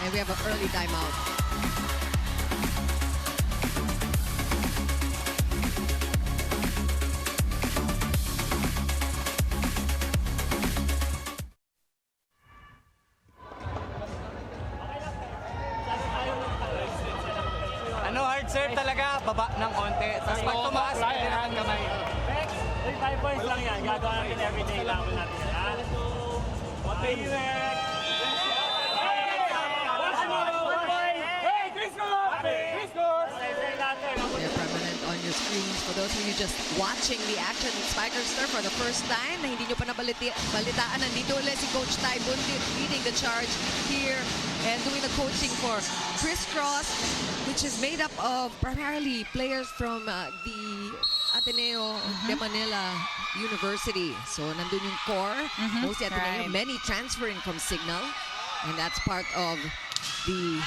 And we have an early timeout. Ano, hard serve talaga, baba ng konti. Tapos pag tumaas, pwede na ang kamay. Next, 35 points lang yan. Gagawa natin everyday. Laban natin yan, ha? Hey, Criss Cross! Criss Cross! They're permanent on your screens. For those of you just watching the action in Spikers Turf for the first time, na hindi nyo pa balitaan, nandito ulit si Coach Ty Bundit leading the charge here and doing the coaching for Criss Cross, which is made up of primarily players from the Ateneo de Manila University. So nandun yung core, mostly Ateneo, Right. many transferring from Cignal, and that's part of the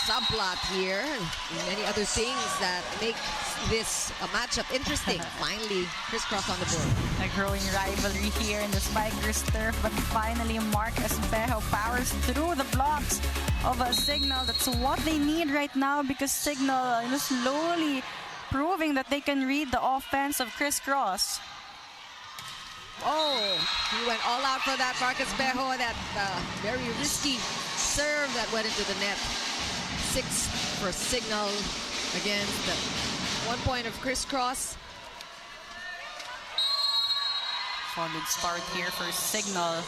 subplot here, and many other things that make this matchup interesting. Finally, Criss Cross on the board. A growing rivalry here in the Spikers turf, but finally Mark Espejo powers through the blocks of a Cignal. That's what they need right now, because Cignal is slowly proving that they can read the offense of Criss Cross. Oh, he went all out for that, Mark Espejo, that very risky serve that went into the net. 6 for Cignal against 1 point of Criss Cross. Solid start here for Cignal.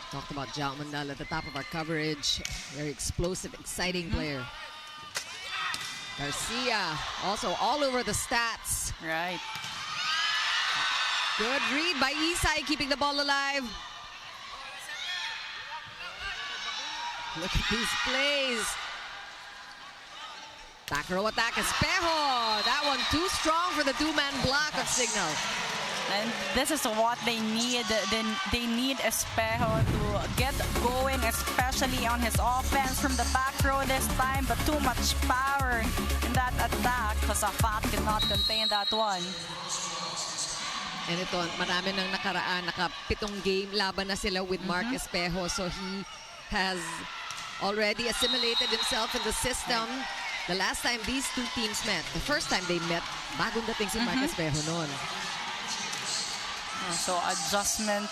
Talked about Jao Mandal at the top of our coverage. Very explosive, exciting player. Garcia also all over the stats. Right. Good read by Isay, keeping the ball alive. Look at these plays. Back row attack, Espejo. That one too strong for the two-man block of Cignal. And this is what they need. They need Espejo to get going, especially on his offense from the back row this time. But too much power in that attack. Kasafat could not contain that one. And ito, marami nang nakaraan. Naka-pitong game laban na sila with Mark Espejo. So he has already assimilated himself in the system. The last time these two teams met, the first time they met, bagong dating si Mark Espejo noon. So adjustment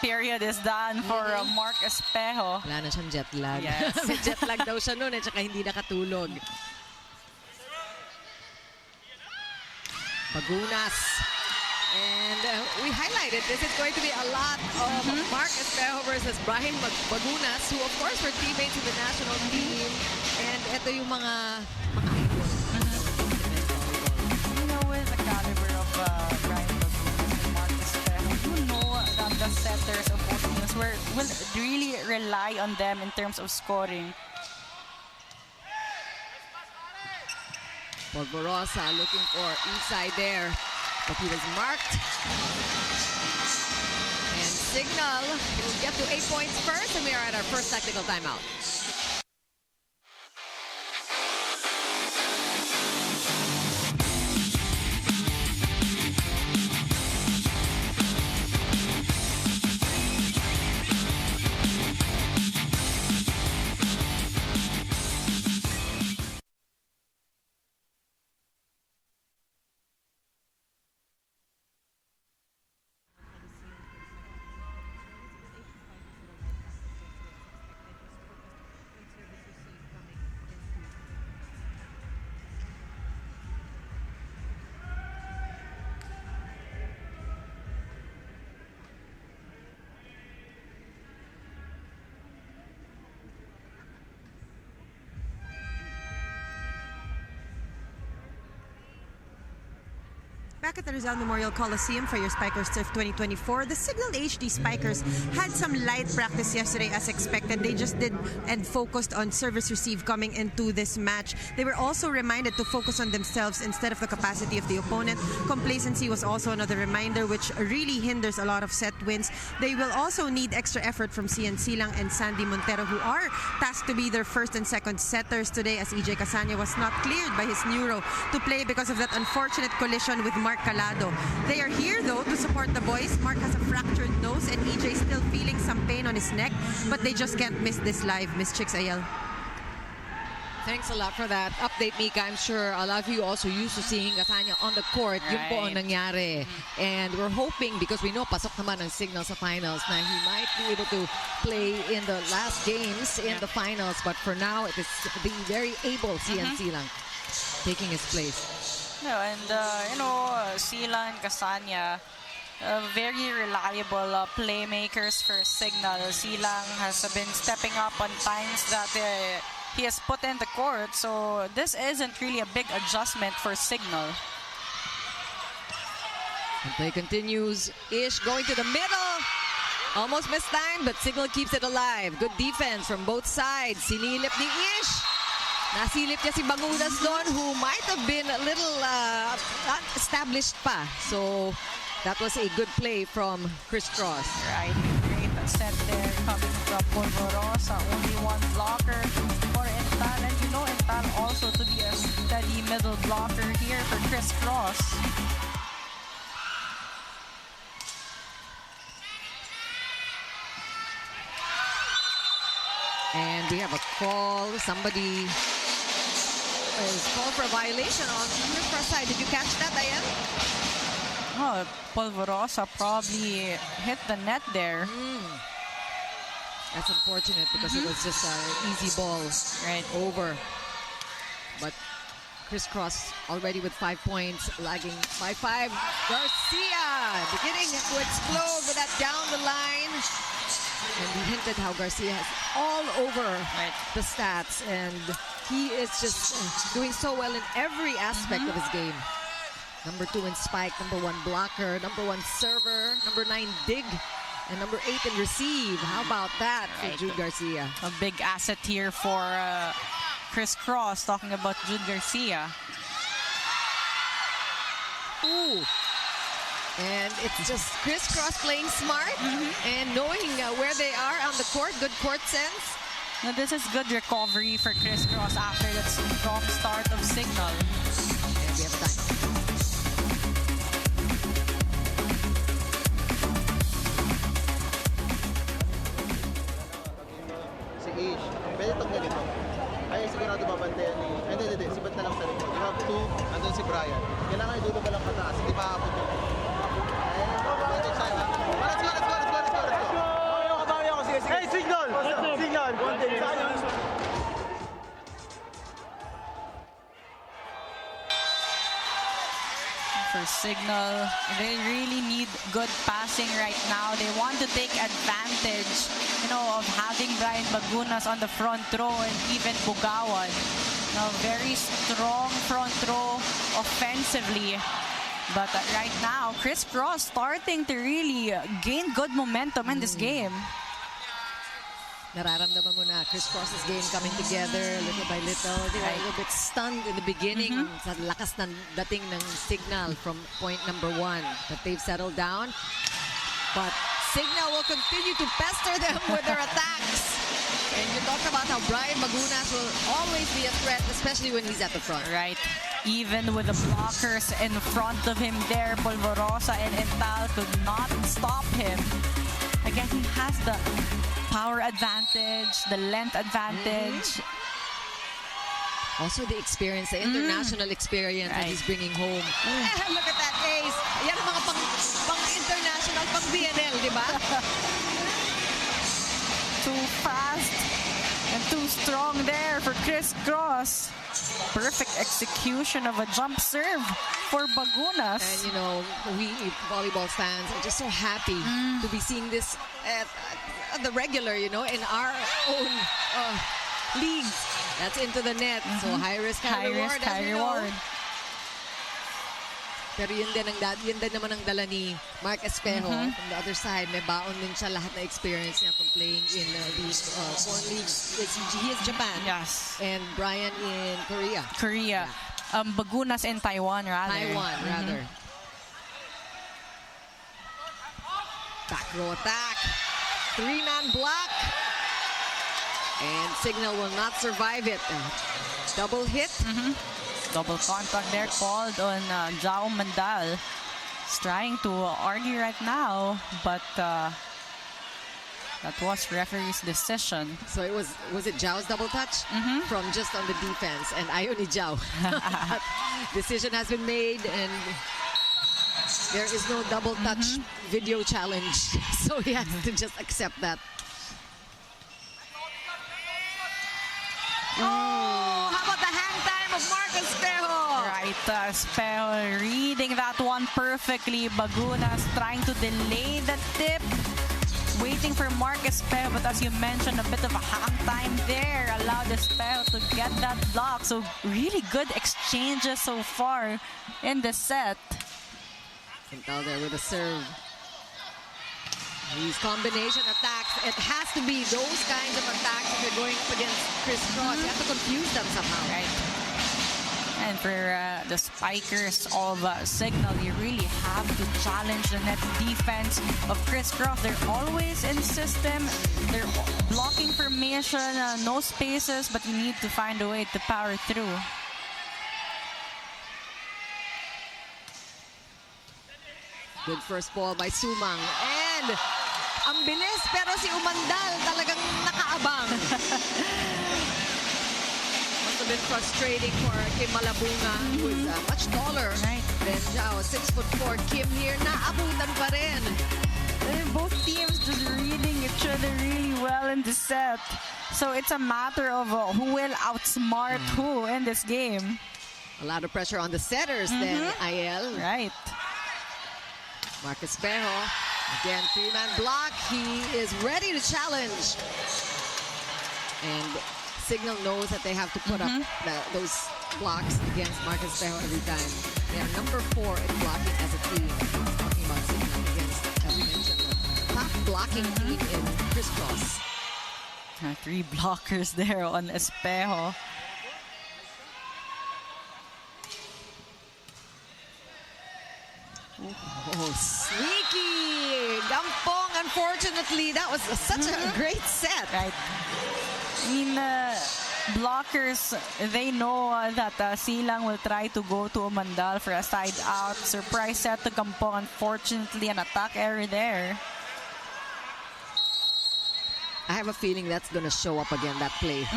period is done for Mark Espejo. Wala na siyang jet lag. Yes. May jet lag daw siya noon at saka hindi nakatulog. Bagunas. And we highlighted this is going to be a lot of Mark Espejo versus Brahim Bagunas, who of course were teammates in the national team. And ito yung mga idol. You know, with the caliber of Brian Bagunas and Mark Espejo, you know that the setters of both teams will really rely on them in terms of scoring. Polvorosa looking for Isay there, but he was marked. And Cignal will get to 8 points first, and we are at our first technical timeout. Back at the Rizal Memorial Coliseum for your Spikers Turf 2024, the Cignal HD Spikers had some light practice yesterday as expected. They just did and focused on service receive coming into this match. They were also reminded to focus on themselves instead of the capacity of the opponent. Complacency was also another reminder, which really hinders a lot of set wins. They will also need extra effort from Cian Silang and Sandy Montero, who are tasked to be their first and second setters today, as EJ Casanya was not cleared by his neuro to play because of that unfortunate collision with Mark Mark Calado. They are here though to support the boys. Mark has a fractured nose and EJ still feeling some pain on his neck, but they just can't miss this live. Miss Chicks Ayel. Thanks a lot for that update, Mika. I'm sure a lot of you also used to seeing Gasanya on the court. Yun po ang nangyari. And we're hoping, because we know pasok naman ang Cignal sa finals, na he might be able to play in the last games in the finals. But for now, it is the very able CNC lang taking his place. No, and Sila and Casanya, very reliable playmakers for Cignal. Silang has been stepping up on times that he has put in the court, so this isn't really a big adjustment for Cignal. And play continues. Ish going to the middle. Almost missed time, but Cignal keeps it alive. Good defense from both sides. Sinilip ni Ish. Nasilip niya si Bangudas doon, who might have been a little not established pa. So that was a good play from Criss Cross. Right, great set there coming from Polvorosa. Only one blocker for Ental, and Ental also to be a steady middle blocker here for Criss Cross. And we have a call. Somebody is called for a violation on Criss Cross side. Did you catch that, Ayan? Oh, Polvorosa probably hit the net there. That's unfortunate because it was just an easy ball right over. But Criss Cross already with 5 points, lagging by 5. Garcia beginning to explode with that down the line. And we hinted how Garcia is all over the stats, and he is just doing so well in every aspect of his game. Number 2 in spike, number 1 blocker, number 1 server, number 9 dig, and number 8 in receive. How about that for Jude Garcia? A big asset here for Criss Cross, talking about Jude Garcia. Ooh. And it's just Criss Cross playing smart and knowing where they are on the court. Good court sense. Now this is good recovery for Criss Cross after that strong start of Cignal. And we have time. Si Ish, pwede itong ganito. Ay, sigurado babantayan ni... Hindi. Sibat na lang sa likod. You have 2, andun si Brian. Kailangan idulo ka lang pataas. Hindi maabot yun. Let's go. Hey, Cignal! Cignal! For Cignal, they really need good passing right now. They want to take advantage, of having Brian Bagunas on the front row and even Bugawan. Now, very strong front row offensively. But right now, Criss Cross starting to really gain good momentum in this game. Nararamdaman mo na Criss Cross's game coming together little by little. They were a little bit stunned in the beginning sa lakas ng dating ng Cignal from point number 1. But they've settled down. But Cignal will continue to pester them with their attacks. And you talked about how Brian Bagunas will always be a threat, especially when he's at the front. Right. Even with the blockers in front of him there, Polvorosa and Ental could not stop him. Again, he has the power advantage, the length advantage. Also the experience, the international experience that he's bringing home. Look at that ace. Yan ang mga pang-international, pang-BNL, di ba? Too fast and too strong there for Criss Cross. Perfect execution of a jump serve for Bagunas. And we volleyball fans are just so happy to be seeing this at the regular, in our own leagues. That's into the net. So high risk, high reward. High reward. Pero yun din naman ang dala ni Mark Espejo. From the other side, may baon din siya lahat na experience niya from playing in these foreign leagues. He is Japan. Yes. And Brian in Korea. Yeah. Bagunas in Taiwan, rather. Rather. Back row attack. 3-man block. And Cignal will not survive it. Double hit. Double contact there called on Jao Mandal. He's trying to argue right now, but that was referee's decision. So it was it Zhao's double touch? From just on the defense, and ayaw ni Zhao. Decision has been made, and there is no double touch video challenge. So he has to just accept that. Oh, how about the hang time of Marcus Espejo? Right, Espejo reading that one perfectly. Bagunas trying to delay the tip. Waiting for Marcus Espejo, but as you mentioned, a bit of a hang time there allowed Espejo to get that block. So really good exchanges so far in the set. Quintal there with a serve. These combination attacks, it has to be those kinds of attacks if you're going up against Criss Cross. You have to confuse them somehow. Right. And for the Spikers of Cignal, you really have to challenge the net defense of Criss Cross. They're always in system. They're blocking formation, no spaces, but you need to find a way to power through. Good first ball by Sumang. And ang bilis, pero si Umandal talagang nakaabang. Must have been frustrating for Kim Malabunga, who's much taller than Zhao. 6'4". Kim here, naabutan pa rin. Both teams just reading each other really well in the set. So it's a matter of who will outsmart who in this game. A lot of pressure on the setters then, Aiel. Right. Marcus Espejo, again, three-man block. He is ready to challenge. And Cignal knows that they have to put up those blocks against Marcus Espejo every time. They are number 4 in blocking as a team. Talking about Cignal against, as we mentioned, the top blocking team in Criss Cross. 3 blockers there on Espejo. Oh, sneaky! Gampong, unfortunately, that was such a great set. Right. I mean, blockers, they know that Silang will try to go to Umandal for a side out. Surprise set to Gampong, unfortunately, an attack error there. I have a feeling that's going to show up again, that play.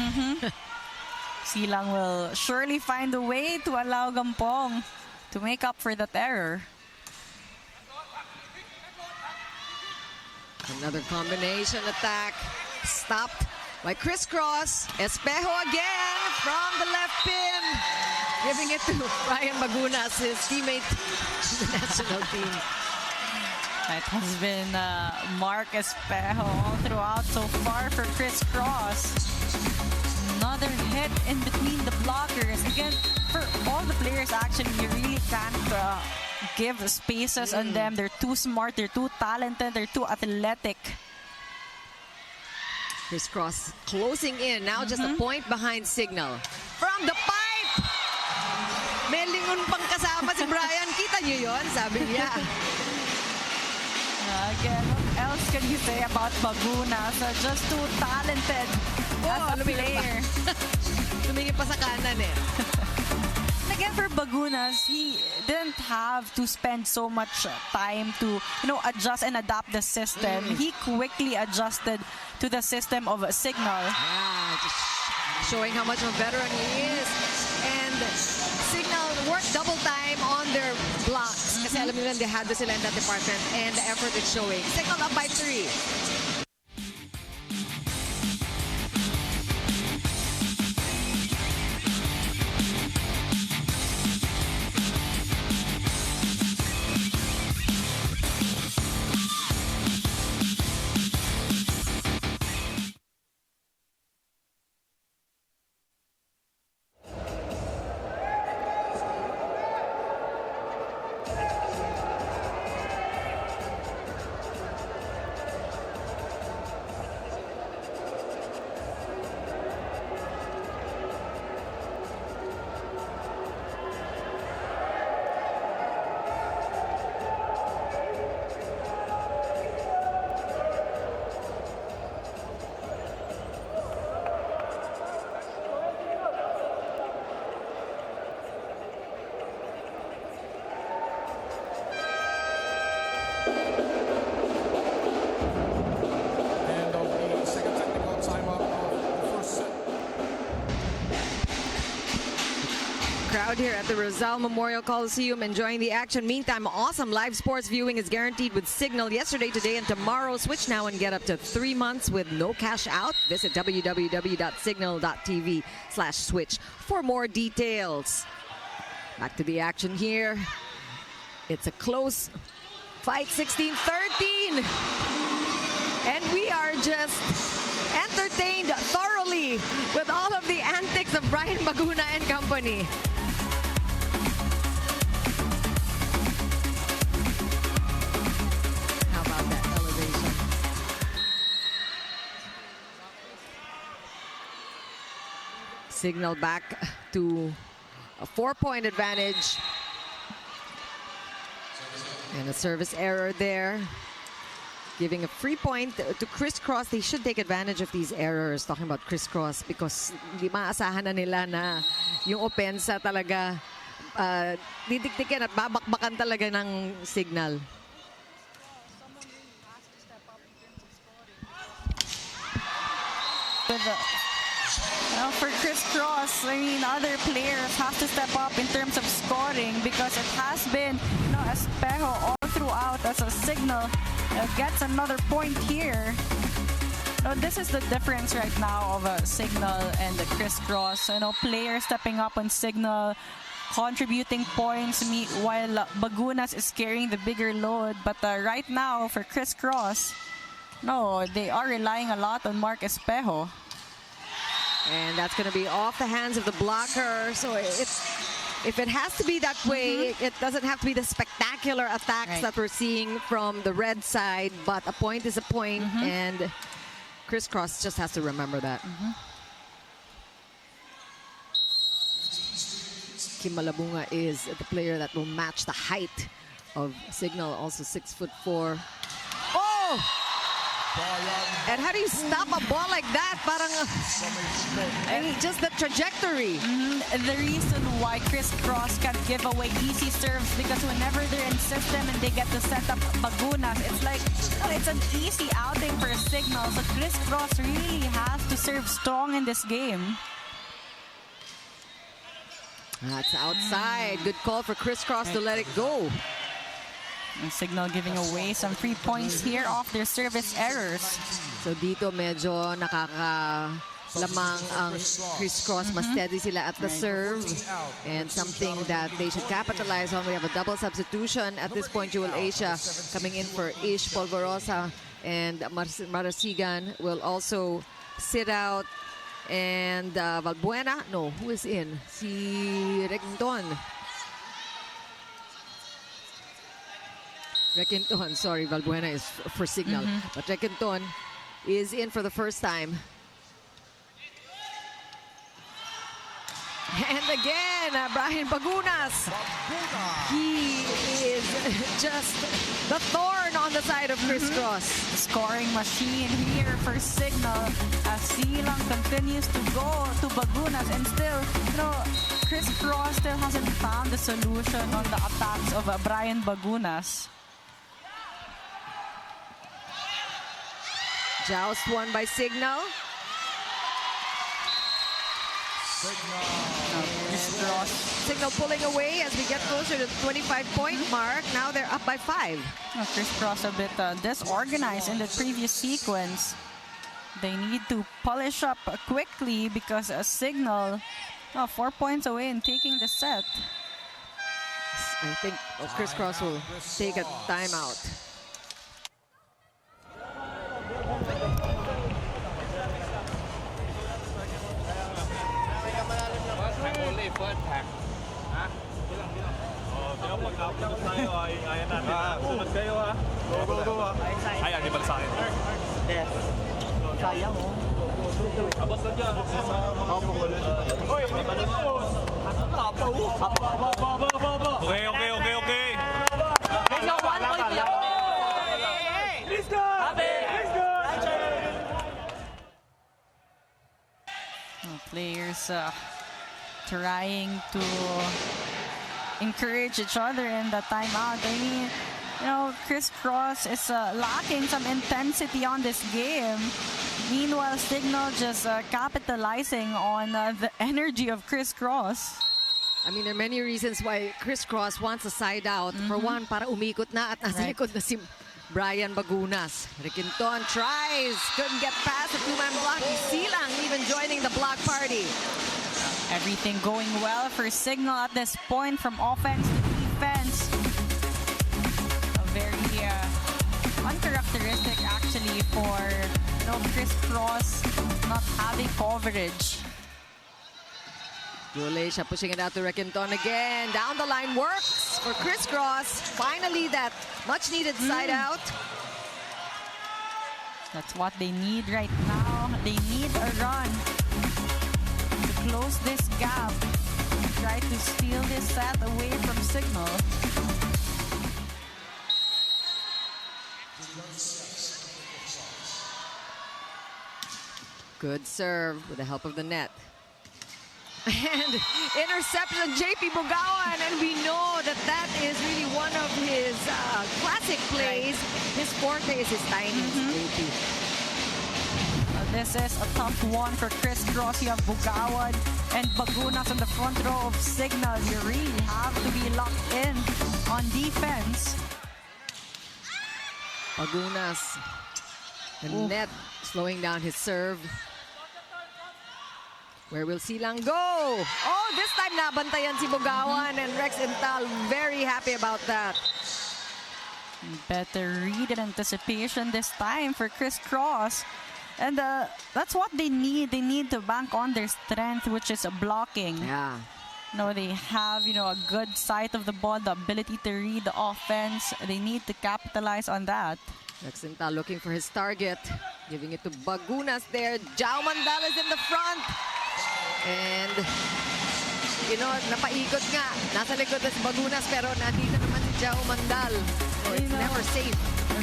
Silang will surely find a way to allow Gampong to make up for that error. Another combination attack stopped by Criss Cross. Espejo again from the left pin. Giving it to Ryan Bagunas, his teammate in the national team. It has been Mark Espejo all throughout so far for Criss Cross. Another hit in between the blockers. Again, for all the players, actually, you really can't give spaces on them. They're too smart, they're too talented, they're too athletic. Criss Cross closing in. Now just a point behind Cignal. From the pipe! May lingon pang kasama si Brian. Kita niyo yun? Sabi niya. Again, what else can you say about Bagunas? Just too talented as a player. Tumingin pa sa kanan eh. Again, for Bagunas, he didn't have to spend so much time to, adjust and adapt the system. He quickly adjusted to the system of Cignal. Yeah, just showing how much of a veteran he is. And Cignal worked double time on their blocks. Kasi alam nila, dehado sila in that department. And the effort is showing. Cignal up by 3. Crowd here at the Rizal Memorial Coliseum enjoying the action. Meantime, awesome live sports viewing is guaranteed with Cignal yesterday, today, and tomorrow. Switch now and get up to 3 months with no cash out. Visit www.cignal.tv/switch for more details. Back to the action here. It's a close fight, 16-13. And we are just entertained thoroughly with all of the antics of Brian Baguna and company. How about that elevation? Cignal back to a 4-point advantage. And a service error there. Giving a free point to Criss Cross. They should take advantage of these errors. Talking about Criss Cross because di maasahan na nila na yung opensa talaga didikdikin at babakbakan talaga ng Cignal. For Criss Cross, I mean, other players have to step up in terms of scoring because it has been, Espejo all throughout as a Cignal gets another point here. This is the difference right now of a Cignal and the Criss Cross. Players stepping up on Cignal, contributing points while Bagunas is carrying the bigger load. But right now for Criss Cross, they are relying a lot on Mark Espejo. And that's going to be off the hands of the blocker. So if it has to be that way, it doesn't have to be the spectacular attacks that we're seeing from the red side. But a point is a point, and Criss Cross just has to remember that. Kim Malabunga is the player that will match the height of Cignal, also 6'4". Oh! And how do you stop a ball like that? Parang, just the trajectory. The reason why Criss Cross can't give away easy serves because whenever they're in system and they get to set up Bagunas, it's like, it's an easy outing for Cignal. So Criss Cross really has to serve strong in this game. That's outside. Good call for Criss Cross to let it go. And Cignal giving away some free points here off their service errors. So dito medyo nakakalamang ang Criss Cross. Mas steady sila at the serve. And something that they should capitalize on. We have a double substitution. At this point, Jewel Asia coming in for Ish Polvorosa. And Marasigan will also sit out. And Valbuena, who is in? Si Requinton. Requinton, sorry, Valbuena is for Cignal. But Requinton is in for the first time. And again, Brian Bagunas. He is just the thorn on the side of Criss Cross. Scoring machine here for Cignal as Silang continues to go to Bagunas, and still, Criss Cross still hasn't found the solution on the attacks of Brian Bagunas. Joust won by Cignal. Cignal pulling away as we get closer to the 25-point mark. Now they're up by 5. Criss Cross a bit disorganized in the previous sequence. They need to polish up quickly because Cignal 4 points away and taking the set. I think Criss Cross will take a timeout. Ayan, di pala sa akin. Sayang mo. Abot na dyan. Uy, okay. Let's go! Players trying to encourage each other in the timeout. I mean, Criss Cross is lacking some intensity on this game. Meanwhile, Cignal just capitalizing on the energy of Criss Cross. I mean, there are many reasons why Criss Cross wants a side out. For one, para umikot na at nasa likod na si Brian Bagunas. Riquinton tries, couldn't get past the two-man block. Silang even joining the block party. Everything going well for Cignal at this point, from offense to defense. A very uncharacteristic actually for Criss Cross not having coverage. Julecia pushing it out to Riquinton again. Down the line works for Criss Cross. Finally, that much-needed side out. That's what they need right now. They need a run to close this gap. Try to steal this set away from Cignal. Good serve with the help of the net. And interception, JP Bugawan, and we know that that is really one of his classic plays. His forte is his timing, JP. This is a tough one for Criss Cross. You have Bugawan and Bagunas on the front row of Cignal. You really have to be locked in on defense. Bagunas, the net slowing down his serve. Where will Silang go? Oh, this time nabantayan si Bugawan, and Rex Intal very happy about that. Better read and anticipation this time for Criss Cross. And that's what they need. They need to bank on their strength, which is blocking. Yeah. They have, a good sight of the ball, the ability to read the offense. They need to capitalize on that. Rex Intal looking for his target. Giving it to Bagunas there. Jao Mandal is in the front. And, napaikot nga. Nasa likod na si Bagunas, pero nandito naman si Jao Mandal. So it's never safe.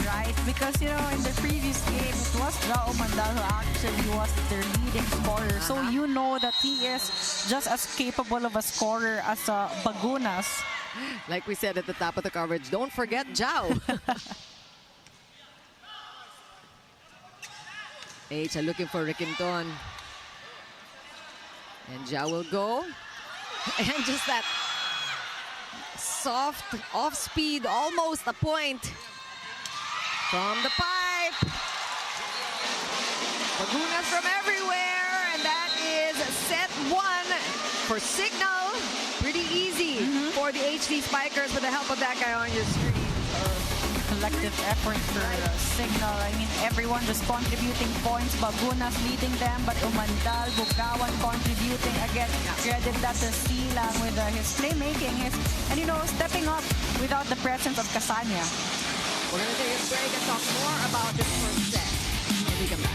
Right, because, in the previous game, it was Jao Mandal who actually was their leading scorer. So you know that he is just as capable of a scorer as Bagunas. Like we said at the top of the coverage, don't forget Jao. H looking for Riquinton. And Jao will go. And just that soft off speed, almost a point. From the pipe. Bagunas from everywhere. And that is set one for Cignal. Pretty easy for the HD Spikers with the help of that guy on your screen. Collective effort for Cignal. I mean, everyone just contributing points. Bagunas leading them, but Umandal, Bugawan contributing again. Credit that to Silang with his playmaking, and stepping up without the presence of Casania. We're going to take a break and talk more about this first set when we come back.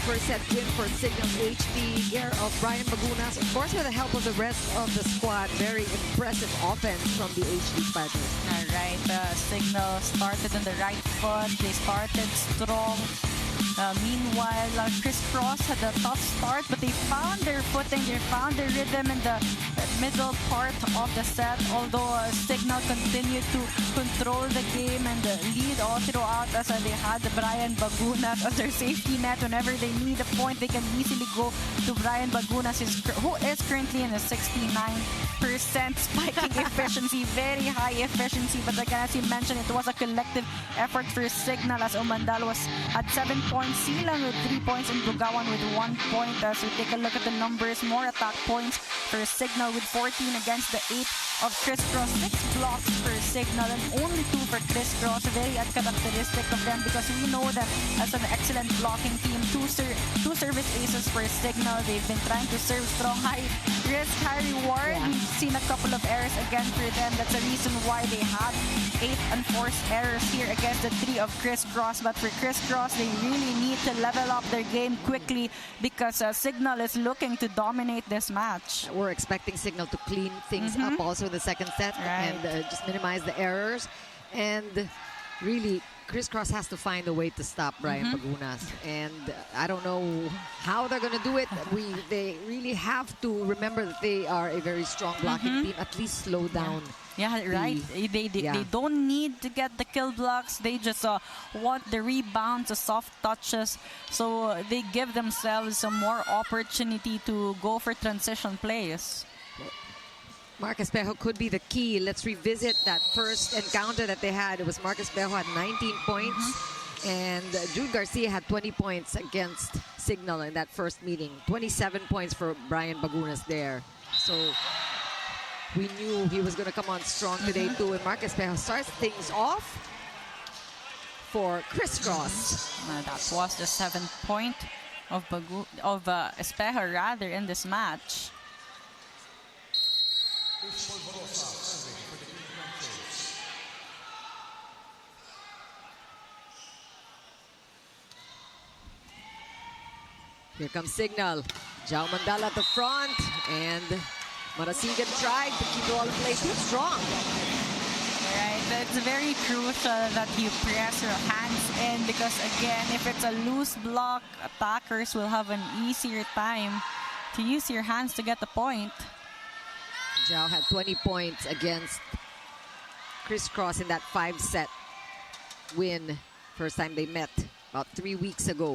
First set win for Cignal HD, care of Brian Bagunas. Of course, with the help of the rest of the squad. Very impressive offense from the HD Spikers. All right, Cignal started on the right foot. They started strong. Meanwhile, Criss Cross had a tough start, but they found their footing, they found their rhythm in the middle part of the set, although Cignal continued to control the game and lead all throughout as they had Brian Bagunas as their safety net. Whenever they need a point, they can easily go to Brian Bagunas, who is currently in a 69% spiking efficiency, very high efficiency. But again, as you mentioned, it was a collective effort for Cignal as Umandal had 7 points, Silang with 3 points, and Bugawan with 1 point. So take a look at the numbers. More attack points for Cignal with 14 against the 8 of Criss Cross. 6 blocks for Cignal and only 2 for Criss Cross. Very uncharacteristic of them because we know that as an excellent blocking team, two service aces for Cignal. They've been trying to serve strong, high risk, high reward. We've seen a couple of errors again for them. That's the reason why they had 8 unforced errors here against the 3 of Criss Cross. But for Criss Cross, they really need to level up their game quickly because Cignal is looking to dominate this match. We're expecting Cignal to clean things up also in the second set and just minimize the errors. And really, Criss Cross has to find a way to stop Brian Bagunas. And I don't know how they're going to do it. They really have to remember that they are a very strong blocking team. At least slow down. Yeah, right. They don't need to get the kill blocks. They just want the rebounds, the soft touches. So they give themselves some more opportunity to go for transition plays. Mark Espejo could be the key. Let's revisit that first encounter that they had. It was Mark Espejo had 19 points and Jude Garcia had 20 points against Cignal in that first meeting. 27 points for Brian Bagunas there. So we knew he was going to come on strong today too. And Mark Espejo starts things off for Criss Cross. That was the 7th point of Espejo rather in this match. Here comes Cignal. Jao Mandala at the front, and Marasigan tried to keep the ball in play too strong. Right, it's very crucial that you press your hands in because again, if it's a loose block, attackers will have an easier time to use your hands to get the point. Jao had 20 points against Criss Cross in that 5-set win. First time they met about 3 weeks ago.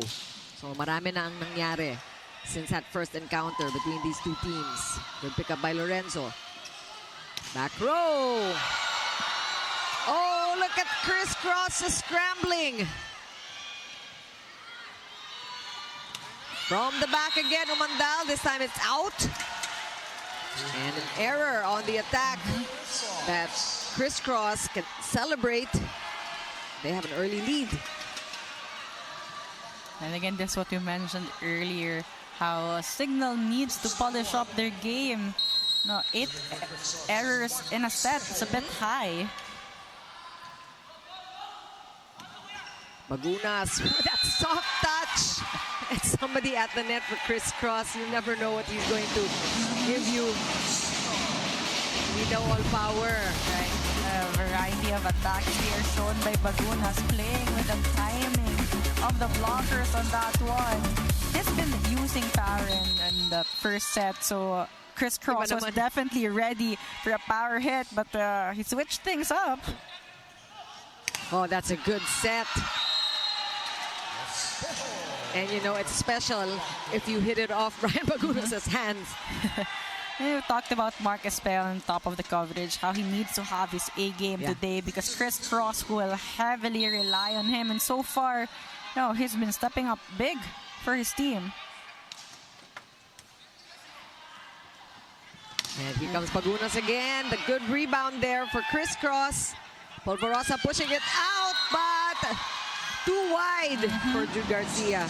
So marami na ang nangyari since that first encounter between these two teams. Good pick up by Lorenzo. Back row. Oh, look at Criss Cross just scrambling. From the back again, Umandal. This time it's out. And an error on the attack that Criss Cross can celebrate. They have an early lead. And again, that's what we mentioned earlier, how Cignal needs to polish up their game. No, 8 errors in a set, it's a bit high. Bagunas with that soft touch. And somebody at the net for Criss Cross. You never know what he's going to give you. We know all power. Right. A variety of attacks here shown by Bagunas, playing with the timing of the blockers on that one. He's been using power in the first set, so Criss Cross was definitely ready for a power hit, but he switched things up. Oh, that's a good set. And you know, it's special if you hit it off Brian Bagunas' hands. We talked about Mark Espejo on top of the coverage, how he needs to have his A game today because Criss Cross will heavily rely on him. And so far, he's been stepping up big for his team. And here comes Bagunas again. The good rebound there for Criss Cross. Polvorosa pushing it out, but too wide for Jude Garcia.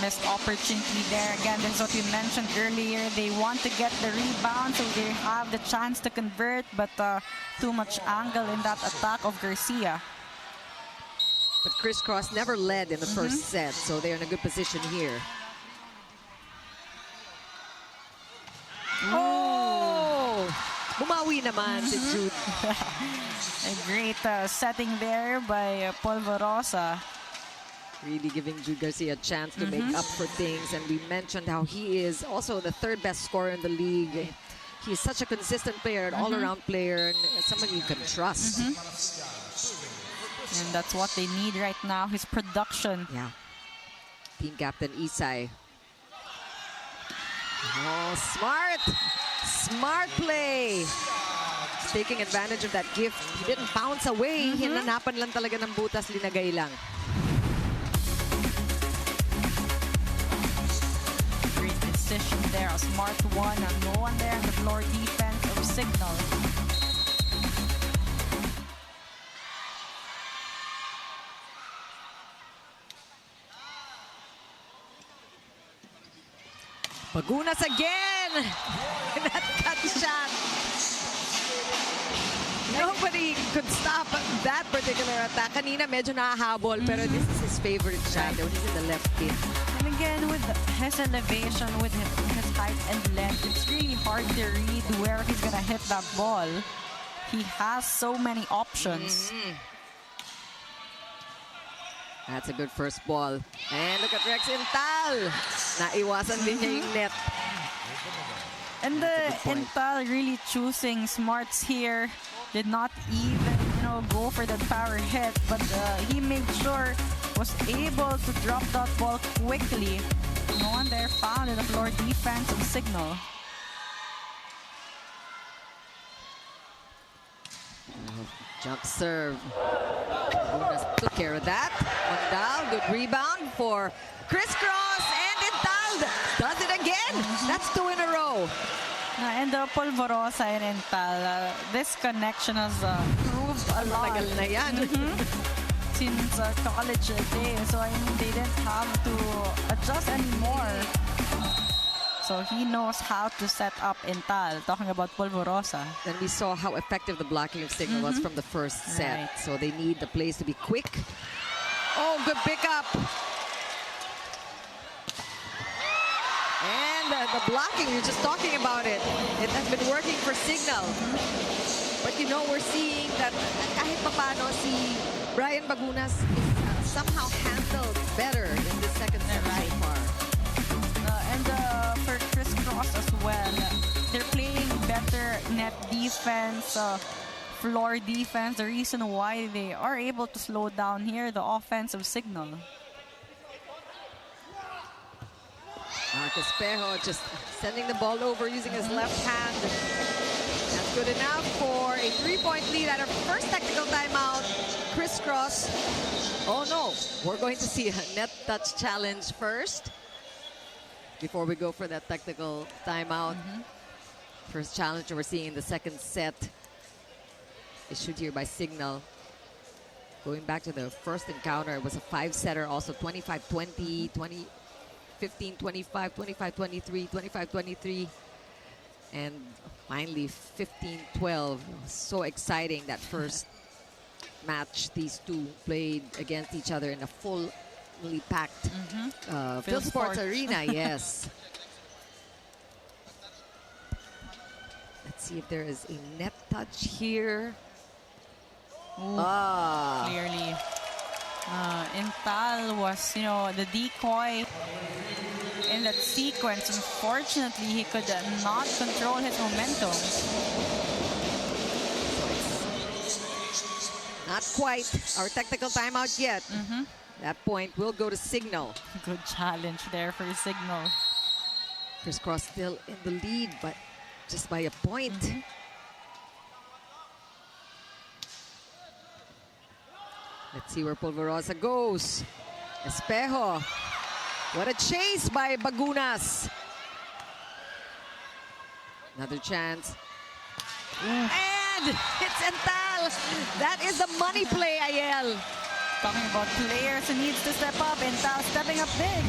Missed opportunity there. Again, that's what we mentioned earlier. They want to get the rebound so they have the chance to convert, but too much angle in that attack of Garcia. But Criss Cross never led in the first set, so they're in a good position here. Oh! Bumawi naman si Jude. A great setting there by Polvorosa. Really giving Jude Garcia a chance to make up for things. And we mentioned how he is also the third best scorer in the league. He's such a consistent player, an all-around player, and someone you can trust. And that's what they need right now, his production. Yeah. Team captain Isay. Oh, smart! Smart play! Taking advantage of that gift. He didn't bounce away. Hinanapan lang talaga ng butas, linagay lang. Great decision there. A smart one. And no one there in the floor defense of Cignal. Bagunas again! That cut shot. Nobody could stop that particular attack. Kanina medyo nakahabol, pero this is his favorite shot. When he's in the left pin. And again, with his elevation, with his height and length, it's really hard to read where he's gonna hit that ball. He has so many options. That's a good first ball. And look at Rex Intal. Naiwasan din niya yung net. And the Intal really choosing smarts here. Did not even, go for that power hit, but he made sure was able to drop that ball quickly. No one there found in the floor defense of Cignal. Jump serve. Bunas took care of that. Mondal, good rebound for Criss Cross, and Intal does it again. That's 2 in a row. And Polvorosa and Intal, this connection has proved a lot. Matagal na yan. Since college days, so I mean they didn't have to adjust anymore. So he knows how to set up Intal. Talking about Polvorosa. Then we saw how effective the blocking of Cignal was from the first set. Right. So they need the plays to be quick. Oh, good pickup. And the blocking, you're just talking about it. It has been working for Cignal. But we're seeing that kahit papano si Brian Bagunas is somehow handled better in the second set so far. And for Criss Cross as well, they're playing better net defense, floor defense. The reason why they are able to slow down here the offensive Cignal. Marcus Espejo just sending the ball over using his left hand. That's good enough for a 3-point lead at our first technical timeout. Criss Cross. Oh no, we're going to see a net touch challenge first before we go for that technical timeout. First challenge we're seeing in the second set issued here by Cignal. Going back to the first encounter, it was a 5-setter, also 25-20, 15-25, 25-23, 25-23, and finally 15-12. So exciting that first match. These two played against each other in a fully packed Phil Sports Arena. Yes. Let's see if there is a net touch here. Clearly. Intal was, the decoy in that sequence. Unfortunately, he could not control his momentum. Not quite our technical timeout yet. That point will go to Cignal. Good challenge there for Cignal. Criss Cross still in the lead, but just by a point. Let's see where Polvorosa goes. Espejo. What a chase by Bagunas. Another chance. And it's Intal. That is the money play, Ayel. Talking about players who needs to step up. Intal stepping up big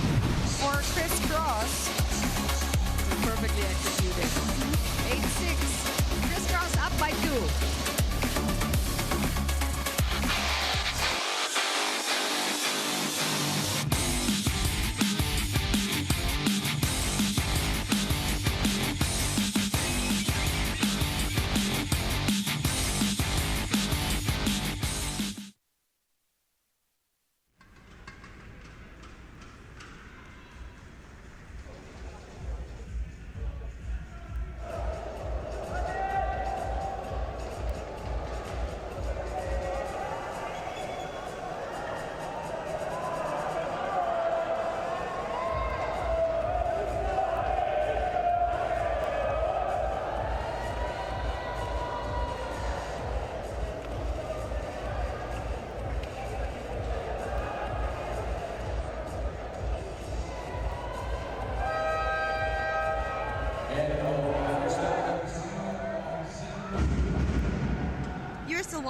for Criss Cross. Perfectly executed. 8-6. Criss Cross up by 2.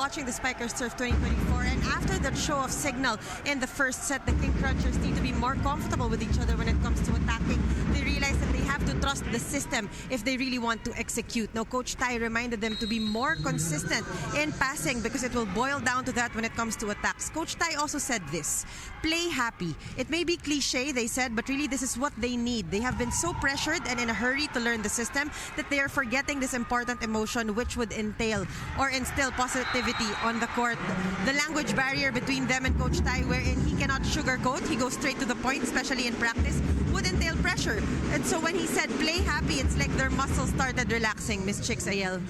watching the Spikers Turf 2024, and after that show of Cignal in the first set, the King Crunchers need to be more comfortable with each other when it comes to attacking. They realize that they have to trust the system if they really want to execute. Now, Coach Tai reminded them to be more consistent in passing because it will boil down to that when it comes to attacks. Coach Tai also said this: play happy. It may be cliche, they said, but really this is what they need. They have been so pressured and in a hurry to learn the system that they are forgetting this important emotion, which would entail or instill positivity on the court. The language barrier between them and Coach Tai, wherein he cannot sugarcoat, he goes straight to the point, especially in practice, would entail pressure. And so when he said play happy, it's like their muscles started relaxing, Miss Chicks Ayel.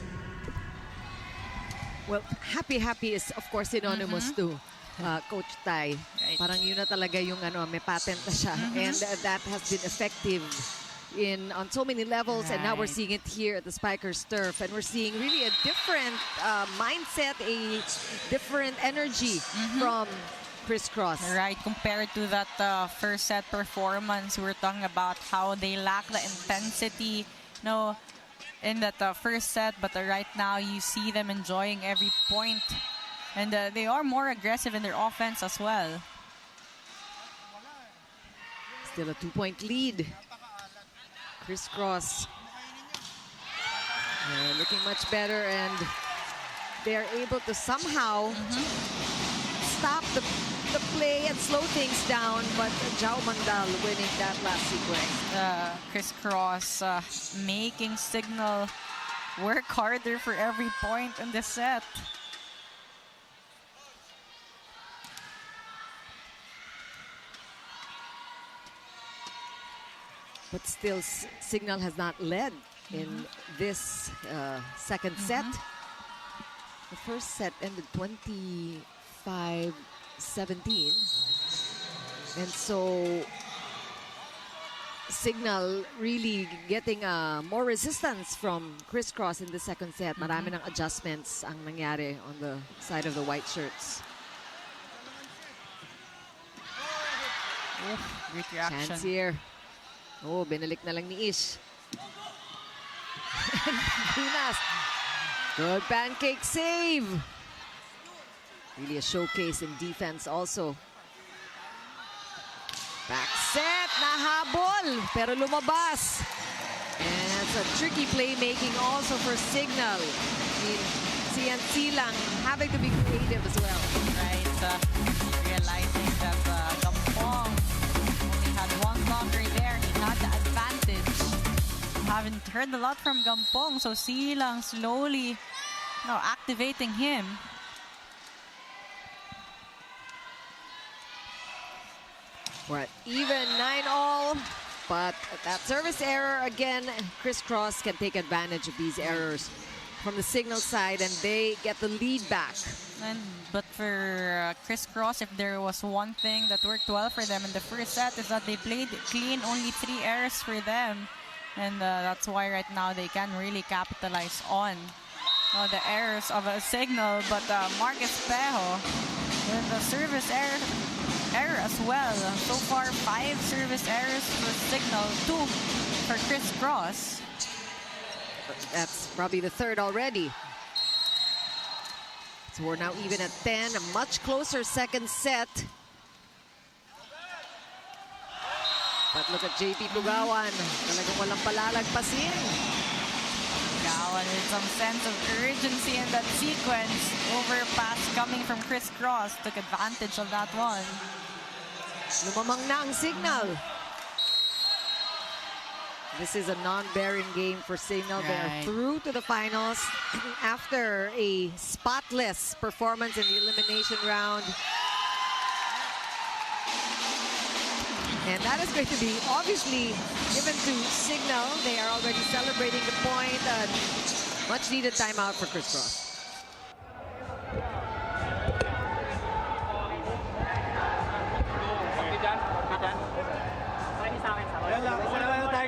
Well, happy is of course synonymous to Coach Tai. Right. Parang yun na talaga yung may patent na siya. And that has been effective on so many levels, and now we're Right. seeing it here at the Spikers Turf, and we're seeing really a different mindset, a different energy from Criss Cross. Right, compared to that first set performance, we were talking about how they lack the intensity, in that first set, but right now you see them enjoying every point, and they are more aggressive in their offense as well. Still a 2-point lead. Criss Cross looking much better, and they're able to somehow stop the play and slow things down, but Jao Mandal winning that last sequence. Criss Cross making Cignal work harder for every point in the set. But still, Cignal has not led in this second set. The first set ended 25-17. And so Cignal really getting more resistance from Criss Cross in the second set. Marami ng adjustments ang nangyari on the side of the white shirts. Great reaction. Chance here. Oh, binalik na lang ni Ish. Dinas. Good pancake save. Really a showcase in defense also. Back set, nahabol, pero lumabas. And it's a tricky playmaking also for Cignal. I mean, CNC lang, having to be creative as well. Right, realizing that Gampong only had one blocker there. He had the advantage. Haven't heard a lot from Gampong, so Silang slowly activating him. We're at even 9-all, but that service error again, Criss Cross can take advantage of these errors from the Cignal side, and they get the lead back. But for Criss Cross, if there was one thing that worked well for them in the first set, is that they played clean, only 3 errors for them. And that's why right now they can really capitalize on the errors of a Cignal. But Marcus Pejo with the service error as well. So far, 5 service errors for Cignal, 2 for Criss Cross. That's probably the third already. So we're now even at 10, a much closer second set. But look at JP Pugawan. Talagang walang palalagpasin. Pugawan with some sense of urgency in that sequence. Overpass coming from Criss Cross. Took advantage of that one. Lumamang na ang Cignal. This is a non-bearing game for Cignal. They are through to the finals after a spotless performance in the elimination round. And that is going to be obviously given to Cignal. They are already celebrating the point. Much needed timeout for Criss Cross.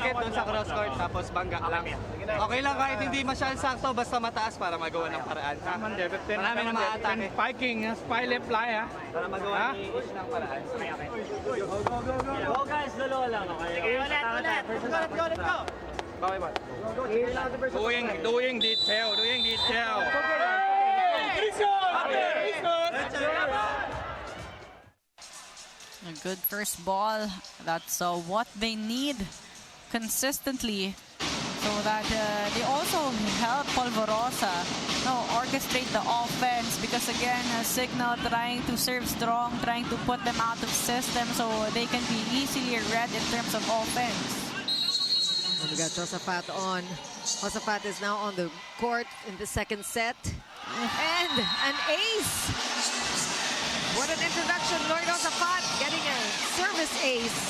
Doon sa cross court, tapos bangga lang. Okay lang kahit hindi masyadong sakto, basta mataas para magawa ng paraan. Marami na maatake. Spiking, spy left lie, ha? Para magawa ni Ish ng paraan. Go guys, dalawa lang. Sige, ulit. Let's go. Okay ba? Doing detail. Hey! A good first ball. That's what they need consistently, so that they also help Polvorosa orchestrate the offense, because again Cignal trying to serve strong, trying to put them out of system so they can be easily read in terms of offense. And we got Josaphat on. Josaphat is now on the court in the second set. And an ace. What an introduction. Lloyd Josaphat getting a service ace.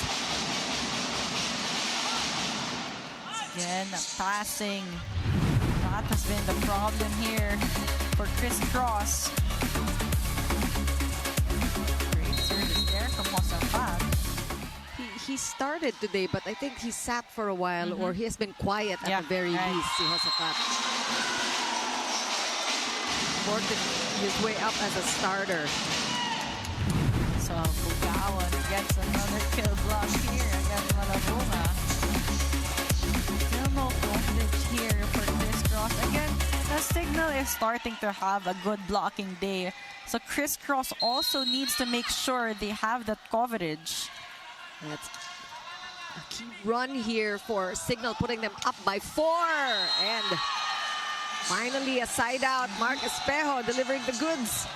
Again, passing. That has been the problem here for Criss Cross. Great service there from Josaphat. He started today, but I think he sat for a while, or he has been quiet at the very least, si Josaphat. Working his way up as a starter. So Bugawan gets another kill block here against Malabunga. Still no coverage here for Criss Cross. Again, the Cignal is starting to have a good blocking day. So Criss Cross also needs to make sure they have that coverage. That's a key run here for Cignal, putting them up by 4. And finally a side out. Mark Espejo delivering the goods.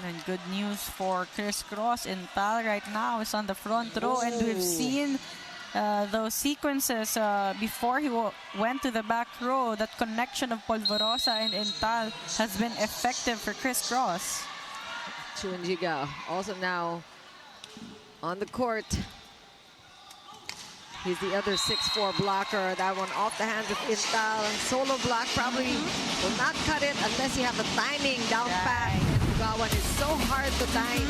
And good news for Criss Cross. Intal right now is on the front row, and we've seen those sequences before he went to the back row. That connection of Polvorosa and Intal has been effective for Criss Cross. Chunjiga also now on the court. He's the other 6'4" blocker. That one off the hands of Intal. Solo block probably will not cut it unless you have the timing down pat. Bugawan is so hard to time.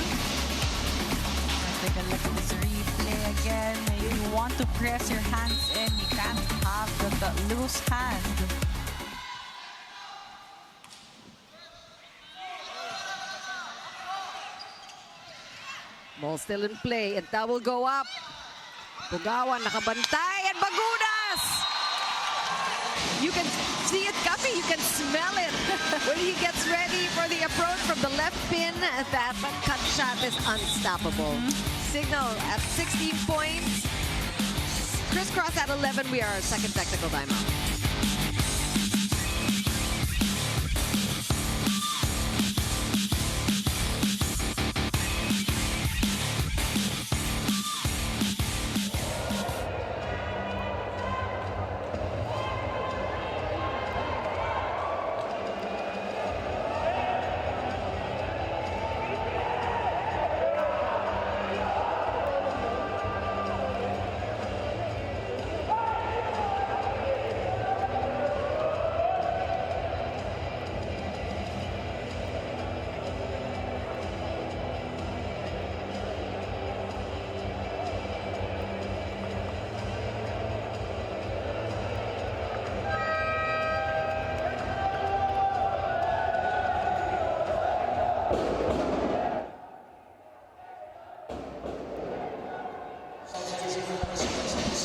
Let's take a look at this replay again. If you want to press your hands in, you can't have the loose hand. Ball still in play, and that will go up. Bugawan nakabantay, and Bagunas! You can see it coming, you can smell it. When he gets ready for the approach from the left pin, that cut shot is unstoppable. Cignal at 16 points. Criss Cross at 11. We are second technical timeout.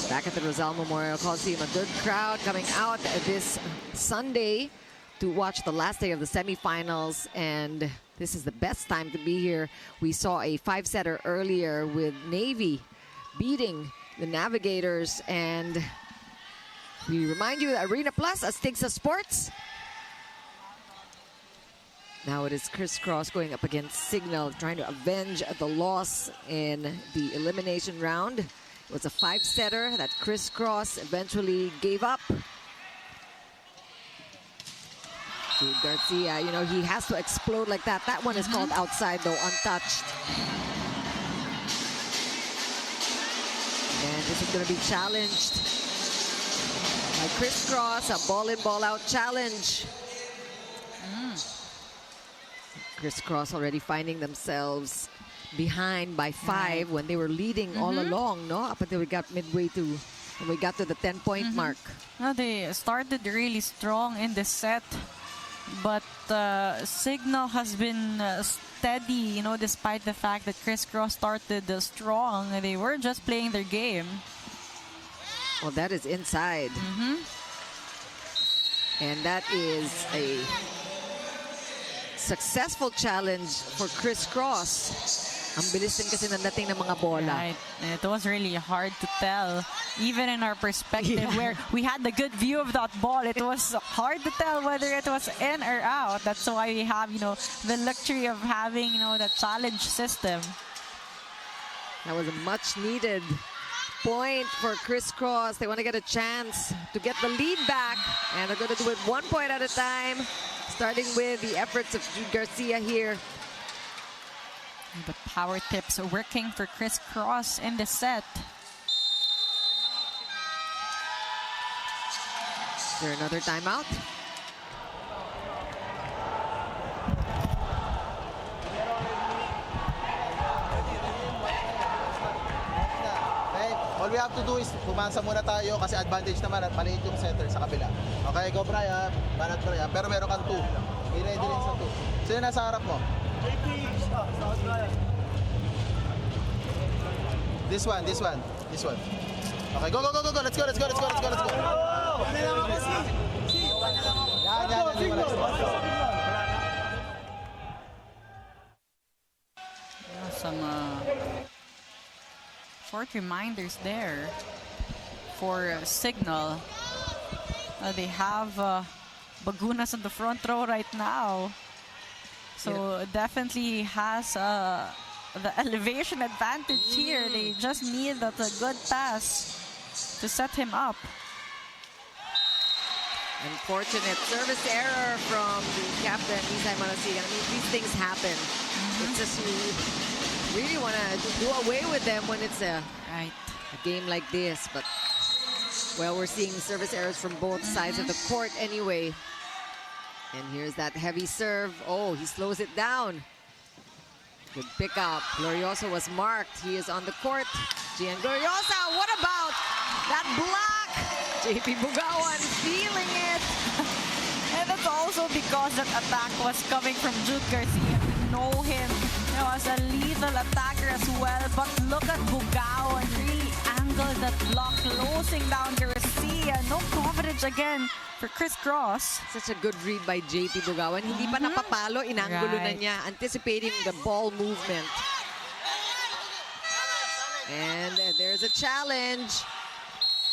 Back at the Rizal Memorial Coliseum, a good crowd coming out this Sunday to watch the last day of the semifinals, and this is the best time to be here. We saw a 5-setter earlier with Navy beating the Navigators, and we remind you that Arena Plus, Astigsa Sports. Now it is Criss Cross going up against Cignal, trying to avenge the loss in the elimination round. It was a 5-setter that Criss Cross eventually gave up. Jude Garcia, you know, he has to explode like that. That one is called outside, though, untouched. And this is going to be challenged by Criss Cross, a ball-in, ball-out challenge. Criss Cross already finding themselves behind by 5 when they were leading all along, no? Up until we got midway to, when we got to the 10-point mark. No, they started really strong in this set, but Cignal has been steady, you know, despite the fact that Criss Cross started strong. They were just playing their game. Well, that is inside. And that is a successful challenge for Criss Cross. Ang bilis din kasi ng dating ng mga bola. Right. It was really hard to tell, even in our perspective, where we had the good view of that ball. It was hard to tell whether it was in or out. That's why we have, the luxury of having, the challenge system. That was a much-needed point for Criss Cross. They want to get a chance to get the lead back, and they're going to do it 1 point at a time, starting with the efforts of Jude Garcia here. The power tips are working for Criss Cross in the set. Is there another timeout? Okay, all we have to do is pumansa muna tayo kasi advantage naman at maliit yung center sa kabila. Okay, go Brian. Banat Brian. Pero meron kang 2. I-ready rin sa 2. Sino nasa harap mo? This one. Okay, go. Let's go. Some short reminders there for Cignal. They have Bagunas on the front row right now. So definitely has the elevation advantage here. They just need that good pass to set him up. Unfortunate service error from the captain, Isay Marasigan. I mean, these things happen. It's just you really want to do away with them when it's a game like this. But, well, we're seeing service errors from both sides of the court anyway. And here's that heavy serve. Oh, he slows it down. Good pickup. Gloriosa was marked. He is on the court. Gian Gloriosa, what about that block? JP Bugawan feeling it. And that's also because that attack was coming from Jude Garcia. We know him. He was a lethal attacker as well. But look at Bugawan. Really angled that block, closing down Garcia. No coverage again for Criss Cross. Such a good read by JP Bugawan. Hindi pa napapalo, inanggulo na niya, anticipating the ball movement. And there's a challenge.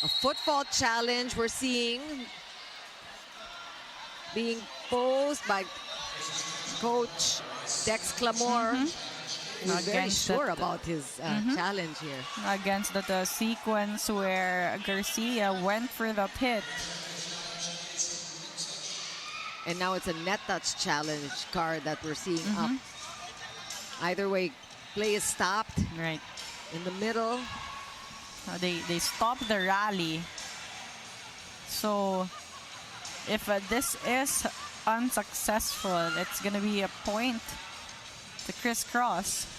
A football challenge we're seeing being posed by Coach Dex Clamor. He's very sure about his challenge here. Against the sequence where Garcia went for that hit. And now it's a net touch challenge card that we're seeing up. Either way, play is stopped. Right. In the middle. They stopped the rally. So if this is unsuccessful, it's going to be a point to Criss Cross.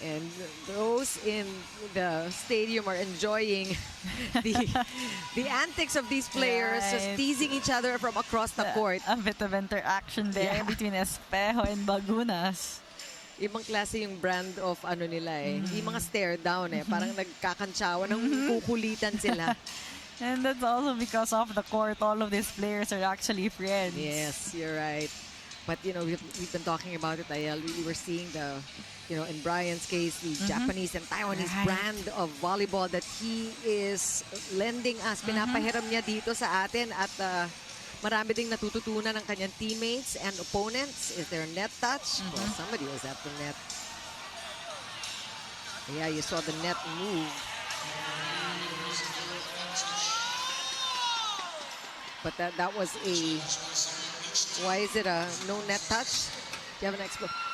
And those in the stadium are enjoying the antics of these players, just teasing each other from across the court. A bit of interaction there between Espejo and Bagunas. Ibang klase yung brand of ano nila eh. Hindi mga stare down eh. Parang nagkakantsawa ng kukulitan sila. And that's also because off the court, all of these players are actually friends. Yes, you're right. But, we've been talking about it, Ayel. Really, we're seeing the, in Brian's case, the Japanese and Taiwanese brand of volleyball that he is lending us. Pinapahiram niya dito sa atin at marami ding natututunan ng kanyang teammates and opponents. Is there a net touch? Well, somebody was at the net. Yeah, you saw the net move. But that was a... Why is it a no net touch? Do you have an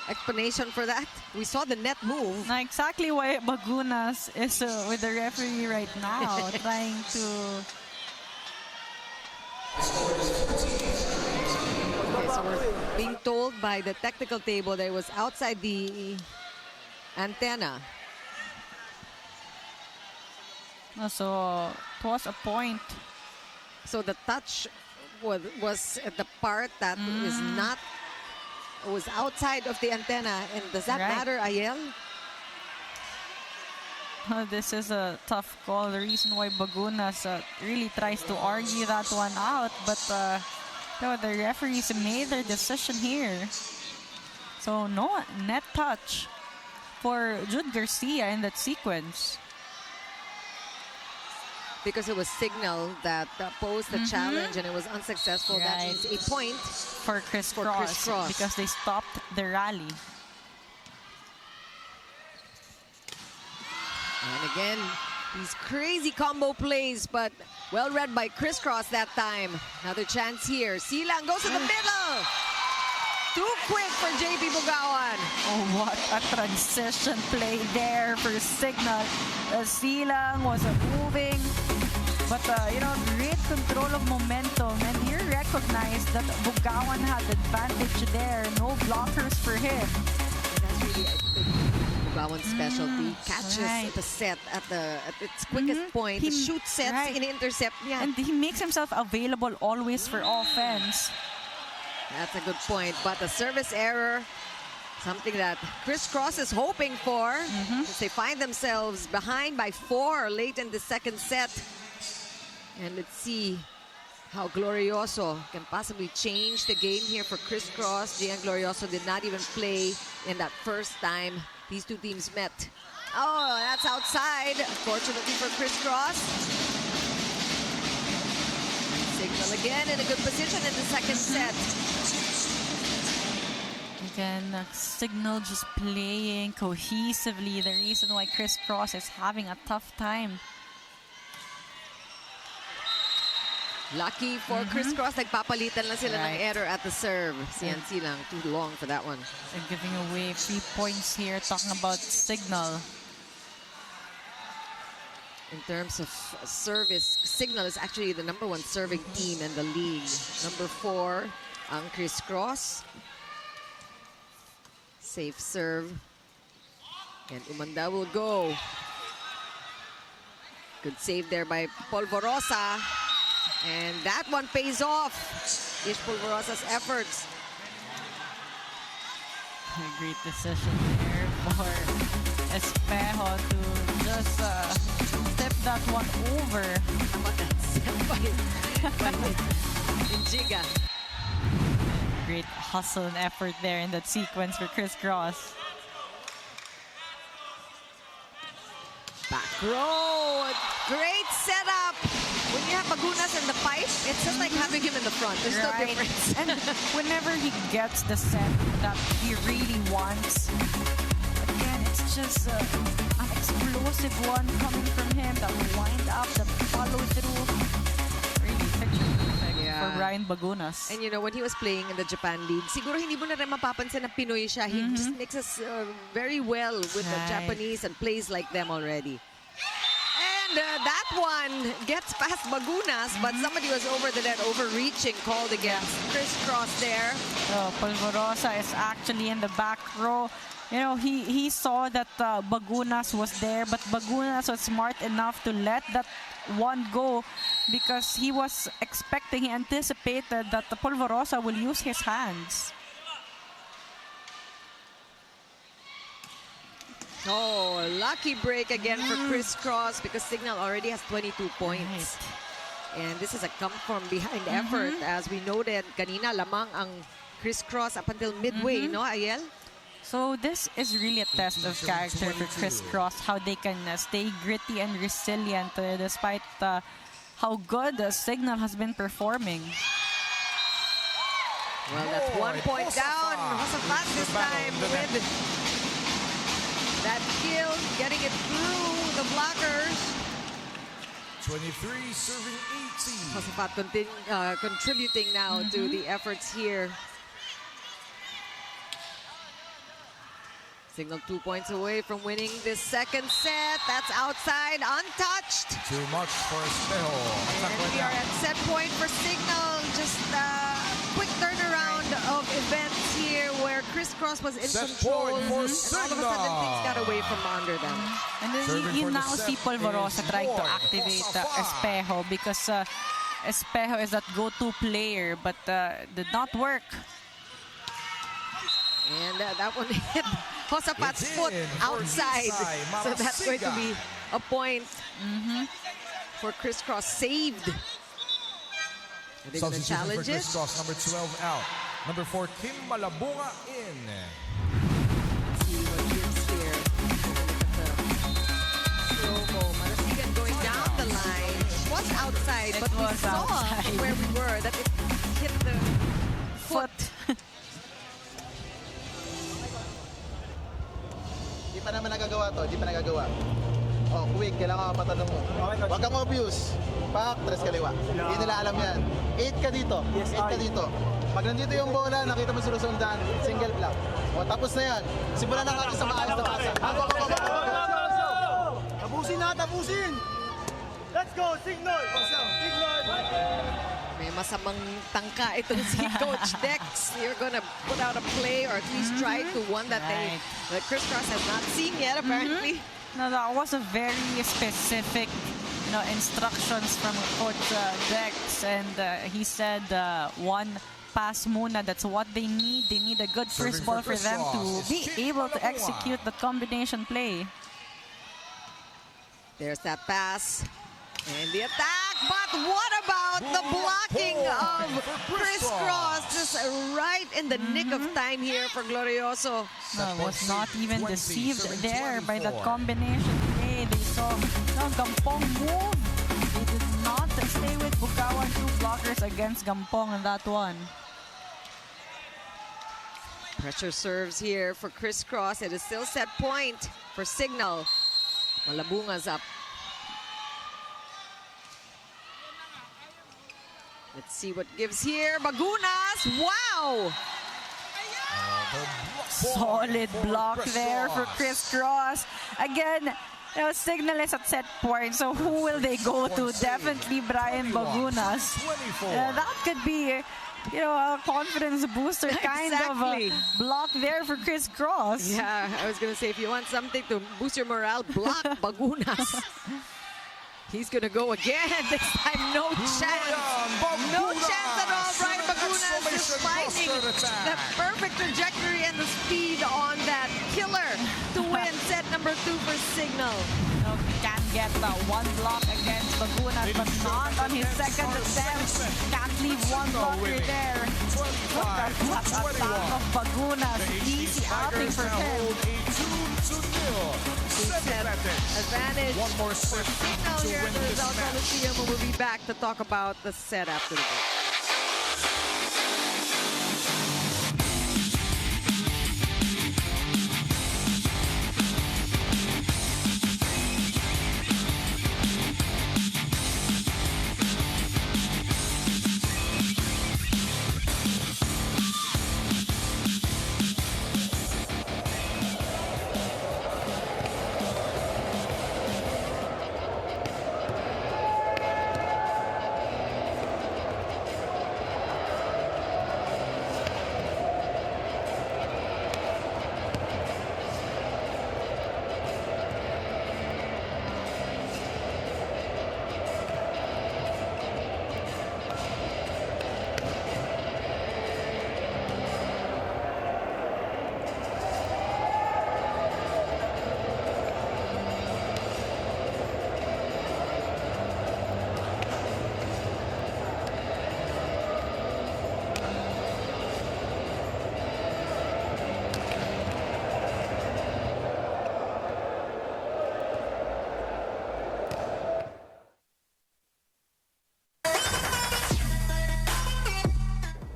explanation for that? We saw the net move. Now exactly why Bagunas is with the referee right now, trying to... Okay, so we're being told by the technical table that it was outside the antenna. So it was a point. So the touch was at the part that is not, was outside of the antenna. And does that matter, Ayel? This is a tough call. The reason why Bagunas really tries to argue that one out, but So the referees made their decision here. So no net touch for Jude Garcia in that sequence. Because it was Cignal that posed the challenge and it was unsuccessful. That Right. means a point For Criss For Cross, Criss Cross. because they stopped the rally. And again, these crazy combo plays, but well read by Criss Cross that time. Another chance here. Silang goes to the middle. Too quick for JP Bugawan. Oh, what a transition play there for Cignal. Silang was moving, but great control of momentum. And here recognized that Bugawan had advantage there. No blockers for him. That's really Bugawan's specialty. Catches right. the set at its quickest point. He- Shoot sets right. in intercept. Yeah, And he makes himself available always for offense. that's a good point. But a service error, something that Criss Cross is hoping for. As they find themselves behind by 4 late in the second set. And let's see how Glorioso can possibly change the game here for Criss Cross. Gian Glorioso did not even play in that first time these two teams met. Oh, that's outside. Fortunately for Criss Cross. Cignal again in a good position in the second set. Again, Cignal just playing cohesively. The reason why Criss Cross is having a tough time. Lucky for Criss Cross, nagpapalitan lang sila ng Right. error at the serve. CNC lang, too long for that one. They're giving away 3 points here, talking about Cignal. In terms of service, Cignal is actually the #1 serving team in the league. Number 4, ang Criss Cross. Safe serve. And Umanda will go. Good save there by Polvorosa. And that one pays off. Ish Polvorosa's efforts. A great decision there for Espejo to just step that one over. How about that step by Injiga? Great hustle and effort there in that sequence for Criss Cross. Back row. Great setup. When you have Bagunas in the pipe, it's just like having him in the front. There's no Right. difference. And whenever he gets the set that he really wants, again, it's just an explosive one coming from him that will wind up, that follow through. Really picture perfect for Ryan Bagunas. And you know, when he was playing in the Japan League, siguro hindi mo na rin mapapansin na Pinoy siya. He just mixes very well with the Right. Japanese and plays like them already. And that one gets past Bagunas, but somebody was over the net, overreaching, called against Criss Cross there. So Polvorosa is actually in the back row. You know, he saw that Bagunas was there, but Bagunas was smart enough to let that one go because he was expecting, he anticipated that the Polvorosa will use his hands. Oh, lucky break again for Criss Cross because Cignal already has 22 points. And this is a come from behind effort. As we noted, kanina lamang ang Criss Cross up until midway, no, Ayel? So this is really a test of character for Criss Cross, how they can stay gritty and resilient despite how good Cignal has been performing. Well, that's 1 point down. Josafat this time with that kill, getting it through the blockers. 23 serving 18. Josafat contributing now to the efforts here. Cignal 2 points away from winning this second set. That's outside, untouched. Too much for Espejo. And we are at set point for Cignal. Just a quick turnaround of events here where Criss Cross was in Set control. point for And all of a sudden things got away from under them. And then Serving you for the now set see Polvorosa is trying to Roy activate Josafat. Espejo because Espejo is that go-to player, but did not work. And that one hit Josafat's It's foot in for outside. Isai So that's going to Marasigan. be a point for Criss Cross. Saved. Are they going to Substitution for challenge Criss it? Cross, number 12 out. Number 4, Kim Malabunga in. See what gives here. Slow-mo. Marasigan going down the line. It was outside, but we was saw outside. where we were that it hit the foot. Di pa naman nagagawa to, di pa nagagawa. Oh, quick, kailangan ka patanong mo. Huwag kang obvious. Pak, tres kaliwa. Hindi nila alam yan. 8 ka dito. 8 ka dito. Pag nandito yung bola, nakita mo sinusundan, single block. O, tapos na yan. Simulan na natin sa maayos na pasa. Tapusin na, tapusin! Let's go, Cignal! Cignal! May masamang tangka itong si Coach Dex. You're gonna put out a play or at least try to one that that Criss Cross has not seen yet, apparently. No, that was a very specific, instructions from Coach Dex, and he said one pass muna. That's what they need. They need a good first ball for them to be able to execute the combination play. There's that pass. And the attack, but what about the blocking of Criss Cross? Just right in the nick of time here for Glorioso. No, was not even deceived there by that combination play. They saw Gampong move. They did not stay with Bukawan, 2 blockers against Gampong on that one. Pressure serves here for Criss Cross. It is still set point for Cignal. Malabunga's up. Let's see what gives here. Bagunas. Wow! Solid block there for Criss Cross. Again, Cignal is at set point, so who will they go to? Definitely Brian Bagunas. That could be, a confidence booster kind of a block there for Criss Cross. Yeah, I was going to say, if you want something to boost your morale, block Bagunas. He's going to go again. This time, no chance. No chance at all. Brian Bagunas is finding the perfect trajectory and the speed on that killer to win set number 2 for Cignal. Can get one block against Bagunas, but not on his second attempt. Can't leave one blocker there. Attack of Bagunas. Easy outing for him. Advantage One more set for Cignal to here at win the this Rizal match. Coliseum. We'll be back to talk about the set after the break.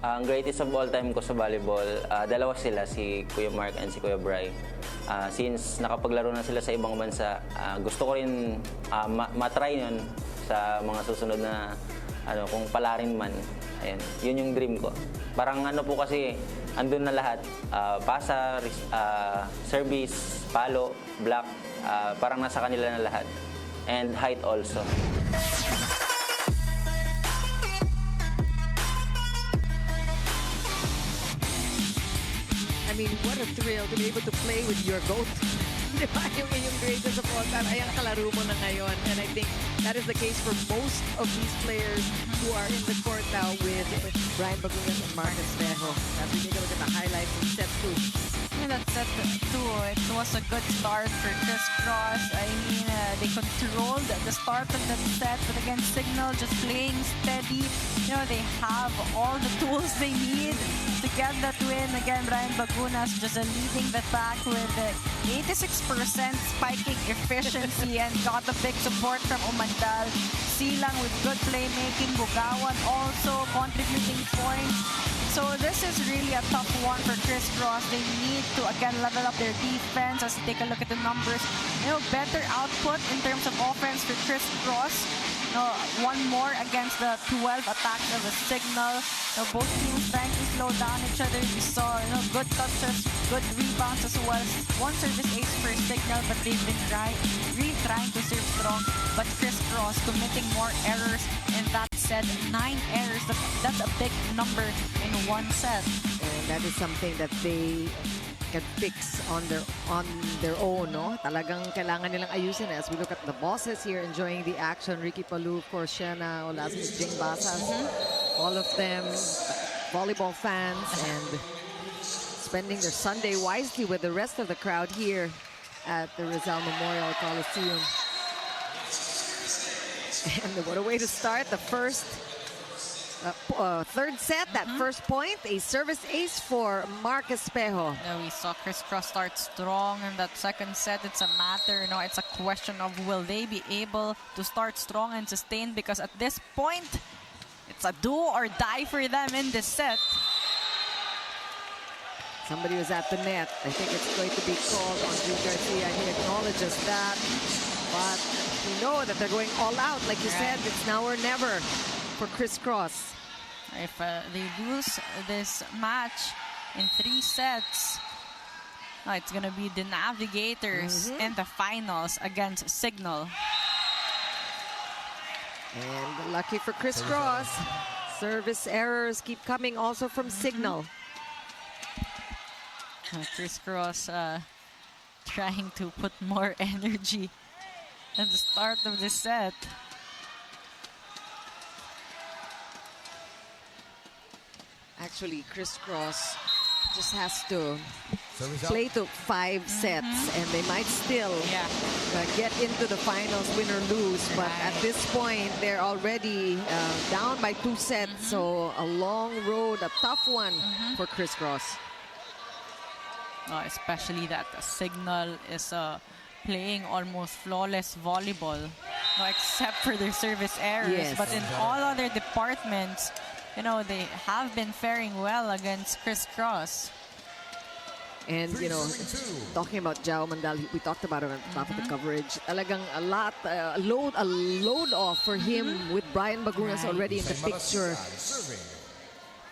Ang greatest of all time ko sa volleyball, dalawa sila, si Kuya Mark and si Kuya Bry. Since nakapaglaro na sila sa ibang bansa, gusto ko rin matry yun sa mga susunod na kung palarin man. Ayun, yun yung dream ko. Parang po kasi, andun na lahat. Pasa, service, palo, block, parang nasa kanila na lahat. And height also. I mean, what a thrill to be able to play with your GOAT. Di ba? Yung greatest of all time ay ang kalaro mo na ngayon. And I think that is the case for most of these players who are in the court now with Brian Bagunas and Marcus Espejo. As we take a look at the highlights in set 2. in that set too. It was a good start for Criss Cross. I mean, they controlled the start of the set, but again, Cignal just playing steady. You know, they have all the tools they need to get that win. Again, Brian Bagunas just leading the pack with 86% spiking efficiency and got the big support from Umandal. Silang with good playmaking. Bugawan also contributing points. So this is really a tough one for Criss Cross. They need to again level up their defense. As take a look at the numbers, you know, better output in terms of offense for Criss Cross. One more against the 12 attacks of the Cignal. Both teams trying to slow down each other. We saw good touches, good rebounds as well. One service ace for Cignal, but they've been really trying to serve strong. But Criss Cross committing more errors in that set. 9 errors. That's a big number in one set. And that is something that they can fix on their own, no? Talagang kailangan nilang ayusin as we look at the bosses here enjoying the action. Ricky Palou, of course, Shena, Olasmis, Jing Basas, all of them volleyball fans and spending their Sunday wisely with the rest of the crowd here at the Rizal Memorial Coliseum. And what a way to start the first third set. That first point, a service ace for Mark Espejo. We saw Criss Cross start strong in that second set. It's a matter, it's a question of will they be able to start strong and sustain, because at this point, it's a do or die for them in this set. Somebody was at the net. I think it's going to be called on June Garcia. He acknowledges that. But we know that they're going all out. Like you said, it's now or never for Criss Cross. If they lose this match in 3 sets, it's going to be the Navigators in the finals against Cignal. And lucky for Criss Cross, service errors keep coming also from Cignal. Criss Cross trying to put more energy at the start of the set. Actually, Criss Cross just has to play to 5 sets and they might still get into the finals, win or lose. But at this point, they're already down by 2 sets. So a long road, a tough one for Criss Cross. Especially that Cignal is playing almost flawless volleyball, except for their service errors. But in all other departments, they have been faring well against Criss Cross. And, talking about Jao Mandal, we talked about it on top of the coverage. Talagang a load off for him with Brian Bagunas already in the picture.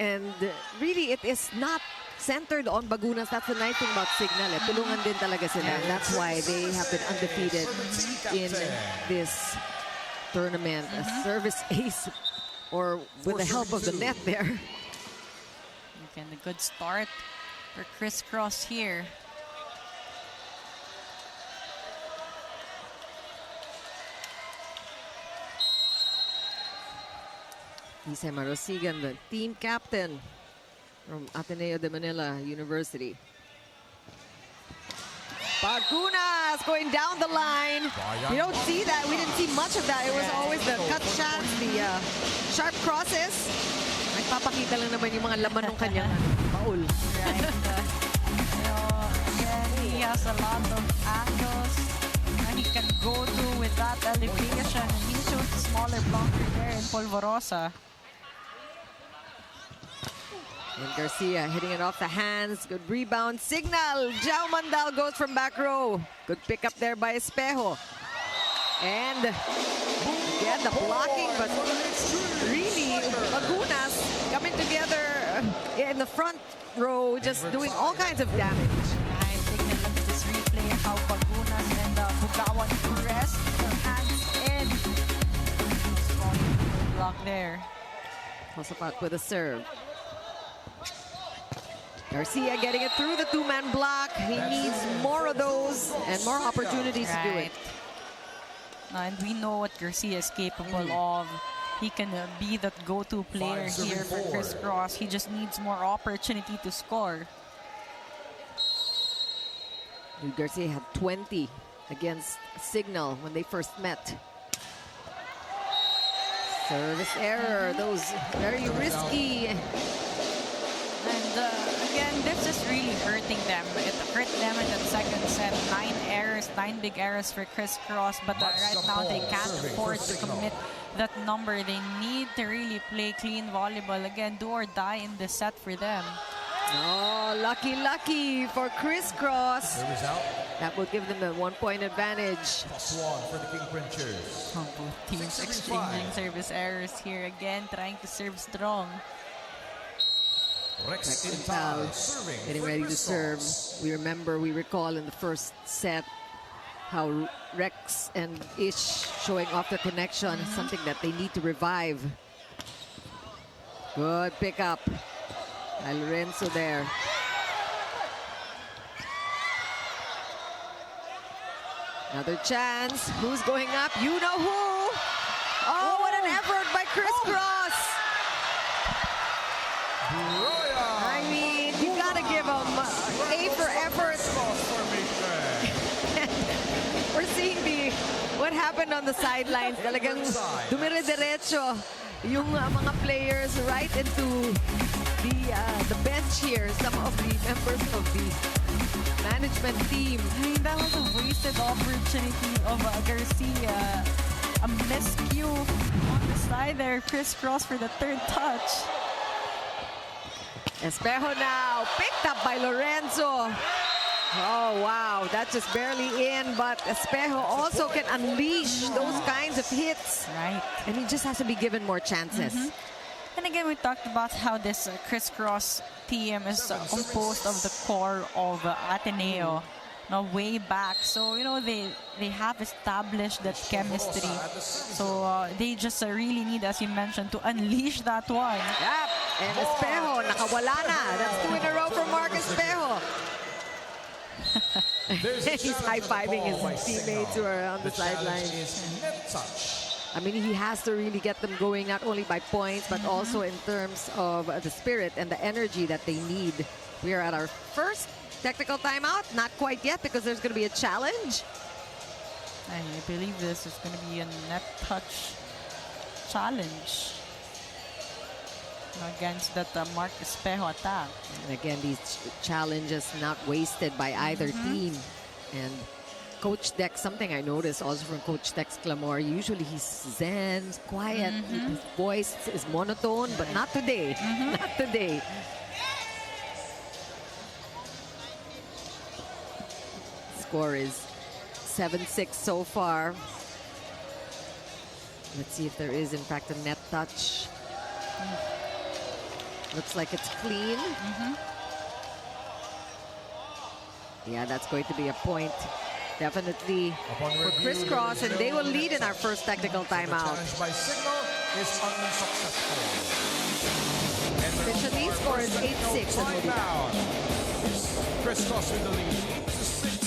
And really, it is not centered on Bagunas. That's the nice thing about Cignal. Tulungan din talaga sila. That's why they have been undefeated in this tournament. A service ace, or with the help of the net there. Again, a good start for Criss Cross here. Isay Marosigan, the team captain from Ateneo de Manila University. Bagunas going down the line. You don't see that. We didn't see much of that. It was always the cut shots, the sharp crosses. Nagpapakita lang naman yung mga laman ng kanyang baul. Right. Again, he has a lot of angles that he can go to with that elevation. And he chose the smaller blocker there in Polvorosa. And Garcia hitting it off the hands. Good rebound. Cignal. Jao Mandal goes from back row. Good pick up there by Espejo. And again, the blocking, but really, Bagunas coming together in the front row, just doing all kinds of damage. Right, taking a look at this replay, how Bagunas and Bugawan pressed their hands in. Strong block there. Josapat with a serve. Garcia getting it through the 2-man block. He needs more of those and more opportunities to do it. And we know what Garcia is capable of. He can be that go-to player here for Criss Cross. He just needs more opportunity to score. Jude Garcia had 20 against Cignal when they first met. Service error, those very risky. And again, this is really hurting them. It hurt them in the second set. 9 big errors for Criss Cross. But right now, they can't afford to commit that number. They need to really play clean volleyball. Again, do or die in this set for them. Oh, lucky for Criss Cross. Service out. That will give them a 1-point advantage. +1 for the King Crunchers. Oh, both teams 6-5. exchanging service errors here again, trying to serve strong. Rex Intal Intal serving. getting for ready to Criss serve. Cross. We recall in the first set how Rex and Ish showing off their connection, something that they need to revive. Good pickup by Lorenzo there. Another chance. Who's going up? You know who. Oh, what an effort by Criss Cross. I mean, you gotta give them A for effort. We're seeing what happened on the sidelines. Talagang dumire-diretso yung mga players right into the bench here. Some of the members of the management team. I mean, that was a wasted opportunity of Garcia. A miscue on the side there. Criss Cross for the third touch. Espejo now, picked up by Lorenzo. Oh, wow, that's just barely in, but Espejo also can unleash those kinds of hits. Right. And he just has to be given more chances. And again, we talked about how this Criss Cross team is composed of the core of Ateneo. Way back, so they have established that chemistry, so they just really need, as you mentioned, to unleash that one. Yep, and Espejo nakawala na. That's 2 in a row for Mark Espejo. He's high-fiving his teammates who are on the sidelines. I mean, he has to really get them going, not only by points, but also in terms of the spirit and the energy that they need. We are at our first technical timeout. Not quite yet, because there's going to be a challenge. I believe this is going to be a net touch challenge against that Mark Espejo attack. And again, these challenges not wasted by either team. And Coach Dex, something I noticed also from Coach Dex Clamor, usually he's zen, quiet, his voice is monotone, but not today. Not today. Score is 7-6 so far. Let's see if there is, in fact, a net touch. Looks like it's clean. Yeah, that's going to be a point. Definitely for Criss Cross, and they will lead in our first technical timeout. The challenge by Cignal is unsuccessful. Officially, score is 8-6. And we'll be back. Criss Cross with the lead, 8-6.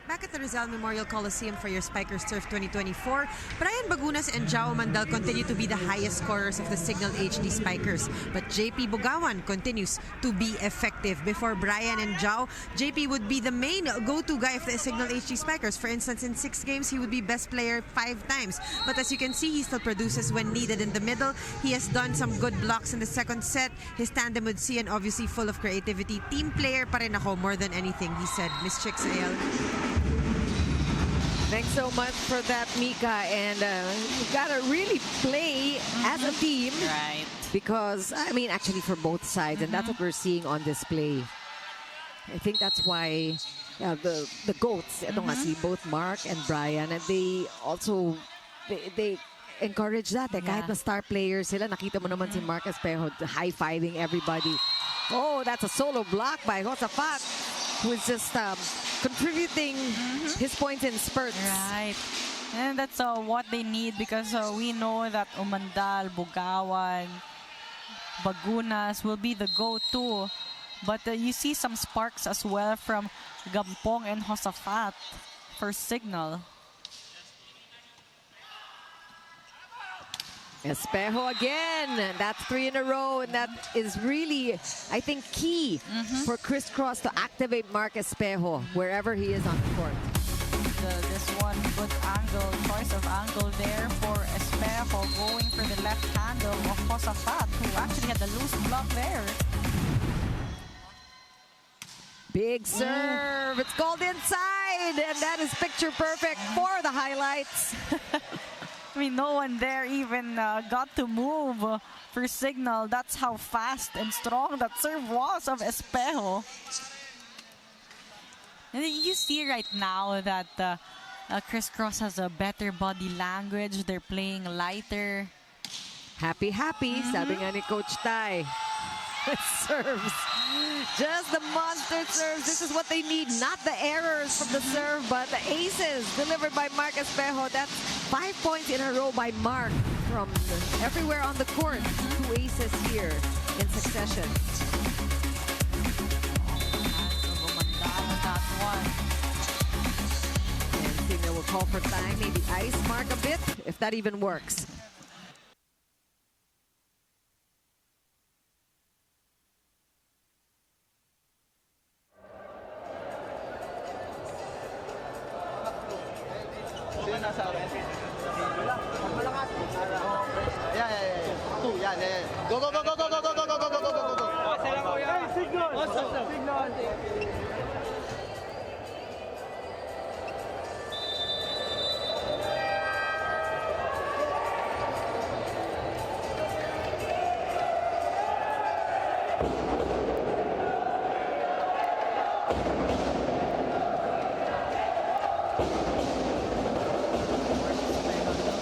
Back at the Rizal Memorial Coliseum for your Spikers Turf 2024, Brian Bagunas and Jao Mandal continue to be the highest scorers of the Cignal HD Spikers. But JP Bugawan continues to be effective. Before Brian and Jao, JP would be the main go-to guy of the Cignal HD Spikers. For instance, in 6 games, he would be best player 5 times. But as you can see, he still produces when needed in the middle. He has done some good blocks in the second set. His tandem with Cian, obviously full of creativity. Team player pa rin ako more than anything, he said. Miss Chicks AL. Thanks so much for that, Mika. And you gotta really play as a team. Right. Because, I mean, actually for both sides. And that's what we're seeing on display. I think that's why the GOATs, ito nga si both Mark and Brian, and they also, they encourage that. Kahit na star players sila, nakita mo naman si Mark Espejo high-fiving everybody. Oh, that's a solo block by Josafat, who is just contributing his points in spurts. Right. And that's what they need, because we know that Umandal, Bugawan, Bagunas will be the go-to. But you see some sparks as well from Gampong and Josafat for Cignal. Espejo again. That's 3 in a row, and that is really, I think, key for Criss Cross to activate Mark Espejo wherever he is on the court. This one, good angle, choice of angle there for Espejo, going for the left handle of Josafat, who actually had the loose block there. Big serve. It's called inside, and that is picture perfect for the highlights. I mean, no one there even got to move for Cignal. That's how fast and strong that serve was of Espejo. And you see right now that Criss Cross has a better body language. They're playing lighter. Happy, sabi nga ni Coach Tai. Serves. Just the monster serves. This is what they need. Not the errors from the serve, but the aces delivered by Mark Espejo. That's 5 points in a row by Mark from everywhere on the court. 2 aces here in succession. That one. And Cignal will call for time. Maybe ice Mark a bit, if that even works. Go, go, go, go, go, go, go, go, go, go, go, go, go, go. Hey, Cignal! Cignal!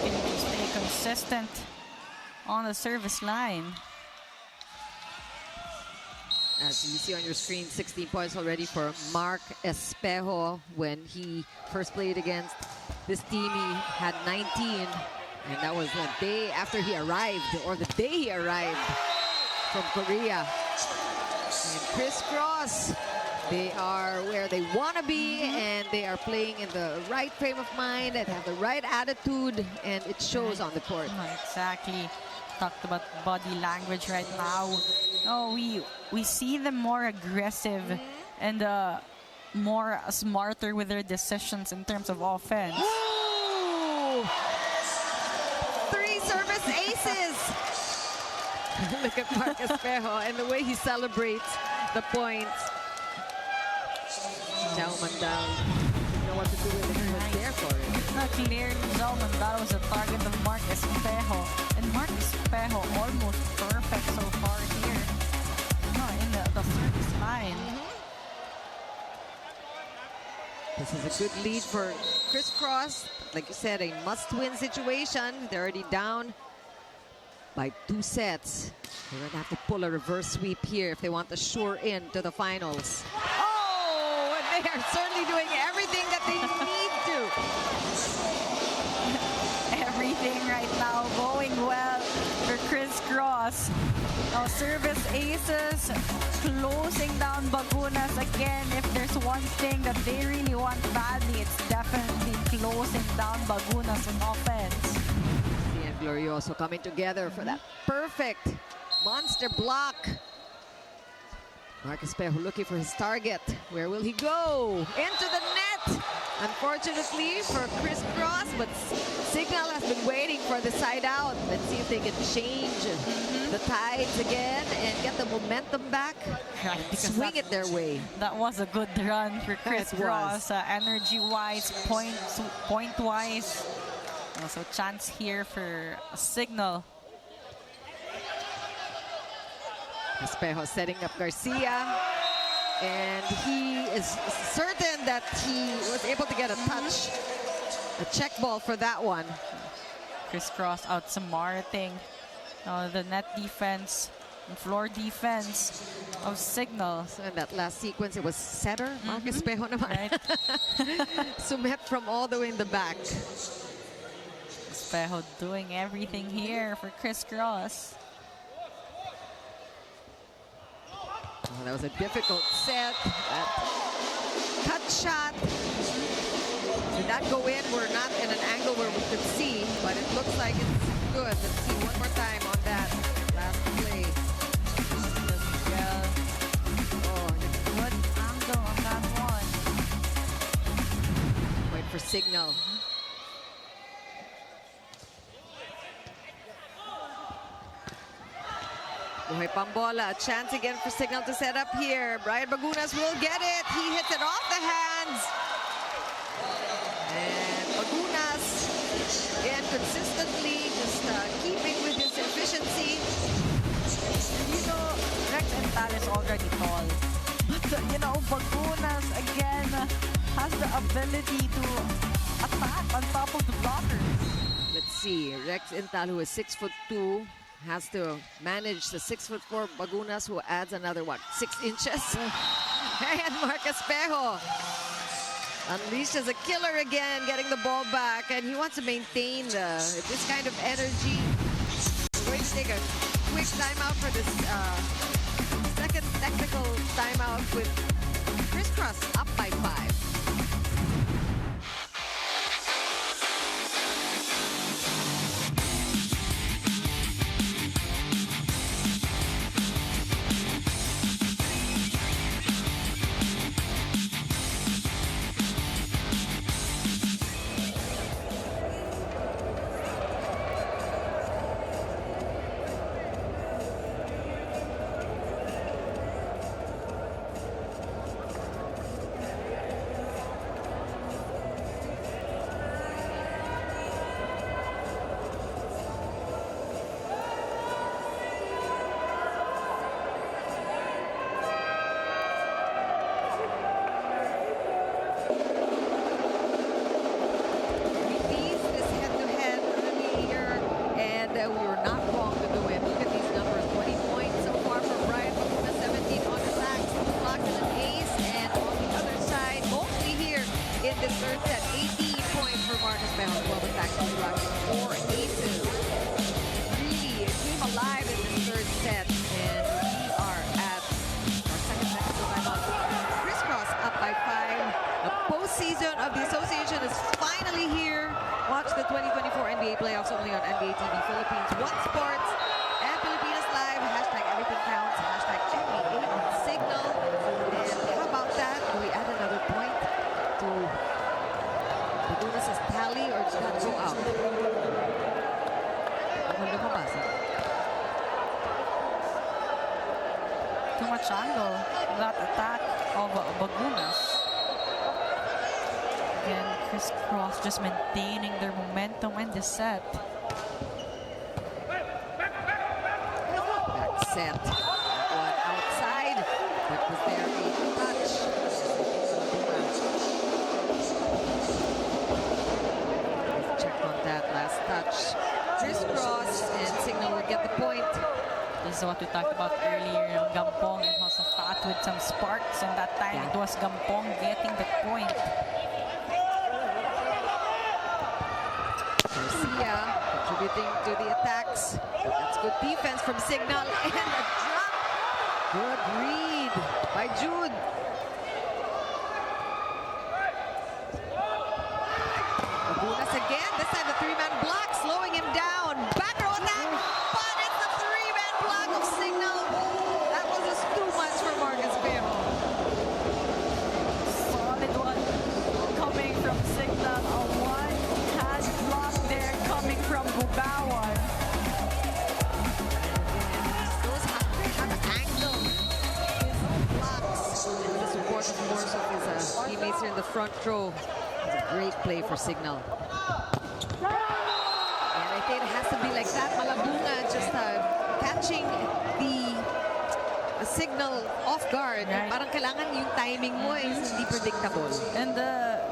Looking to stay consistent on the service line. As you see on your screen, 16 points already for Mark Espejo. When he first played against this team, he had 19. And that was the day after he arrived, or the day he arrived from Korea. And Criss Cross, they are where they want to be, and they are playing in the right frame of mind and have the right attitude, and it shows on the court. Exactly. Talked about body language right now. Oh, we see them more aggressive and more smarter with their decisions in terms of offense. Ooh! 3 service aces. Look at Mark Espejo and the way he celebrates the points. Jao Mandal didn't know what to do with it. He was there for it. Clearly, Jao Mandal was the target of Mark Espejo. And Mark Espejo almost perfect so far here. In the service line. This is a good lead for Criss Cross. Like you said, a must-win situation. They're already down by 2 sets. They're going to have to pull a reverse sweep here if they want to shore in to the finals. Oh, and they are certainly doing everything that they need to. Everything right now going well for Criss Cross. Now service aces, closing down Bagunas again. If there's one thing that they really want badly, it's definitely closing down Bagunas in offense. And Glorioso coming together for that perfect monster block. Mark Espejo looking for his target. Where will he go? Into the net. Unfortunately for Criss Cross, but Cignal has been waiting for the side out. Let's see if they can change the tides again and get the momentum back. Right, because Swing it their way. That was a good run for Criss It was. Cross. Energy-wise, point-wise. Also chance here for Cignal. Espejo setting up Garcia. And he is certain that he was able to get a touch. A check ball for that one. Criss Cross outsmarting the net defense and floor defense of Cignal. So in that last sequence, it was setter. Marcus Espejo naman. Right. Sumet from all the way in the back. Espejo doing everything here for Criss Cross. Oh, that was a difficult set. That cut shot. Did that go in? We're not in an angle where we could see, but it looks like it's good. Let's see one more time on that last play. Oh, good angle on that one. Wait for Cignal. Buhay Pambola, a chance again for Cignal to set up here. Brian Bagunas will get it. He hits it off the hands. And Bagunas, again, consistently just keeping with his efficiency. You know, Rex Ental is already tall. But, you know, Bagunas, again, has the ability to attack on top of the blockers. Let's see, Rex Ental, who is 6'2", has to manage the 6'4" Bagunas, who adds another, 6 inches? And Marcus Espejo unleashed as a killer again, getting the ball back, and he wants to maintain this kind of energy. We're going to take a quick timeout for this second technical timeout with Criss Cross up by 5. Season of the association is finally here. Watch the 2024 NBA playoffs only on NBA TV Philippines, One Sports, and Filipinas Live. Hashtag everything counts. Hashtag NBA on Cignal. And how about that? Do we add another point to Bagunas' tally, or did that go out? Too much angle. That attack of Bagunas. Again, Criss Cross just maintaining their momentum in the set. Back set. One outside. But was there a touch? Check on that last touch. Criss Cross and Cignal will get the point. This is what we talked about earlier. Gampong and also Fat with some sparks. And that time it was Gampong getting the point. Contributing to the attacks. That's good defense from Cignal, and a drop. Good read by Jude. Bagunas again. This time the 3-man block, slowing him down. Back row attack, but it's the 3-man block of Cignal. That was just too much for Marcus Espejo. Solid one coming from front row. It's a great play for Cignal. And I think it has to be like that. Malabunga just catching the Cignal off guard. Right. Parang kailangan yung timing mo is hindi predictable. And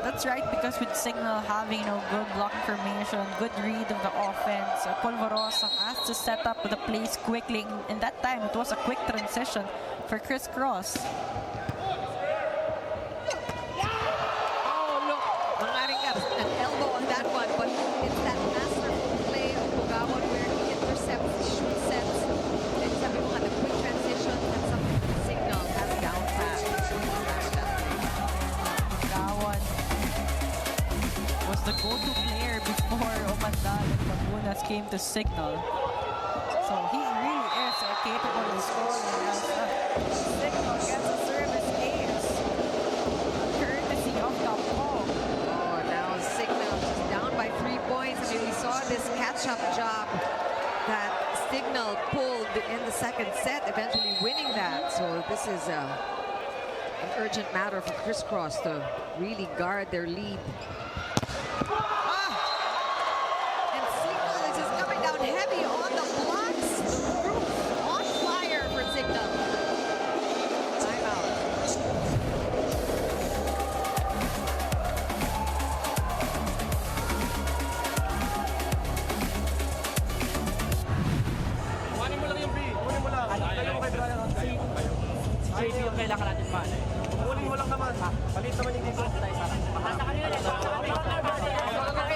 that's right, because with Cignal having good block formation, good read of the offense, Polvorosa has to set up the plays quickly. In that time, it was a quick transition for Criss Cross. Oh, look. Mangaring ka an elbow on that one, but it's that masterful play of Bugawon where he intercepts, shoot sets, and sabi mo nga, the quick transition and something that Cignal has down pat. Gawan was the go-to player before Omandal and Lagunas came to Cignal. So he really is capable of scoring as Cignal gets a service ace, courtesy of Kapong. Oh, now Cignal just down by 3 points. I mean, we saw this catch-up job that Cignal pulled in the second set, eventually winning that. So this is an urgent matter for Criss Cross to really guard their lead. And Cignal is just coming down heavy on the blocks. The roof on fire for Cignal. Timeout. Kunin mo lang yung B. Kunin mo lang. Tayo mo kay Brian. Si JD yung kailangan natin man. Kunin mo lang naman. Palit naman yung dito. Makasa ka nila.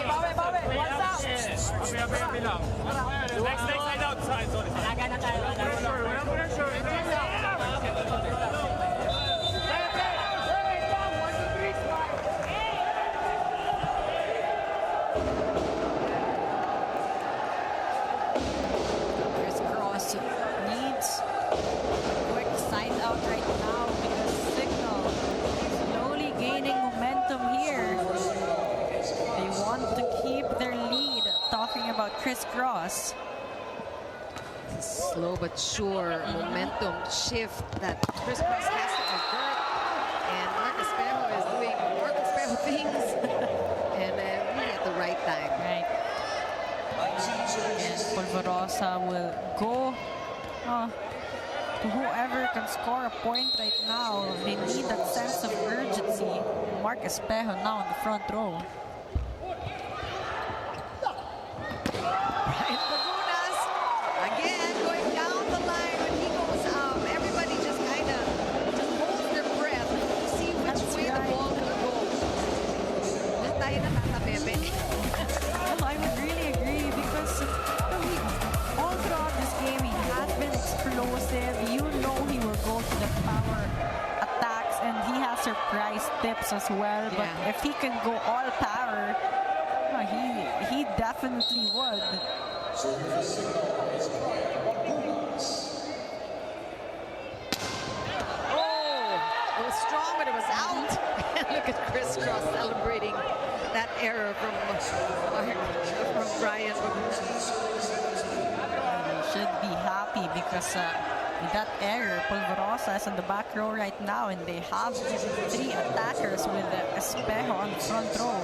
Bawi, bawi. What's up? Happy lang. Next side outside. Sorry. Alaga na tayo. Walang pressure. Criss Cross needs a quick side out right now because Cignal slowly gaining momentum here. They want to keep their lead. Talking about Criss Cross. Slow but sure momentum shift that Criss Cross has to avert. And Marcus Espejo is doing Marcus Espejo things. And really at the right time. Right. And Polvorosa will go to whoever can score a point right now. They need that sense of urgency. Marcus Espejo now in the front row. Brian Lagunas, again, going down the line when he goes up. Everybody just kind of just holds their breath to see which way the ball will go. Lahat tayo natatabebe. Well, I would really agree because all throughout this game he has been explosive. You know he will go to the power attacks and he has surprise tips as well. But Yeah. if he can go all power, he definitely would. Oh, it was strong, but it was out. And look at Criss Cross celebrating that error from Brian. He should be happy because with that error, Polvorosa is on the back row right now and they have 3 attackers with Espejo on the front row.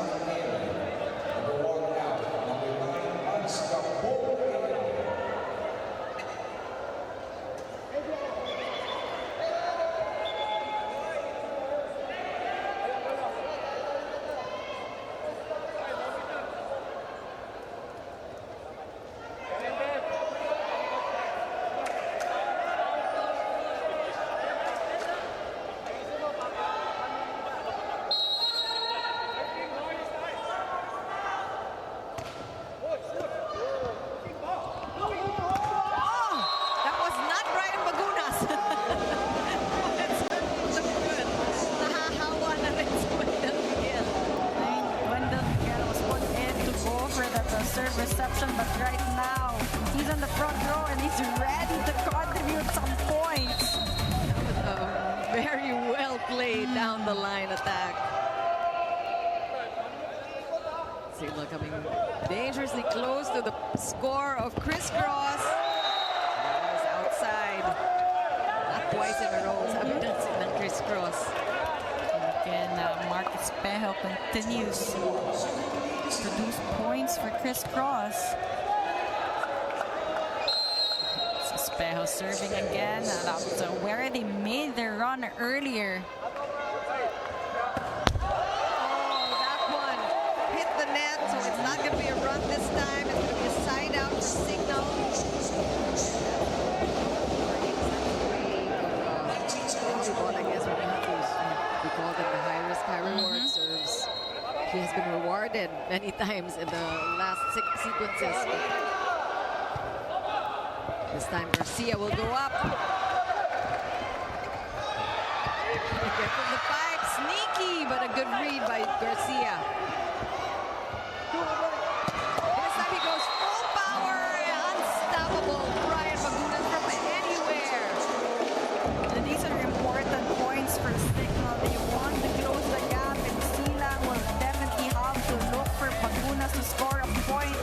That was not Brian Lagunas. Nahahawa na rin si Wendell Miguel. I mean, Wendell Miguel was put in to go for that serve reception, but right now he's on the front row and he's ready to contribute some points. Very well played down the line attack. Cignal coming dangerously close to the score of Criss Cross. That was outside. Not twice in a row. Sabi ng Criss Cross. Again, Marcus Pejo continues to produce points for Criss Cross. Espejo serving again. That's where they made their run earlier. Oh, that one hit the net, so it's not going to be a run this time. It's going to be a side out for Cignal. I guess when we have those, we call them the high risk, high reward serves. He has been rewarded many times in the last sequences. This time Garcia will go up. Get from the pipe, sneaky, but a good read by Garcia. This time he goes full power, unstoppable. Brian Bagunas from anywhere. And these are important points for Cignal. They want to close the gap, and Silang will definitely have to look for Bagunas to score a point.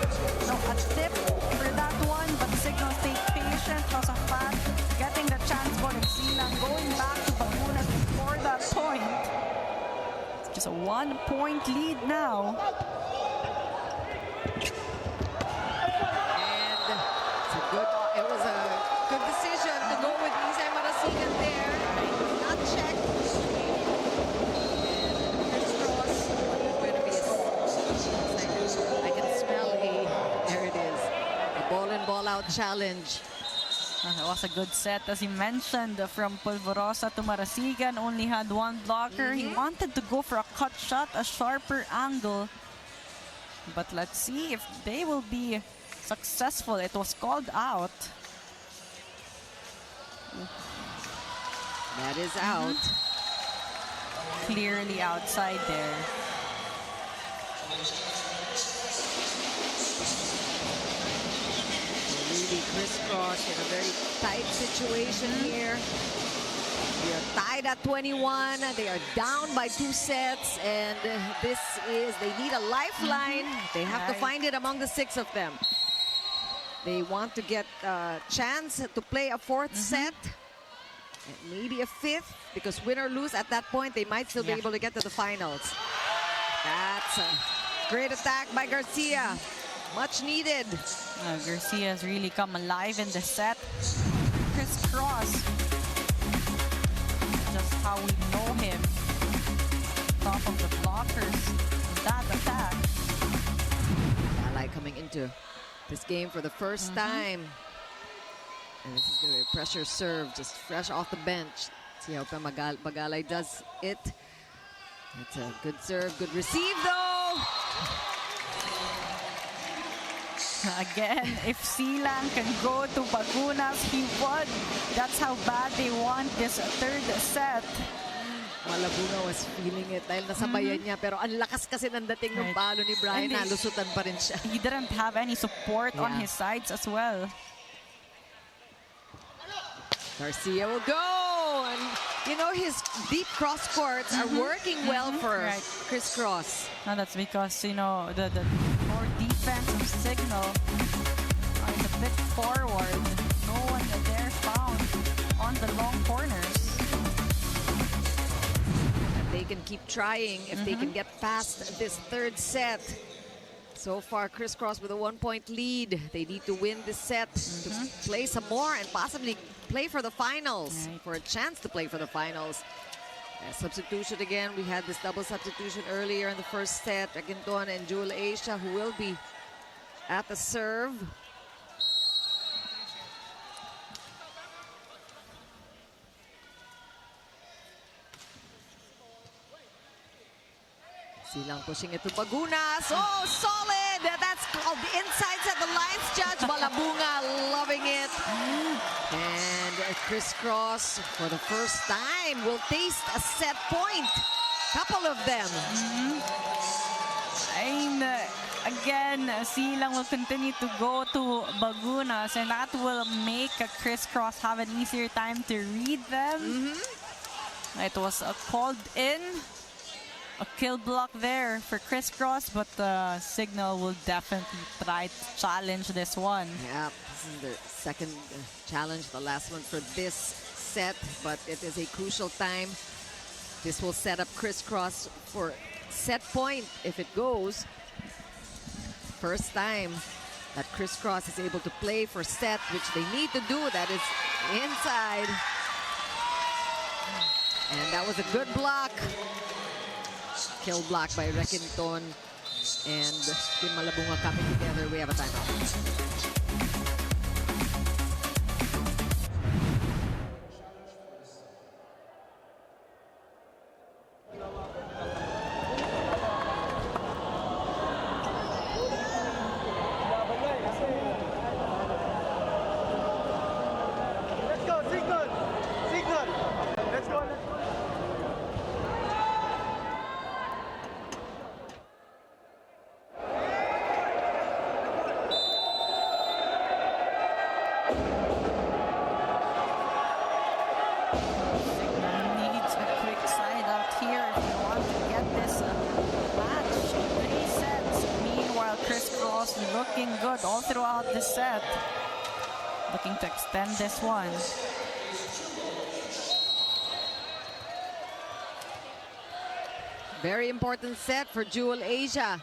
So a tip for that one, but Cignal stay patient because of that. Getting the chance goal, and Silang going back to Bagunas to score that point. It's just a 1-point lead now. And it was a good decision to go with Isay Marasigan there. Not checked. And Criss Cross is going to be I can smell there it is. A ball in, ball out challenge. It was a good set, as you mentioned, from Polvorosa to Marasigan. Only had one blocker. He wanted to go for a cut shot, a sharper angle. But let's see if they will be successful. It was called out. That is out. Clearly outside there. Really, Criss Cross in a very tight situation here. We are tied at 21. They are down by 2 sets, and they need a lifeline. They have to find it among the 6 of them. They want to get a chance to play a 4th set, and maybe a 5th, because win or lose at that point, they might still be able to get to the finals. That's a great attack by Garcia. Much needed. Garcia has really come alive in the set. Criss Cross, just how we know him. Top of the blockers, that attack. Ally coming into this game for the first time. And this is going to be a pressure serve, just fresh off the bench. See how Magalay does it. It's a good serve, good receive though. Again, if Silang can go to Bagunas, he would. That's how bad they want this 3rd set. Malabunga was feeling it dahil nasabayan niya. Pero ang lakas kasi ng dating ng palo ni Brian, nalusutan pa rin siya. He didn't have any support on his sides as well. Garcia will go. And, you know, his deep cross courts are working well for Criss Cross. No, that's because, you know, the core defense of Cignal is a bit forward. No one there found on the long corners. And they can keep trying if they can get past this 3rd set. So far, Criss Cross with a 1-point lead. They need to win this set to play some more and possibly play for the finals, for a chance to play for the finals. Substitution again. We had this double substitution earlier in the 1st set. Aguinton and Jewel Asia, who will be at the serve. Silang pushing it to Bagunas. Oh, solid! That's called the inside set. The lines judge, Malabunga, loving it. And Criss Cross, for the first time, will taste a set point. Couple of them. And again, Silang will continue to go to Bagunas, and that will make Criss Cross have an easier time to read them. It was called in. A kill block there for Criss Cross, but Cignal will definitely try to challenge this one. Yeah, this is the second challenge, the last one for this set, but it is a crucial time This will set up Criss Cross for set point if it goes. First time that Criss Cross is able to play for set, which they need to do. That is inside. And that was a good block. Kill block by Requinton and Kim Malabunga coming together. We have a timeout. Let's go, Cignal! Cignal! Let's go, let's go! Needs a quick side out here if you want to get this match. 3 sets. Meanwhile, Criss Cross looking good all throughout the set. Looking to extend this one. Very important set for Jewel Asia.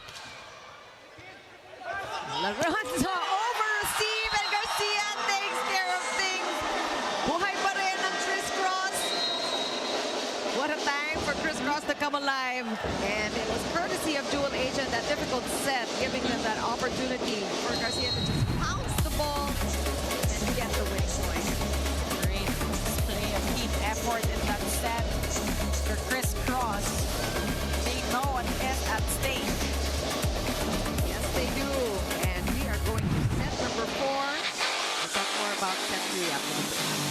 Laranza over-receive and Garcia takes care of things. Buhay pa rin ang Criss Cross. What a time for Criss Cross to come alive. And it was courtesy of Jewel Asia in that difficult set, giving them that opportunity for Garcia to just pounce the ball and get the win point. Great display of team effort in that set for Criss Cross. They know what is at stake. Yes, they do. And we are going to set number 4. We'll talk more about set 3 after the break.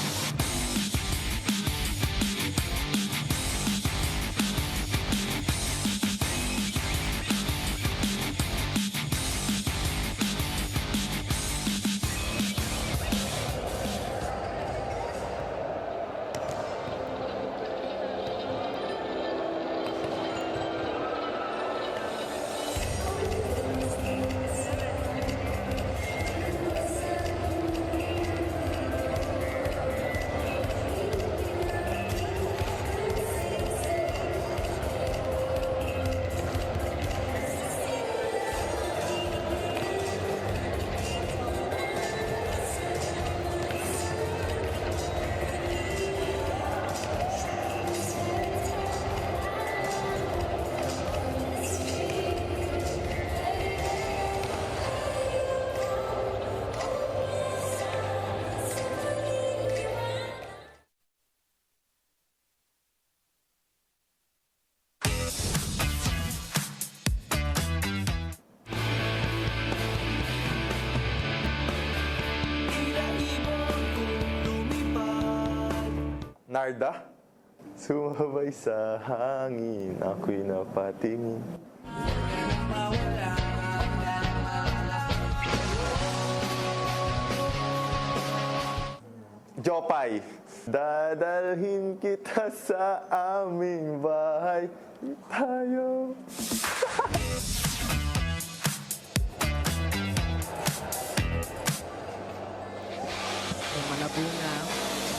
Narda, sumabay sa hangin, ako'y napatingin. Jopay, dadalhin kita sa aming bahay. Tayo. Malabunga.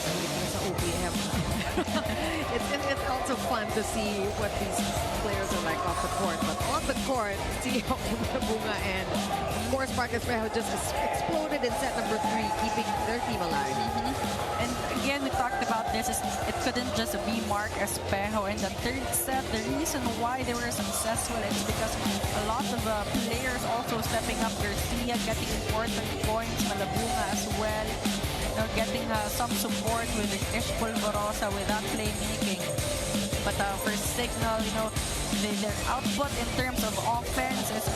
Mahilig na sa OPM. it's also fun to see what these players are like off the court. But on the court, see how Malabunga and of course Marcus Espejo just exploded in set number 3, keeping their team alive. And again, we talked about this. It couldn't just be Mark Espejo in the third set. The reason why they were successful is because a lot of players also stepping up. Garcia getting important points, Malabunga as well. Getting some support with Ish Polvorosa without playmaking. But for Cignal, their output in terms of offense is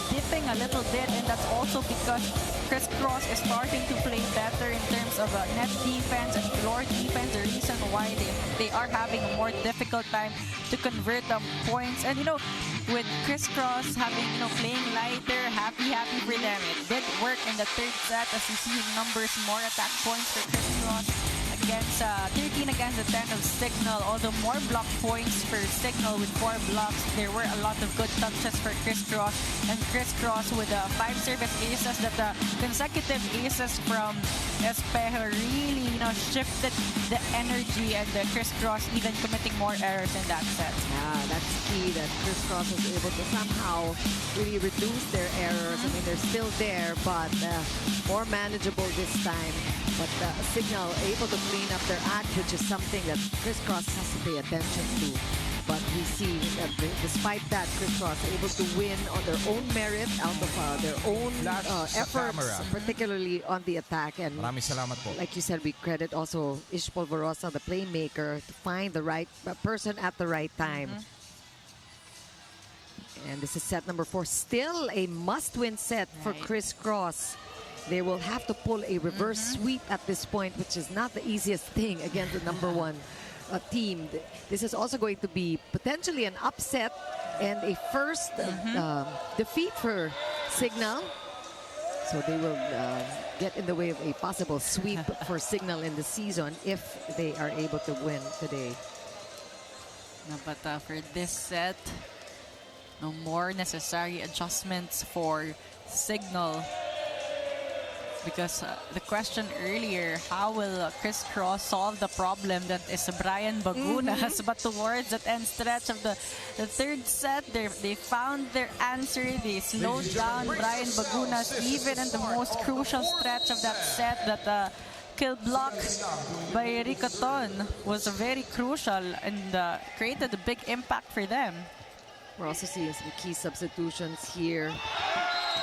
dipping a little bit, and that's also because Criss Cross is starting to play better in terms of net defense and floor defense. The reason why they are having a more difficult time to convert points. And with Criss Cross having playing lighter, happy for them. It did work in the third set, as you see numbers, more attack points for Criss Cross against 13 against the 10 of Cignal. Although more block points for Cignal with 4 blocks, there were a lot of good touches for Criss Cross, and Criss Cross with 5 service aces, that consecutive aces from Espejo really shifted the energy, and the Criss Cross even committing more errors in that set. Yeah, that's key, that Criss Cross was able to somehow really reduce their errors. I mean, they're still there, but more manageable this time. But Cignal able to clean up their act, which is something that Criss Cross has to pay attention to. But we see that despite that, Criss Cross able to win on their own merit, out of their own efforts, particularly on the attack. And Maraming salamat po. like you said, we credit also Ish Polvorosa, the playmaker, to find the right person at the right time. And this is set number 4. Still a must-win set for Criss Cross. They will have to pull a reverse sweep at this point, which is not the easiest thing against the number 1 team. This is also going to be potentially an upset and a first defeat for Cignal. So they will get in the way of a possible sweep for Cignal in the season if they are able to win today. No, but for this set, no more necessary adjustments for Cignal. Because the question earlier, how will Criss Cross solve the problem that is Brian Bagunas? But towards that end stretch of the third set, they found their answer. They slowed down Brian Bagunas even in the most crucial stretch of that set. That kill block by Ricoton was very crucial and created a big impact for them. We're also seeing some key substitutions here.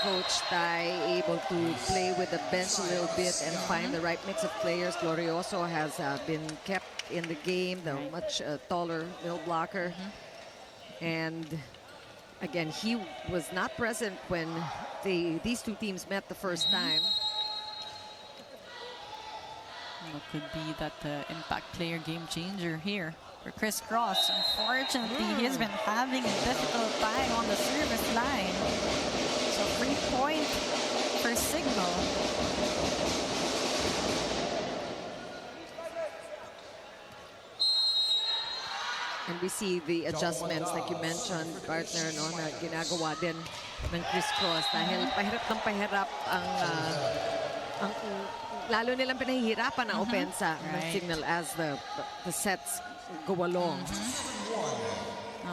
Coach Tai able to play with the bench a little bit and find the right mix of players. Glorioso has been kept in the game, the much taller middle blocker. And again, he was not present when these two teams met the first time. What could be that impact player game changer here for Criss Cross. Unfortunately, he's been having a difficult time on the service line. So free point for Cignal. And we see the adjustments like you mentioned, partner, no, na ginagawa din ng Criss Cross dahil pahirap ng pahirap ang lalo nilang pinahihirapan ang opensa ng Cignal as the sets go along.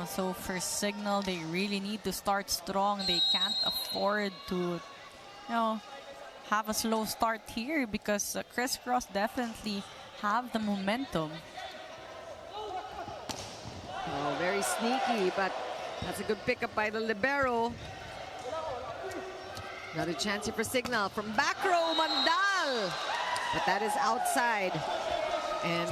So for Cignal, they really need to start strong. They can't afford to, have a slow start here because Criss Cross definitely have the momentum. Oh, very sneaky, but that's a good pickup by the libero. Another chance here for Cignal from back row, Mandal. But that is outside. And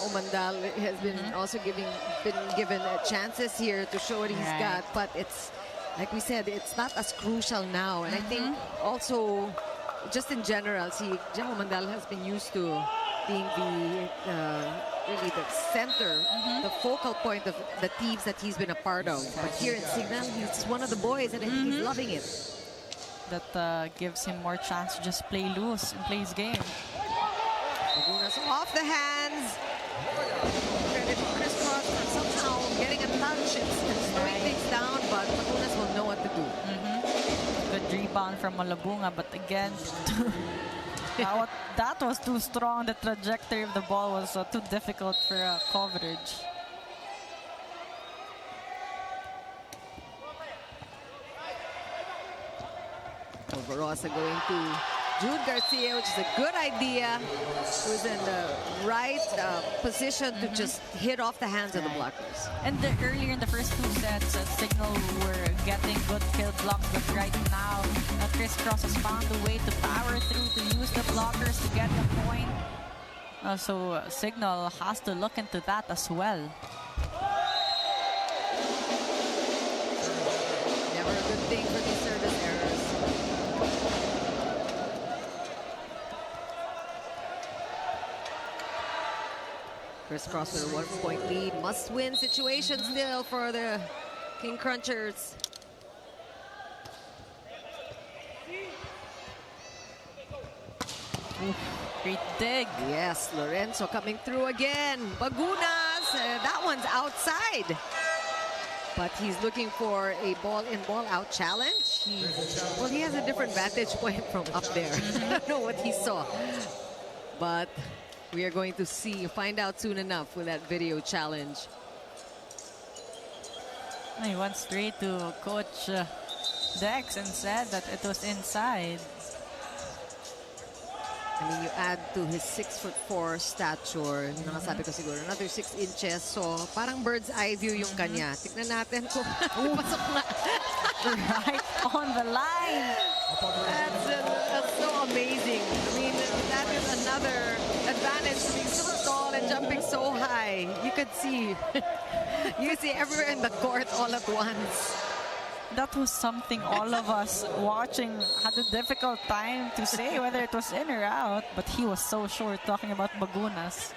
Umandal has been also been given chances here to show what he's got, but it's like we said, it's not as crucial now. And I think also just in general, Umandal has been used to being really the center, the focal point of the teams that he's been a part of. But here in Cignal, he's one of the boys, and I think he's loving it. That gives him more chance to just play loose and play his game. Bagunas off the hands. Credit to Criss Cross for somehow getting a touch and slowing things down, but Bagunas will know what to do. Good rebound from Malabunga, but again, that was too strong. The trajectory of the ball was too difficult for coverage. Barbosa going to Jude Garcia, which is a good idea. Who's in the right position to just hit off the hands of the blockers. And earlier in the first two sets, Cignal were getting good kill blocks, but right now, Criss Cross has found a way to power through, to use the blockers to get the point. So Cignal has to look into that as well. Never a good thing for these service errors. Criss Cross with a 1-point lead. Must-win situation still for the King Crunchers. Great dig. Yes, Lorenzo coming through again. Bagunas, that one's outside. But he's looking for a ball-in, ball-out challenge. he has a different vantage point from up there. I don't know what he saw. But we are going to find out soon enough with that video challenge. He went straight to Coach Dex and said that it was inside. I mean, you add to his 6'4" stature, nakasabi ko siguro, another 6 inches. So, parang bird's eye view yung kanya. Tignan natin kung pasok na. Right on the line. That's so amazing. I mean, that is another advantage to being so tall and jumping so high. You could see, you see everywhere in the court all at once. That was something all of us watching had a difficult time to say whether it was in or out, but he was so sure talking about Bagunas.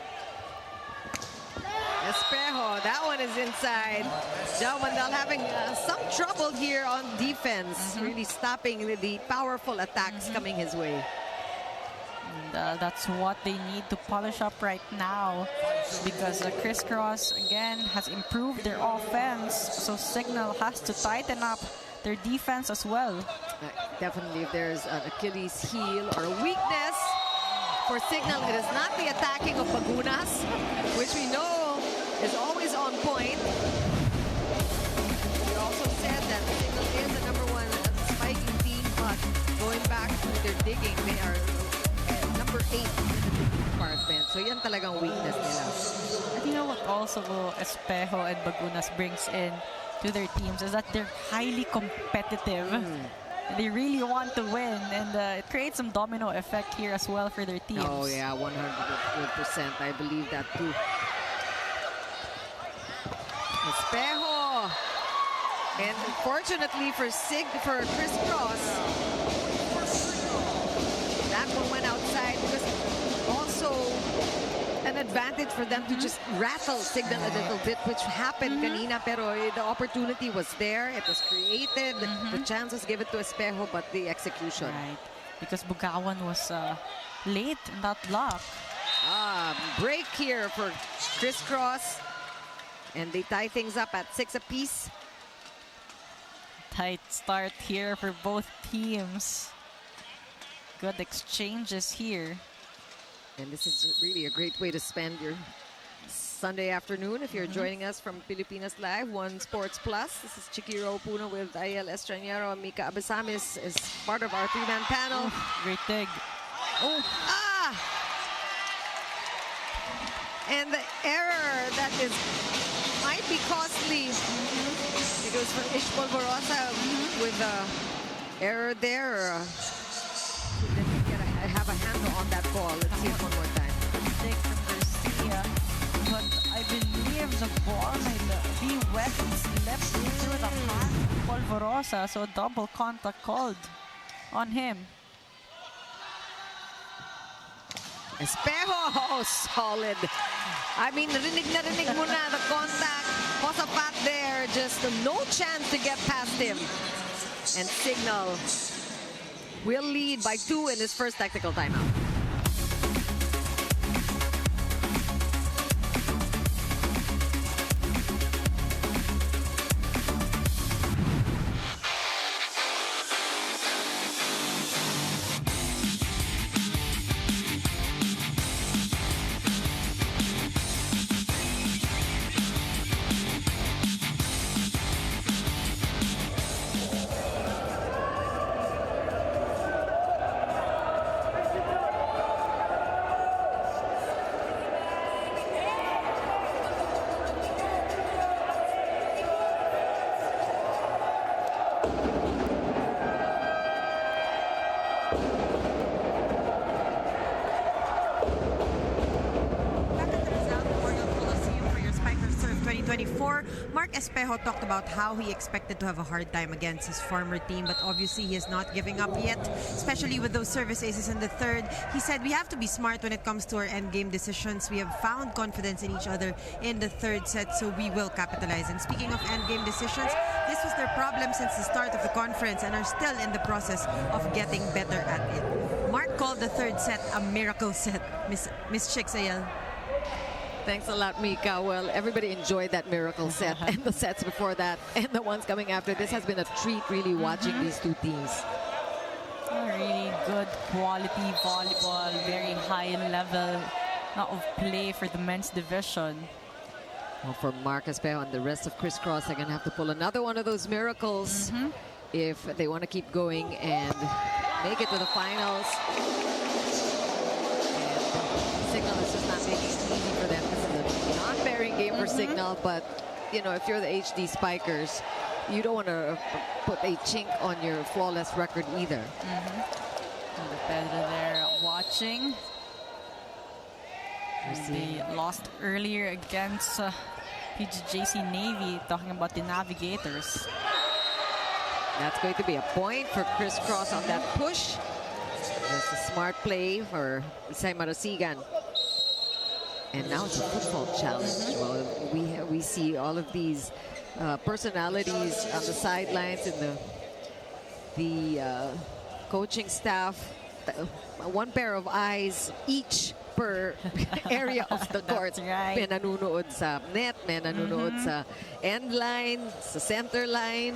Espejo, that one is inside. Jao Mandal having some trouble here on defense, really stopping the powerful attacks coming his way. And, that's what they need to polish up right now, because Criss Cross again has improved their offense, so Cignal has to tighten up their defense as well. Definitely, if there's an Achilles heel or a weakness for Cignal, it is not the attacking of Bagunas, which we know is always on point. We also said that Cignal is the #1 spiking team, but going back to their digging, they are number 8 in the digging department. So yan talagang weakness nila. And you know what also Espejo and Bagunas brings in to their teams is that they're highly competitive. They really want to win, and it creates some domino effect here as well for their teams. Oh yeah, 100%. I believe that too. Espejo. And fortunately for Criss Cross, that one went outside, because also an advantage for them to just rattle Cignal a little bit, which happened kanina, pero the opportunity was there. It was created. The chance was given to Espejo, but the execution. Right, because Bugawan was late in that block. Break here for Criss Cross. And they tie things up at 6 apiece. Tight start here for both teams. Good exchanges here. And this is really a great way to spend your Sunday afternoon if you're joining us from Pilipinas Live, One Sports Plus. This is Chiquiro Puno with Ayel Estranero and Mika Abesamis is part of our 3-man panel. Great dig. And the error that might be costly. It goes for Ishmael Barosa with error there. Have a handle on that ball. Let's see it one more time. Mistake from Garcia, but I believe the ball might be wet and slipped through the hand of Polvorosa, so double contact called on him. Espejo, solid. I mean, rinig na rinig mo na the contact. Josapat there, just no chance to get past him. And Cignal will lead by 2 in his first tactical timeout. Mark Espejo talked about how he expected to have a hard time against his former team, but obviously he is not giving up yet, especially with those service aces in the third. He said, we have to be smart when it comes to our endgame decisions. We have found confidence in each other in the third set, so we will capitalize. And speaking of endgame decisions, this was their problem since the start of the conference and are still in the process of getting better at it. Mark called the third set a miracle set. Miss Chicks, Ayel. Thanks a lot, Mika. Well, everybody enjoyed that miracle set and the sets before that and the ones coming after. This has been a treat, really, watching these two teams. Really good quality volleyball, very high level of play for the men's division. Well, for Marcus Pejo and the rest of Criss Cross, they're going to have to pull another one of those miracles if they want to keep going and make it to the finals. And Cignal is just not making it easy for them. This is a non-bearing game for Cignal, but you know, if you're the HD Spikers, you don't want to put a chink on your flawless record either. And the Pedro there watching. They lost earlier against PGJC Navy, talking about the Navigators. That's going to be a point for Criss Cross on that push. That's a smart play for Isay Marasigan. And now it's a football challenge. Well, we see all of these personalities on the sidelines and the coaching staff. One pair of eyes each per area of the court. Right. May nanunood sa net, may nanunood sa end line, sa center line.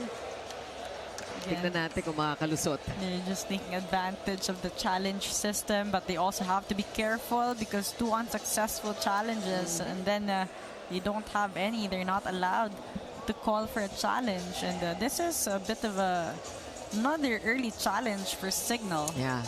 Tignan natin kung makakalusot. They're just taking advantage of the challenge system, but they also have to be careful because 2 unsuccessful challenges and then they don't have any. They're not allowed to call for a challenge. And this is a bit of another early challenge for Cignal. Yeah.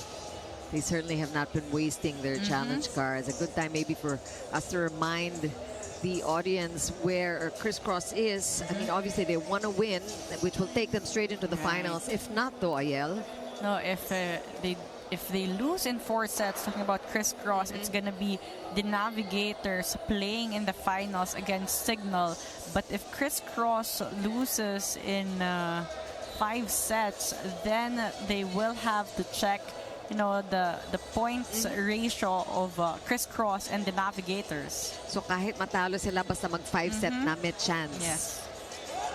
They certainly have not been wasting their challenge cards. A good time maybe for us to remind the audience where Criss Cross is. I mean, obviously they want to win, which will take them straight into the finals. If not, though, Ayel. No, if they lose in 4 sets, talking about Criss Cross, it's gonna be the Navigators playing in the finals against Cignal. But if Criss Cross loses in 5 sets, then they will have to check, you know, the points ratio of Criss Cross and the Navigators. So kahit matalo sila, basta mag 5-set na may chance. Yes.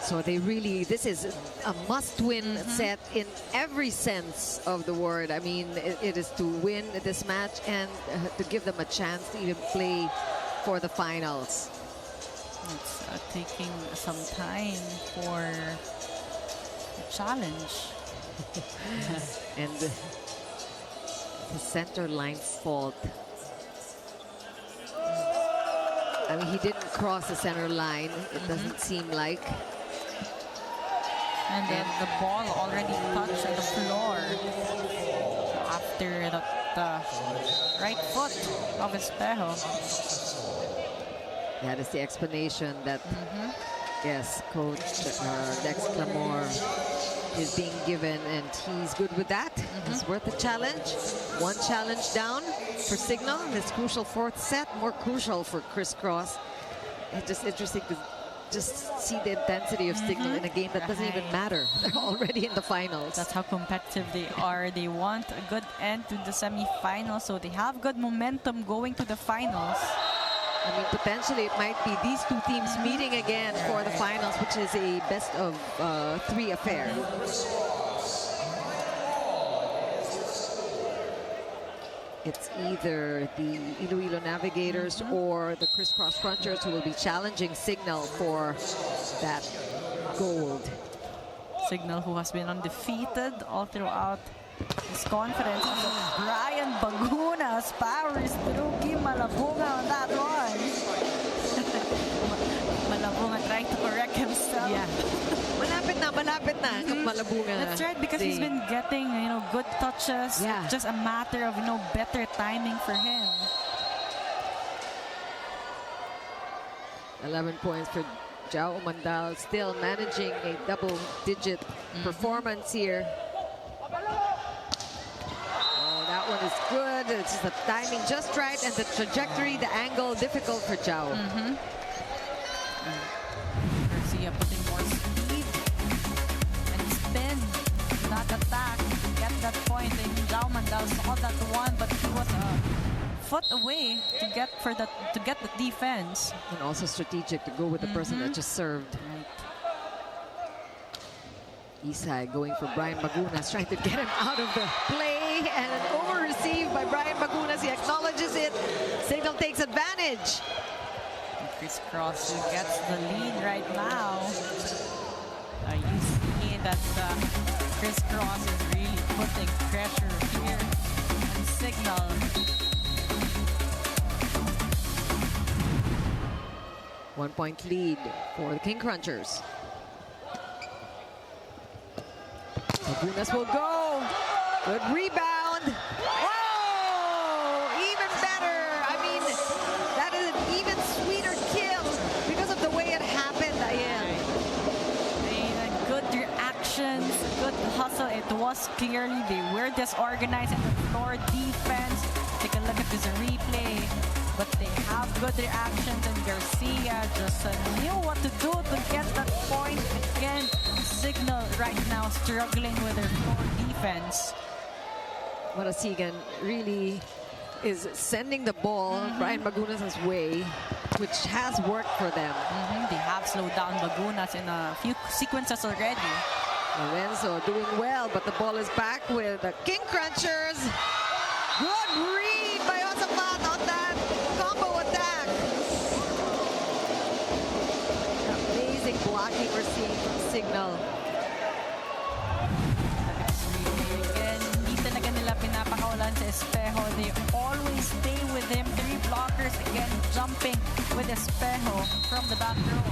So they really, this is a must-win set in every sense of the word. I mean, it is to win this match and to give them a chance to even play for the finals. It's taking some time for the challenge. And the center line fault. I mean, he didn't cross the center line. It doesn't seem like. And then the ball already touched the floor after the right foot of Espejo. That is the explanation that, yes, Coach Dex Clamor is being given, and he's good with that. It's worth a challenge. 1 challenge down for Cignal. This crucial 4th set, more crucial for Criss Cross. It's just interesting to just see the intensity of Cignal in a game that doesn't even matter. They're already in the finals. That's how competitive they are. They want a good end to the semifinals, so they have good momentum going to the finals. I mean, potentially it might be these two teams meeting again for the finals, which is a best of 3 affair. It's either the Iloilo Navigators or the Criss Cross Crunchers who will be challenging Cignal for that gold. Cignal, who has been undefeated all throughout his conference. Brian Bagunas powers through Kim Malabunga on that one. Malabunga trying to correct himself. Yeah. Malapit na. Malabunga. That's right, because he's been getting, you know, good touches. Yeah. Just a matter of, you know, better timing for him. 11 points for Jao Mandal, still managing a double-digit performance here. Oh, that one is good. It's the timing just right, and the trajectory, the angle, difficult for Jao. Garcia putting more speed and spin, not attack to get that point. And Jao Mandal saw that one, but he was a foot away to get the defense. And also strategic to go with the person that just served. Isay going for Brian Magunas, trying to get him out of the play, and an over receive by Brian Magunas. He acknowledges it. Cignal takes advantage. Criss Cross who gets the lead right now. You see that Criss Cross is really putting pressure here on Cignal. One-point lead for the King Crunchers. Bagunas will go. Good rebound. Oh, even better. I mean, that is an even sweeter kill because of the way it happened, Ayan. Good reactions, good hustle. It was clearly they were disorganized in the floor defense. Take a look at this replay. But they have good reactions, and Garcia just knew what to do to get that point. Again, Cignal right now struggling with their floor defense. Marasigan really is sending the ball Brian Bagunas' way, which has worked for them. They have slowed down Bagunas in a few sequences already. Lorenzo doing well, but the ball is back with the King Crunchers. Good read by Osamat on that combo attack. Amazing blocking we're seeing from Cignal. Again, hindi talaga nila pinapakawalan sa Espejo. They always stay with him. 3 blockers again jumping with Espejo from the back row.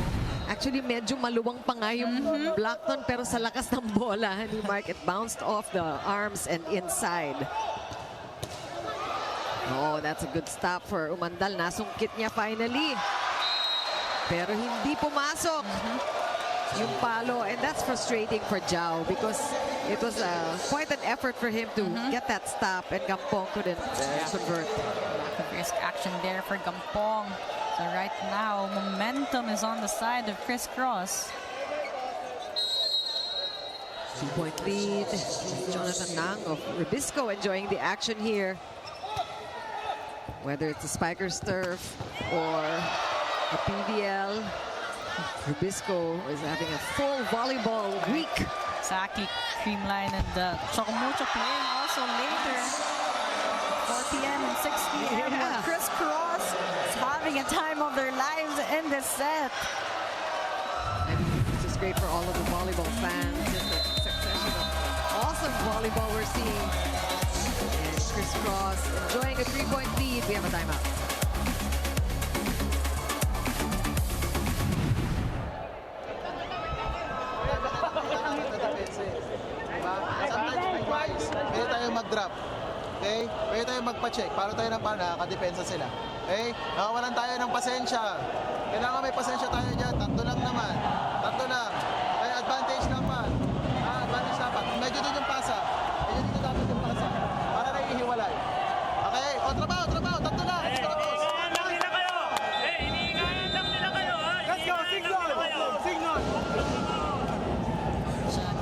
Actually, medyo maluwang pa nga yung block nun, pero sa lakas ng bola ni Mark, it bounced off the arms and inside. Oh, that's a good stop for Umandal. Nasungkit niya finally. Pero hindi pumasok yung palo. And that's frustrating for Jao because it was quite an effort for him to get that stop, and Gampong couldn't convert. Risk action there for Gampong. So right now, momentum is on the side of Criss Cross. 2-point lead. Jonathan Nang of Ribisco enjoying the action here. Whether it's the Spikers turf or the PVL, Ribisco is having a full volleyball week. Exactly, Creamline and Chocomucho playing also later. 4 p.m. and 6 p.m. Yeah. Criss Cross is having a time of their lives in this set. And this is great for all of the volleyball fans. Just a succession of awesome volleyball we're seeing. And Criss Cross enjoying a 3-point lead. We have a timeout. Sometimes may wise. Pwede tayo mag-drop. Okay? Pwede tayo magpa-check. Paano tayo nakakadepensa sila. Okay? Nakawalan tayo ng pasensya. Kailangan may pasensya tayo dyan. Tatlo lang naman. Tatlo lang. Kaya advantage dapat. Advantage dapat. Medyo doon yung pasa. Medyo dito dapat yung pasa. Para naihiwalay. Okay? O, trabaho, trabaho. Tatlo lang. Trabaho. Let's go, Cignal! Cignal!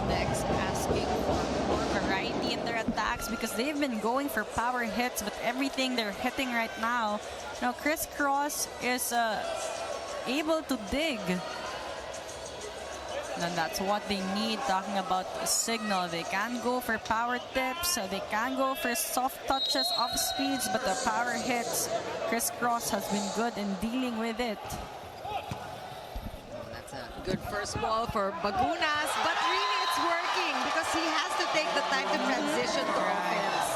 Next, asking for more variety in their attacks because they've been going for power hits, but everything they're hitting right now. Now, Criss Cross is able to dig. And that's what they need, talking about Cignal. They can go for power tips, they can go for soft touches off speeds, but the power hits, Criss Cross has been good in dealing with it. That's a good first ball for Bagunas, but really it's working because he has to take the time to transition to offense.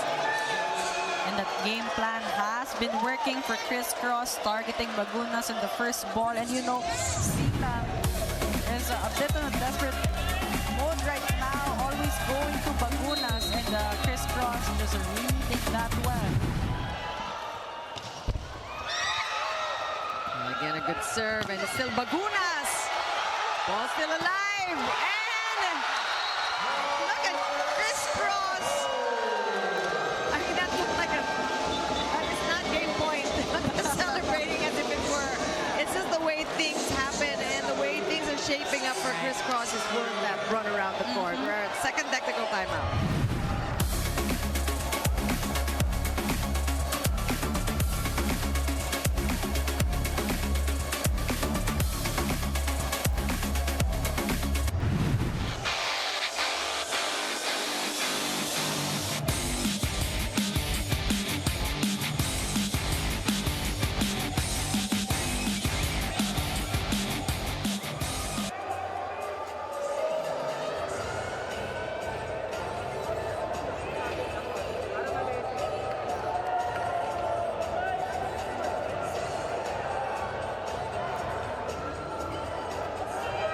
And that game plan has been working for Criss Cross, targeting Bagunas in the first ball. And you know, Sila is a bit on a desperate mode right now, always going to Bagunas, and Criss Cross just reading that well. And again, a good serve, and it's still Bagunas. Ball still alive, and look at Criss Cross. I mean, that looked like that is not game point. Celebrating as if it were. It's just the way things happen and the way things are shaping up for Criss Cross is worth that run around the court. We're at second technical timeout.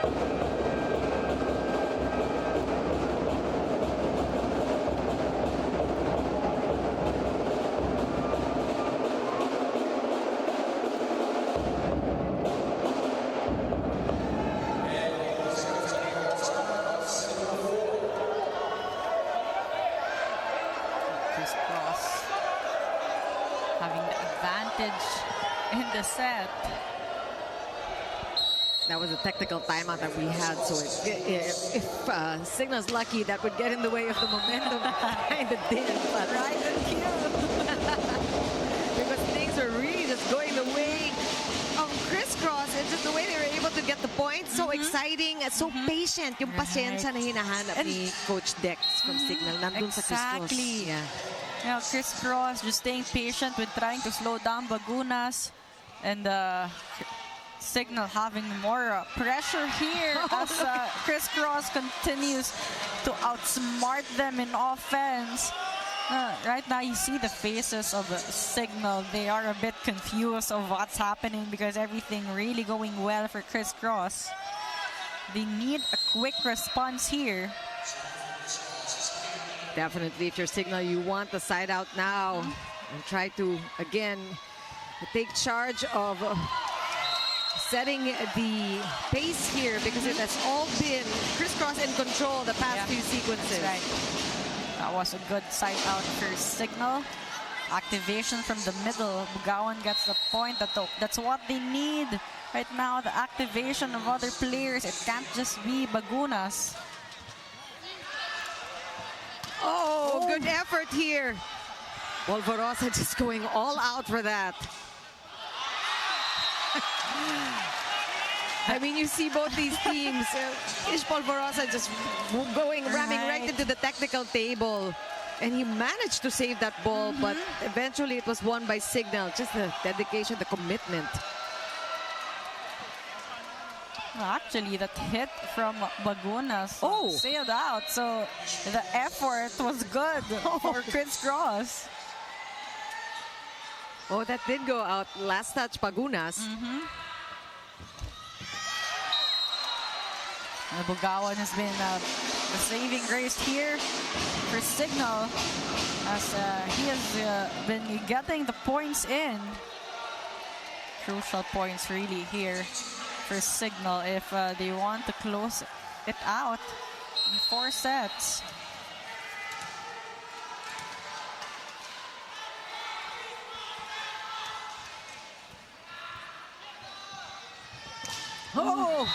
Criss Cross having the advantage in the set. That was a technical timeout that we had, so if Cignal's lucky, that would get in the way of the momentum. Kind of did, but Right and cute. because things are really just going the way of Criss Cross, and just the way they were able to get the points, so exciting and so patient. Yung pasensya na hinahanap ni Coach Dex from Cignal, nandun sa Criss Cross. Exactly. Yeah. You know, Criss Cross just staying patient with trying to slow down Bagunas, and Cignal having more pressure here as Criss Cross continues to outsmart them in offense. Right now, you see the faces of Cignal. They are a bit confused of what's happening because everything really going well for Criss Cross. They need a quick response here. Definitely, if you're Cignal, you want the side out now and try to, again, take charge of setting the pace here, because it has all been Criss Cross in control the past few sequences. That's right. That was a good side out for Cignal. Activation from the middle. Bugawan gets the point. That's what they need right now, the activation of other players. It can't just be Bagunas. Oh, good effort here. Polvorosa just going all out for that. I mean, you see both these teams. Ish Polvorosa just ramming right into the technical table. And he managed to save that ball, but eventually it was won by Cignal. Just the dedication, the commitment. Well, actually, that hit from Bagunas sailed out. So the effort was good for Criss Cross. Oh, that did go out. Last touch, Bagunas. Bugawan has been the saving grace here for Cignal, as he has been getting the points in. Crucial points really here for Cignal if they want to close it out in 4 sets. Oh,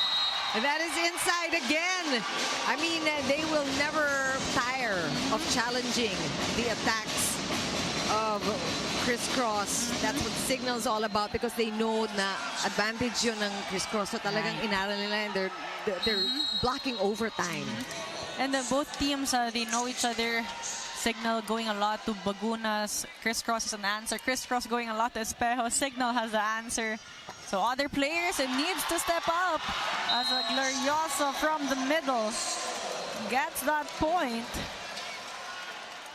that is inside again. I mean, they will never tire of challenging the attacks of Criss Cross. That's what Cignal's all about, because they know na advantage yun ng Criss Cross. So talagang inaral nila, and they're blocking overtime. And both teams, they know each other. Cignal going a lot to Bagunas. Criss Cross is an answer. Criss Cross going a lot to Espejo. Cignal has the answer. So other players, it needs to step up as Glorioso from the middle gets that point.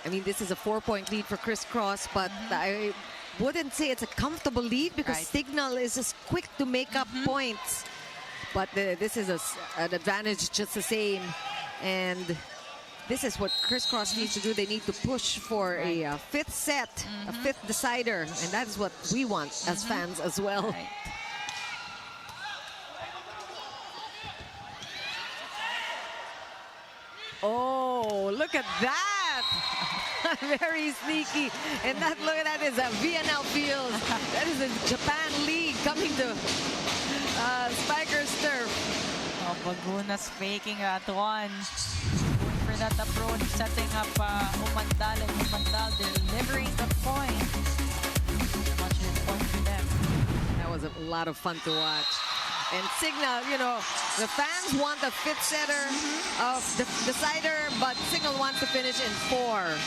I mean, this is a 4-point lead for Criss Cross, but I wouldn't say it's a comfortable lead, because Cignal is just quick to make up points. But this is an advantage just the same. And this is what Criss Cross needs to do. They need to push for a 5th set, a 5th decider. And that is what we want as fans as well. Right. Oh, look at that! Very sneaky. And look at that is a VNL field. That is a Japan League coming to Spikers turf. Oh, Bagunas faking that one. Going for that approach, setting up Umandal, and Umandal delivering the point. Much point for them. That was a lot of fun to watch. And Cignal, you know, the fans want the 5th setter of the decider, but Cignal wants to finish in 4.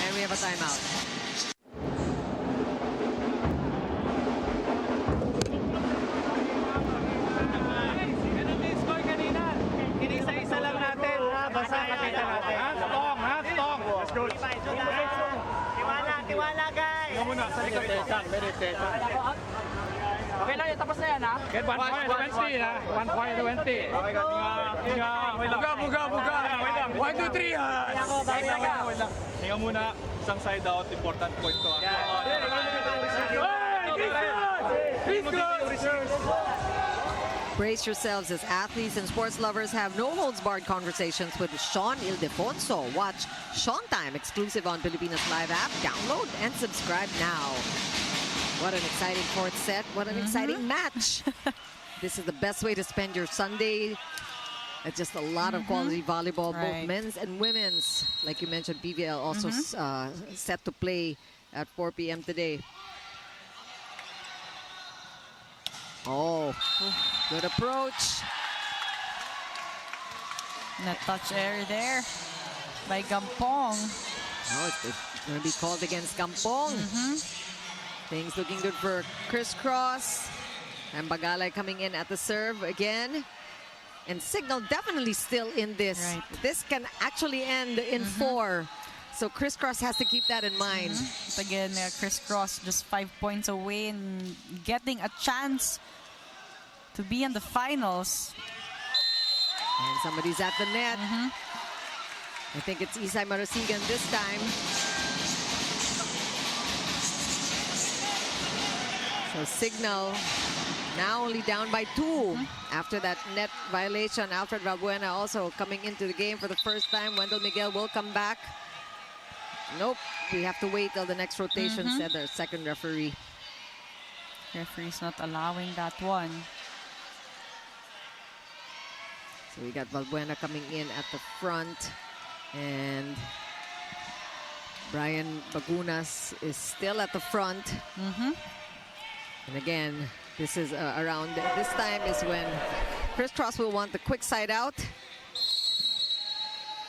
And we have a timeout. Ganun din score kanina. Inisa-isa lang natin. Basta makita natin. Half tong. Let's go. Tiwala, guys. Ikaw muna, sa likod. Okay lang yan, tapos na yan ha. Get 1 point 20 ha. 1 point 20. Okay, buga. 1, 2, 3 ha. Wait lang. Hinga muna. Isang side out, important point to. Brace yourselves as athletes and sports lovers have no holds barred conversations with Sean Ildefonso. Watch Sean Time exclusive on Filipinas Live app. Download and subscribe now. What an exciting fourth set. What an exciting match. This is the best way to spend your Sunday. It's just a lot of quality volleyball, both men's and women's. Like you mentioned, PVL also set to play at 4 p.m. today. Oh, good approach. Net touch error there by Gampong. Oh, it's going to be called against Gampong. Things looking good for Criss Cross. And Bagalay coming in at the serve again. And Cignal definitely still in this. This can actually end in 4. So Criss Cross has to keep that in mind. But again, Criss Cross just 5 points away and getting a chance to be in the finals. And somebody's at the net. I think it's Isay Marasigan this time. So Cignal now only down by 2 after that net violation. Alfred Valbuena also coming into the game for the first time. Wendell Miguel will come back. Nope, we have to wait till the next rotation, said their second referee. Referee's not allowing that one. So we got Valbuena coming in at the front. And Brian Bagunas is still at the front. And again, this is around this time is when Criss Cross will want the quick side out.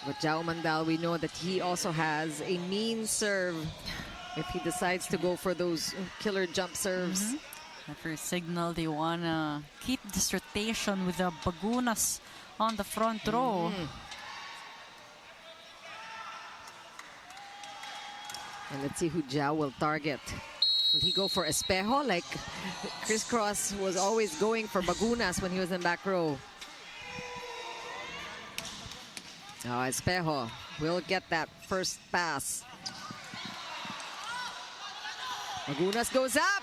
But Jao Mandal, we know that he also has a mean serve if he decides to go for those killer jump serves. For Cignal, they want to keep this rotation with the Bagunas on the front row. And let's see who Jao will target. Will he go for Espejo like Criss Cross was always going for Bagunas when he was in back row? Oh, Espejo will get that first pass. Bagunas goes up.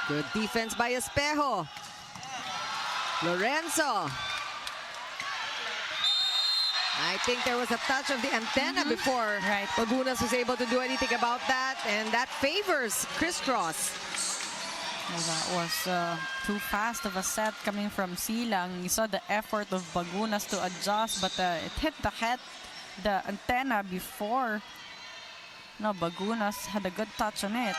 Good defense by Espejo. Lorenzo. I think there was a touch of the antenna before Bagunas was able to do anything about that, and that favors Criss Cross. Well, that was too fast of a set coming from Silang. You saw the effort of Bagunas to adjust, but it hit the antenna before. No, Bagunas had a good touch on it.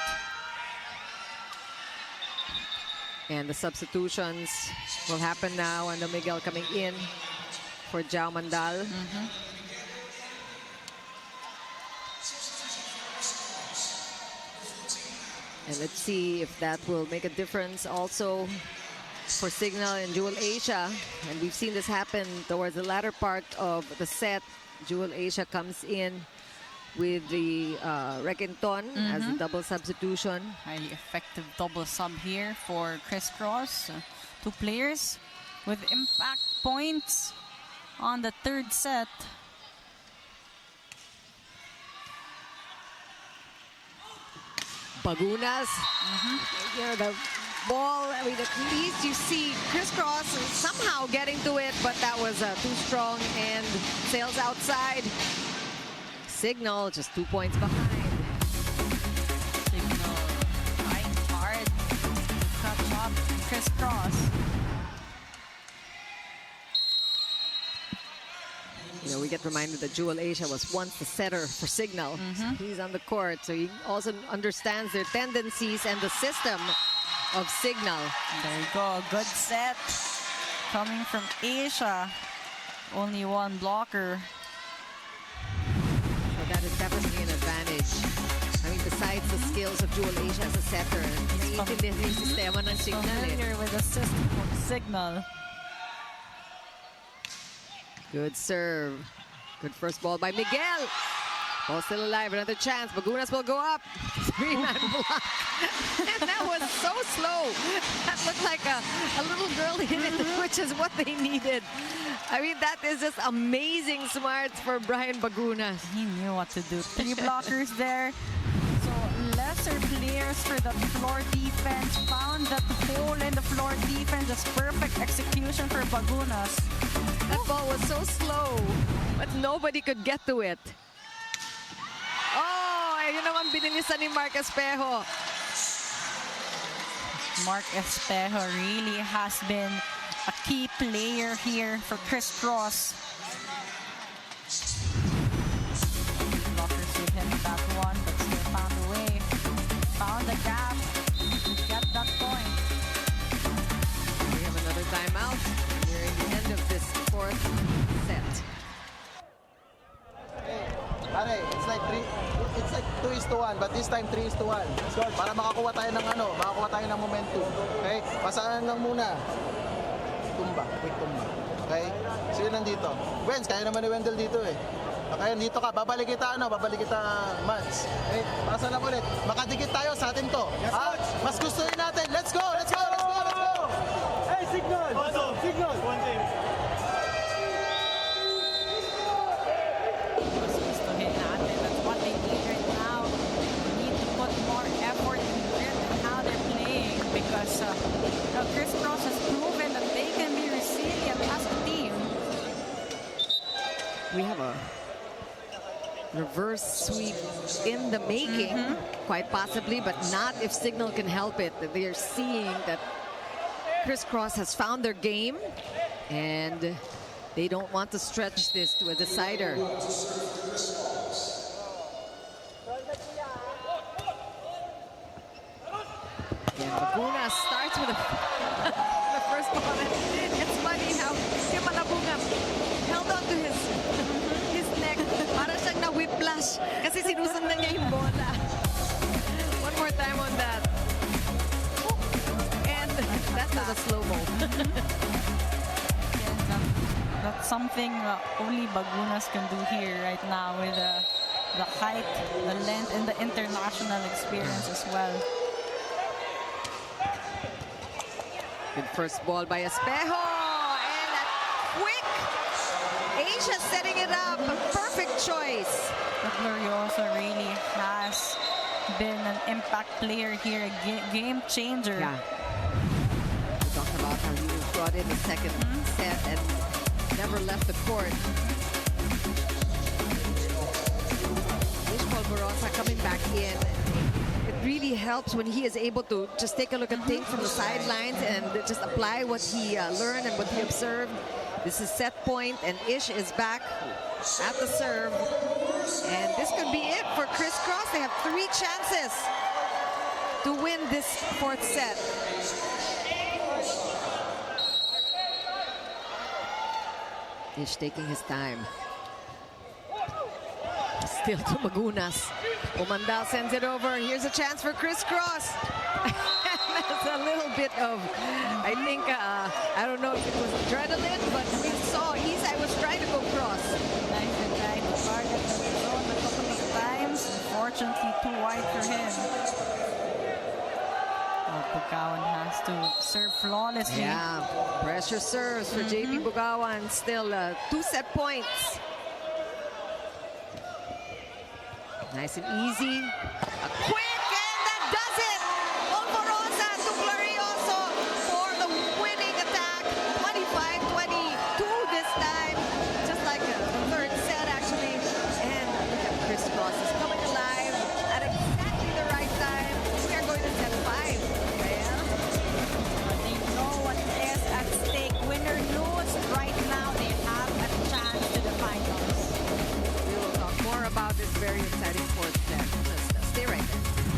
And the substitutions will happen now. And Miguel coming in for Jao Mandal. And let's see if that will make a difference also for Cignal and Jewel Asia. And we've seen this happen towards the latter part of the set. Jewel Asia comes in with the Requinton as a double substitution. Highly effective double sub here for Criss Cross. 2 players with impact points on the third set. Bagunas. You know, the ball, I mean, at least you see Criss Cross somehow getting to it, but that was too strong and sails outside. Cignal just 2 points behind. Cignal trying hard to catch up Criss Cross. You know, we get reminded that Jewel Asia was once the setter for Cignal. He's on the court, so he also understands their tendencies and the system of Cignal. There you go, good set coming from Asia. Only 1 blocker. So that is definitely an advantage. I mean, besides the skills of Jewel Asia as a setter, naiintindihan niya yung sistema ng Cignal. Familiar with the system of Cignal. Good serve. Good first ball by Miguel. Ball still alive, another chance. Bagunas will go up. 3-man block. And that was so slow. That looked like a little girl hit it, which is what they needed. I mean, that is just amazing smarts for Brian Bagunas. He knew what to do. 3 blockers there. So lesser players for the floor defense. Found that hole in the floor defense. Just perfect execution for Bagunas. That ball was so slow, but nobody could get to it. Oh, yun naman binilisan ni Mark Espejo. Mark Espejo really has been a key player here for Criss Cross. Blockers with him that one, but still found a way. Found the gap to get that point. We have another timeout. We're in the end of this fourth set. Pare, it's like 2:1, but this time 3:1. Para makakuha tayo ng momentum. Okay? Pasaan lang muna. Quick tumba. Okay? So yun nandito. Wens, kaya naman ni Wendell dito eh. Okay, dito ka. Babalik kita Mans. Okay? Pasa lang ulit. Makadikit tayo sa atin to. Yes, coach. Mas gustuhin natin. Let's go! Hey, Cignal! Cignal! One team. Gustuhin natin. That's what they need right now. They need to put more effort and grit in how they're playing because Criss Cross has proven that they can be resilient as a team. We have a reverse sweep in the making, quite possibly, but not if Cignal can help it. They are seeing that Criss Cross has found their game, and they don't want to stretch this to a decider. And Bagunas starts with the first ball. It's funny how Kim Malabunga held on to his neck. Para siyang na-whiplash kasi sinusundan niya yung bola. One more time on that. And that's not a slow-mo. That's something only Bagunas can do here right now with the height, the length, and the international experience as well. Good first ball by Espejo. And a quick Asia setting it up. A perfect choice. But Glorioso really has been an impact player here, a game changer. Yeah. We talked about how he was brought in the second set and never left the court. Ishmael Barossa coming back in. It really helps when he is able to just take a look at things from the sidelines and just apply what he learned and what he observed. This is set point, and Ish is back at the serve. And this could be it for Criss Cross. They have 3 chances to win this fourth set. Ish taking his time. Still to Bagunas. Umandal sends it over. Here's a chance for Criss Cross. That's a little bit of, I think, I don't know if it was adrenaline, but we saw Isai was trying to go cross. Nice and trying to target the zone a couple of times. Unfortunately, too wide for him. Bugawan has to serve flawlessly. Yeah, pressure serves for JP Bugawan. Still 2 set points. Nice and easy. A quick, and that does it! Olvorosa to Glorioso for the winning attack. 25-22 this time. Just like the third set, actually. And look at Criss Cross is coming alive at exactly the right time. We are going to set 5. But they know what is at stake. Win or lose, right now they have a chance to the finals. We will talk more about this very exciting fourth set. Just stay right there.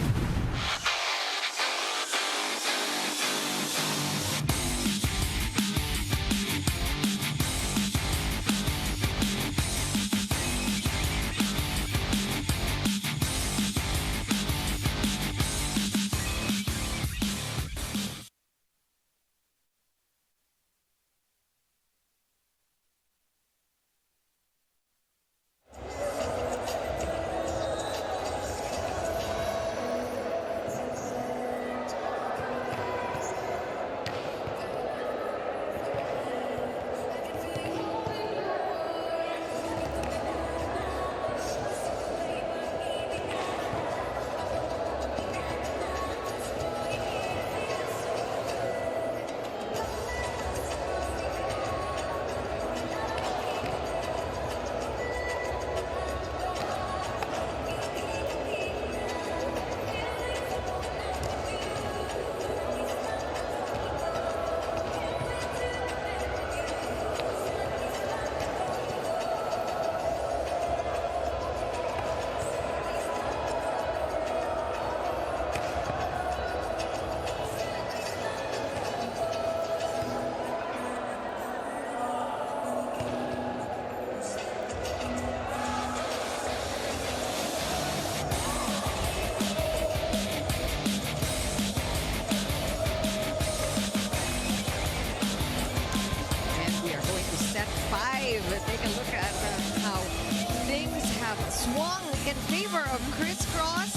Criss Cross,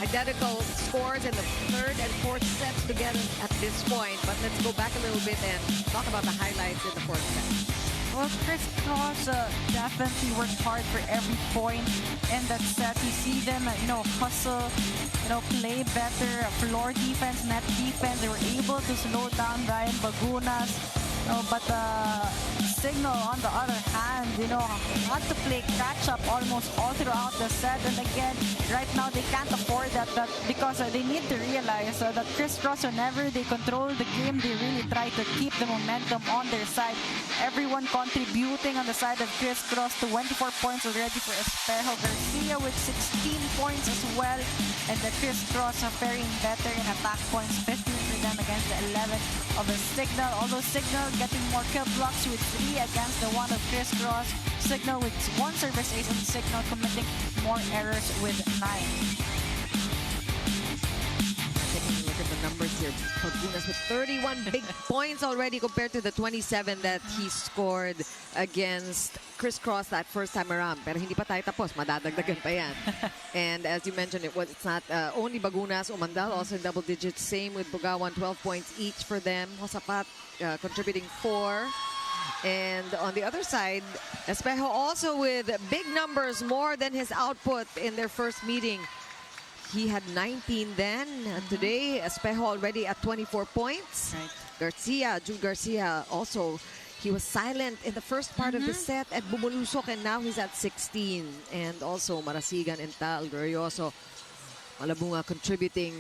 identical scores in the third and fourth sets together at this point. But let's go back a little bit and talk about the highlights in the fourth set. Well, Criss Cross definitely worked hard for every point in that set. You see them, hustle, play better, floor defense, net defense. They were able to slow down Brian Bagunas. But Cignal, on the other hand, had to play catch-up almost all throughout the set. And again, right now they can't afford that because they need to realize that Criss Cross, whenever they control the game, they really try to keep the momentum on their side. Everyone contributing on the side of Criss Cross. 24 points already for Espejo Garcia with 16 points as well. And the Criss Cross are faring better in attack points, 15 for them against the 11 of the Cignal. Although Cignal getting more kill blocks with 3 against the 1 of Criss Cross. Cignal with 1 service ace and Cignal committing more errors with 9. Taking a look at the numbers here. Bagunas with 31 big points already compared to the 27 that he scored against Criss Cross that first time around. Pero hindi pa tayo tapos. Madadagdagan pa yan. And as you mentioned, it's not only Bagunas, Umandal also in double digits. Same with Bugawan, 12 points each for them. Josapat contributing 4. And on the other side, Espejo also with big numbers, more than his output in their first meeting. He had 19 then. Today, Espejo already at 24 points. Right. Jude Garcia also, he was silent in the first part of the set at bumulusok, and now he's at 16. And also Marasigan and Tal Glorioso, Malabunga contributing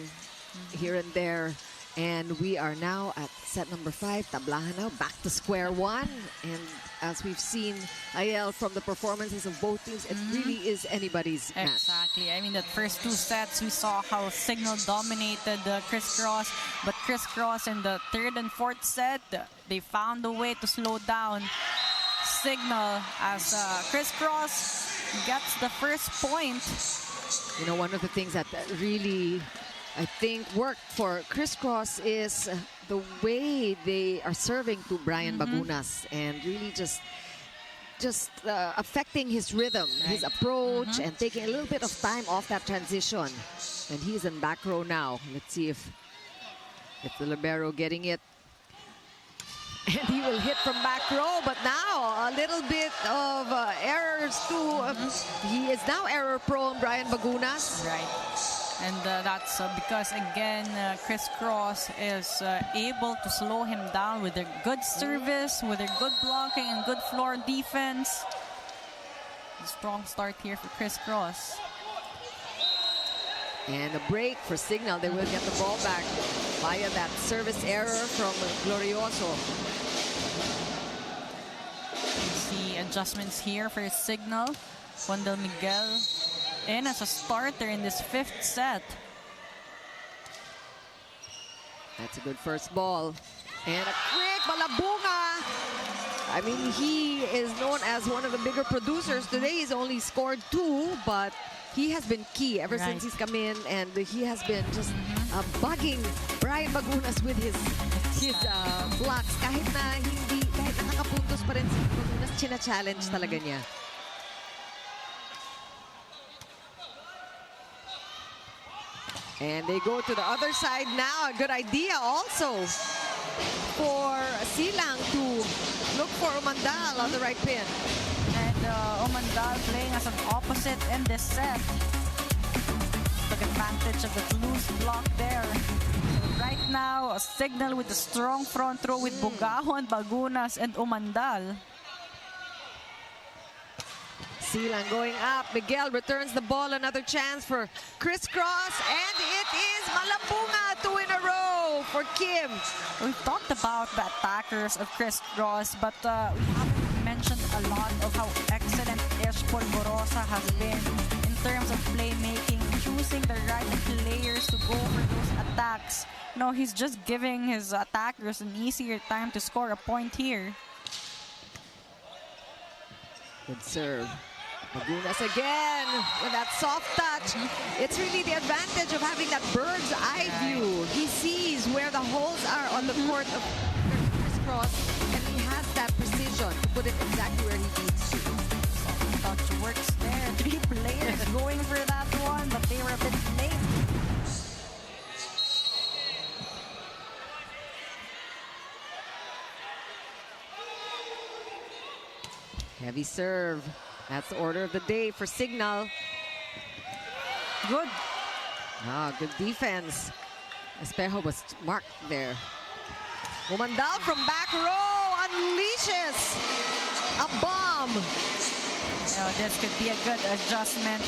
here and there. And we are now at set number 5. Tablahan now, back to square one. And as we've seen, Ayel, from the performances of both teams, it really is anybody's match. Exactly. I mean, the first 2 sets, we saw how Cignal dominated Criss Cross. But Criss Cross in the third and fourth set, they found a way to slow down Cignal as Criss Cross gets the first point. One of the things that really, I think, worked for Criss Cross is the way they are serving to Brian Bagunas and really just affecting his rhythm, his approach, and taking a little bit of time off that transition. And he's in back row now. Let's see if the libero getting it. And he will hit from back row, but now a little bit of errors too. He is now error prone, Brian Bagunas. Right. And that's because, again, Criss Cross is able to slow him down with their good service, with their good blocking and good floor defense. A strong start here for Criss Cross. And a break for Cignal. They will get the ball back via that service error from Glorioso. You see adjustments here for Cignal. Wendell Miguel in as a starter in this 5th set. That's a good first ball. And a quick Malabunga. I mean, he is known as one of the bigger producers. Today he's only scored 2, but he has been key ever since he's come in, and he has been just bugging Brian Bagunas with his blocks. Kahit nakakapuntos pa rin si Bagunas, china-challenge talaga niya. And they go to the other side now. A good idea also for Silang to look for Umandal on the right pin. And Umandal playing as an opposite in this set. Took advantage of the loose block there. Right now, a Cignal with a strong front row with Bugawan, Bagunas, and Umandal. Silang going up. Miguel returns the ball. Another chance for Criss Cross. And it is Malabunga, 2 in a row for Kim. We've talked about the attackers of Criss Cross, but we haven't mentioned a lot of how excellent Ish Polvorosa has been in terms of playmaking, choosing the right players to go for those attacks. He's just giving his attackers an easier time to score a point here. Good serve. Bagunas again with that soft touch. It's really the advantage of having that bird's eye view. He sees where the holes are on the court of Criss Cross, and he has that precision to put it exactly where he needs to. Soft touch works there. 3 players going for that one, Heavy serve. That's the order of the day for Cignal. Good. Good defense. Espejo was marked there. Umandal from back row unleashes a bomb. This could be a good adjustment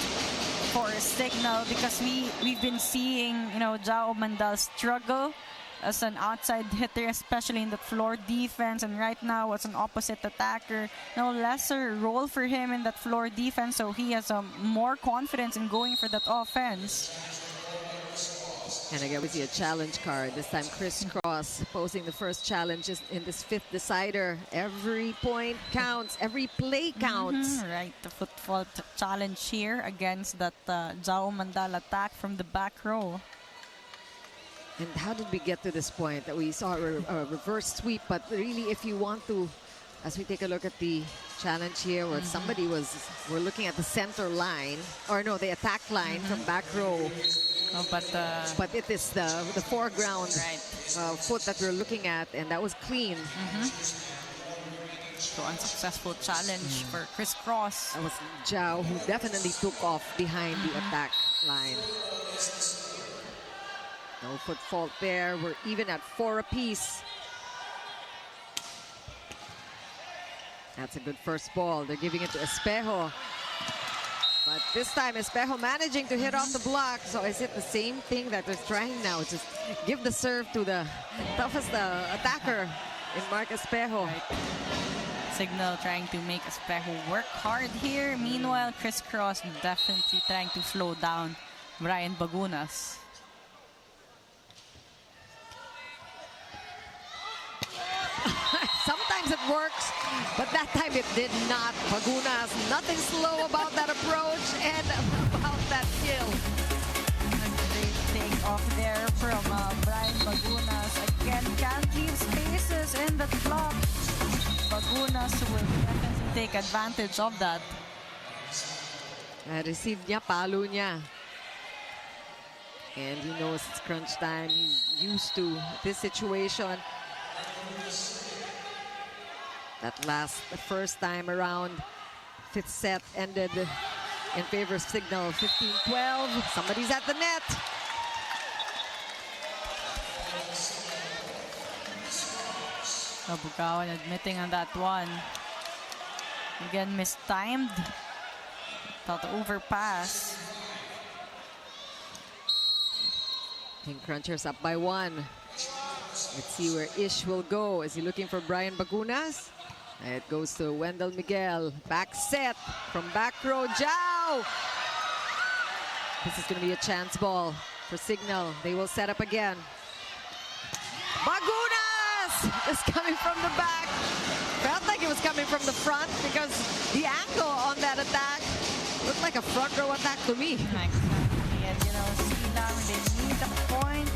for Cignal because we've been seeing Jao Umandal struggle as an outside hitter, especially in the floor defense, and right now as an opposite attacker. Lesser role for him in that floor defense, so he has more confidence in going for that offense. And again, we see a challenge card. This time, Criss Cross posing the first challenge in this fifth decider. Every point counts. Every play counts. Right, the football challenge here against that Jao Mandal attack from the back row. And how did we get to this point that we saw a reverse sweep? But really, if you want to, as we take a look at the challenge here, where somebody we're looking at the center line, or no, the attack line from back row. But it is the foreground foot that we're looking at, and that was clean. So unsuccessful challenge for Criss Cross. That was Jao, who definitely took off behind the attack line. No foot fault there. We're even at 4 apiece. That's a good first ball. They're giving it to Espejo. But this time, Espejo managing to hit off the block. So is it the same thing that they're trying now? Just give the serve to the toughest attacker in Mark Espejo. Cignal trying to make Espejo work hard here. Meanwhile, Criss Cross definitely trying to slow down Brian Bagunas. Sometimes it works, but that time it did not. Bagunas, nothing slow about that approach and about that kill. A great take off there from Brian Bagunas. Again, can't leave spaces in the block. Bagunas will definitely take advantage of that. Received niya, palo niya. And he knows it's crunch time. He's used to this situation. The first time around, fifth set ended in favor of Cignal, 15-12. Somebody's at the net. Bukawan admitting on that one. Again, mistimed. Thought overpass. King Crunchers up by 1. Let's see where Ish will go. Is he looking for Brian Bagunas? It goes to Wendell Miguel. Back set from back row. Jao! This is going to be a chance ball for Cignal. They will set up again. Bagunas is coming from the back. Felt like it was coming from the front because the angle on that attack looked like a front row attack to me. Exactly. And Cignal, they need a point.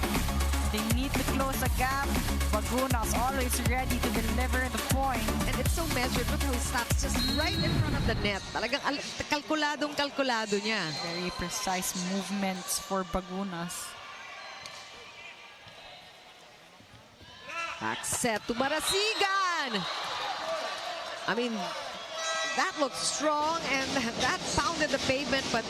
They need to close a gap. Bagunas always ready to deliver the point. And it's so measured. Look how he stops just right in front of the net. Talagang kalkuladong-kalkulado niya. Very precise movements for Bagunas. Back set to Marasigan. I mean, that looked strong and that pounded the pavement, but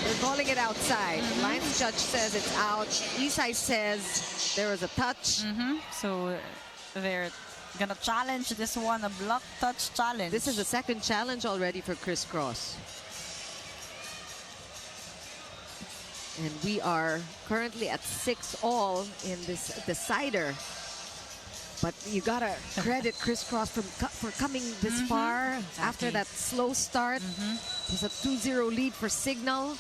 they're calling it outside. Lines judge says it's out. Isai says there was a touch. So they're gonna challenge this one, a block touch challenge. This is the second challenge already for Criss Cross. And we are currently at 6-all in this decider. But you gotta credit Criss Cross for coming this far after that slow start. It was a 2-0 lead for Cignal.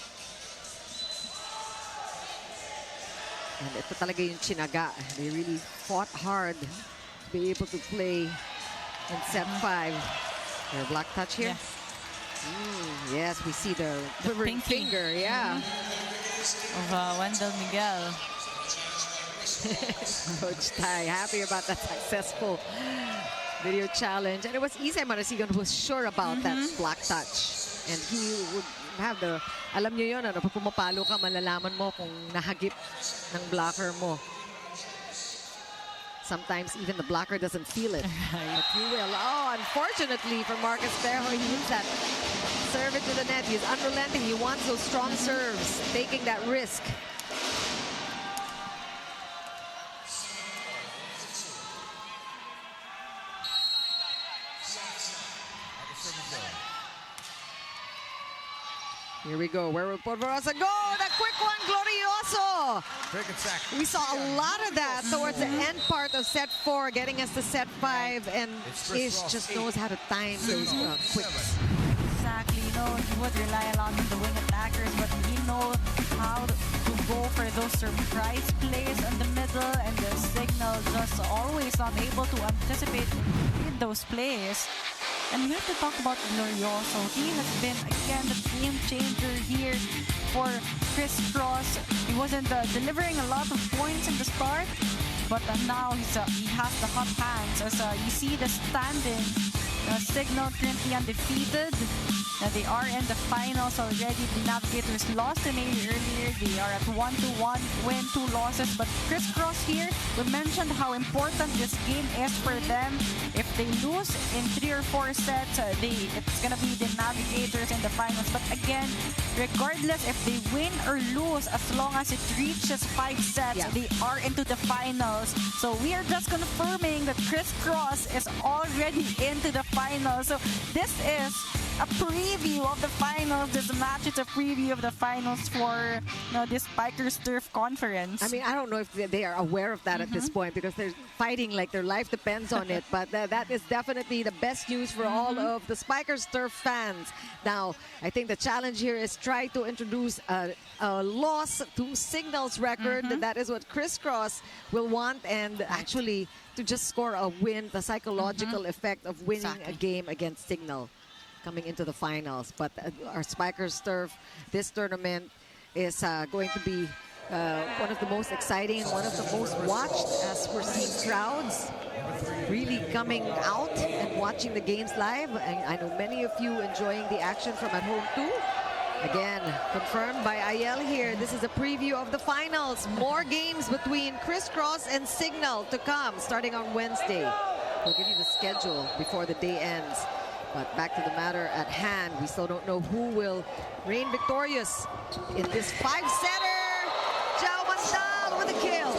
And ito talaga yung chinaga. They really fought hard to be able to play in set 5. Their black touch here. Yes, we see the quivering finger. Yeah. Of Wendell Miguel. Coach Tai happy about that successful video challenge. And it was Isai Marasigan who was sure about that black touch. And he would have the, alam nyo yun, ano, pag pumapalo ka, malalaman mo kung nahagip ng blocker mo. sometimes even the blocker doesn't feel it. But you will. Oh, unfortunately for Marcus Berho, he used that serve into the net. He's unrelenting. He wants those strong serves, taking that risk. Here we go. Where will Polvorosa go? The quick one, glorioso. We saw a lot of that towards the end part of set 4, getting us to set 5, and Ish just knows how to time those quicks. Exactly. You know, he would rely a lot on the wing attackers, but he knows how to go for those surprise plays in the middle, and the Cignal just always not able to anticipate those plays. And we have to talk about Glorioso. He has been, again, the game changer here for Criss Cross. He wasn't delivering a lot of points in the start, but now he has the hot hands. As you see the standing, Cignal currently undefeated. They are in the finals already. The Navigators lost to Navy earlier. They are at 1-1 win, 2 losses. But Criss Cross here, we mentioned how important this game is for them. If they lose in 3 or 4 sets, it's going to be the Navigators in the finals. But again, regardless if they win or lose, as long as it reaches 5 sets, they are into the finals. So we are just confirming that Criss Cross is already into the finals. So this is a preview of the finals. This match is a preview of the finals for this Spikers Turf Conference. I mean, I don't know if they are aware of that at this point, because they're fighting like their life depends on it. But that is definitely the best news for all of the Spikers Turf fans. Now, I think the challenge here is try to introduce a loss to Cignal's record. That is what Criss Cross will want, and actually to just score a win, the psychological effect of winning a game against Cignal coming into the finals. But our Spikers Turf, this tournament is going to be one of the most exciting, one of the most watched, as we're seeing crowds really coming out and watching the games live. And I know many of you enjoying the action from at home too. Again, confirmed by Ayel here. This is a preview of the finals. More games between Criss Cross and Cignal to come starting on Wednesday. We'll give you the schedule before the day ends. But back to the matter at hand, we still don't know who will reign victorious in this 5-setter. Jao Mandal with a kill.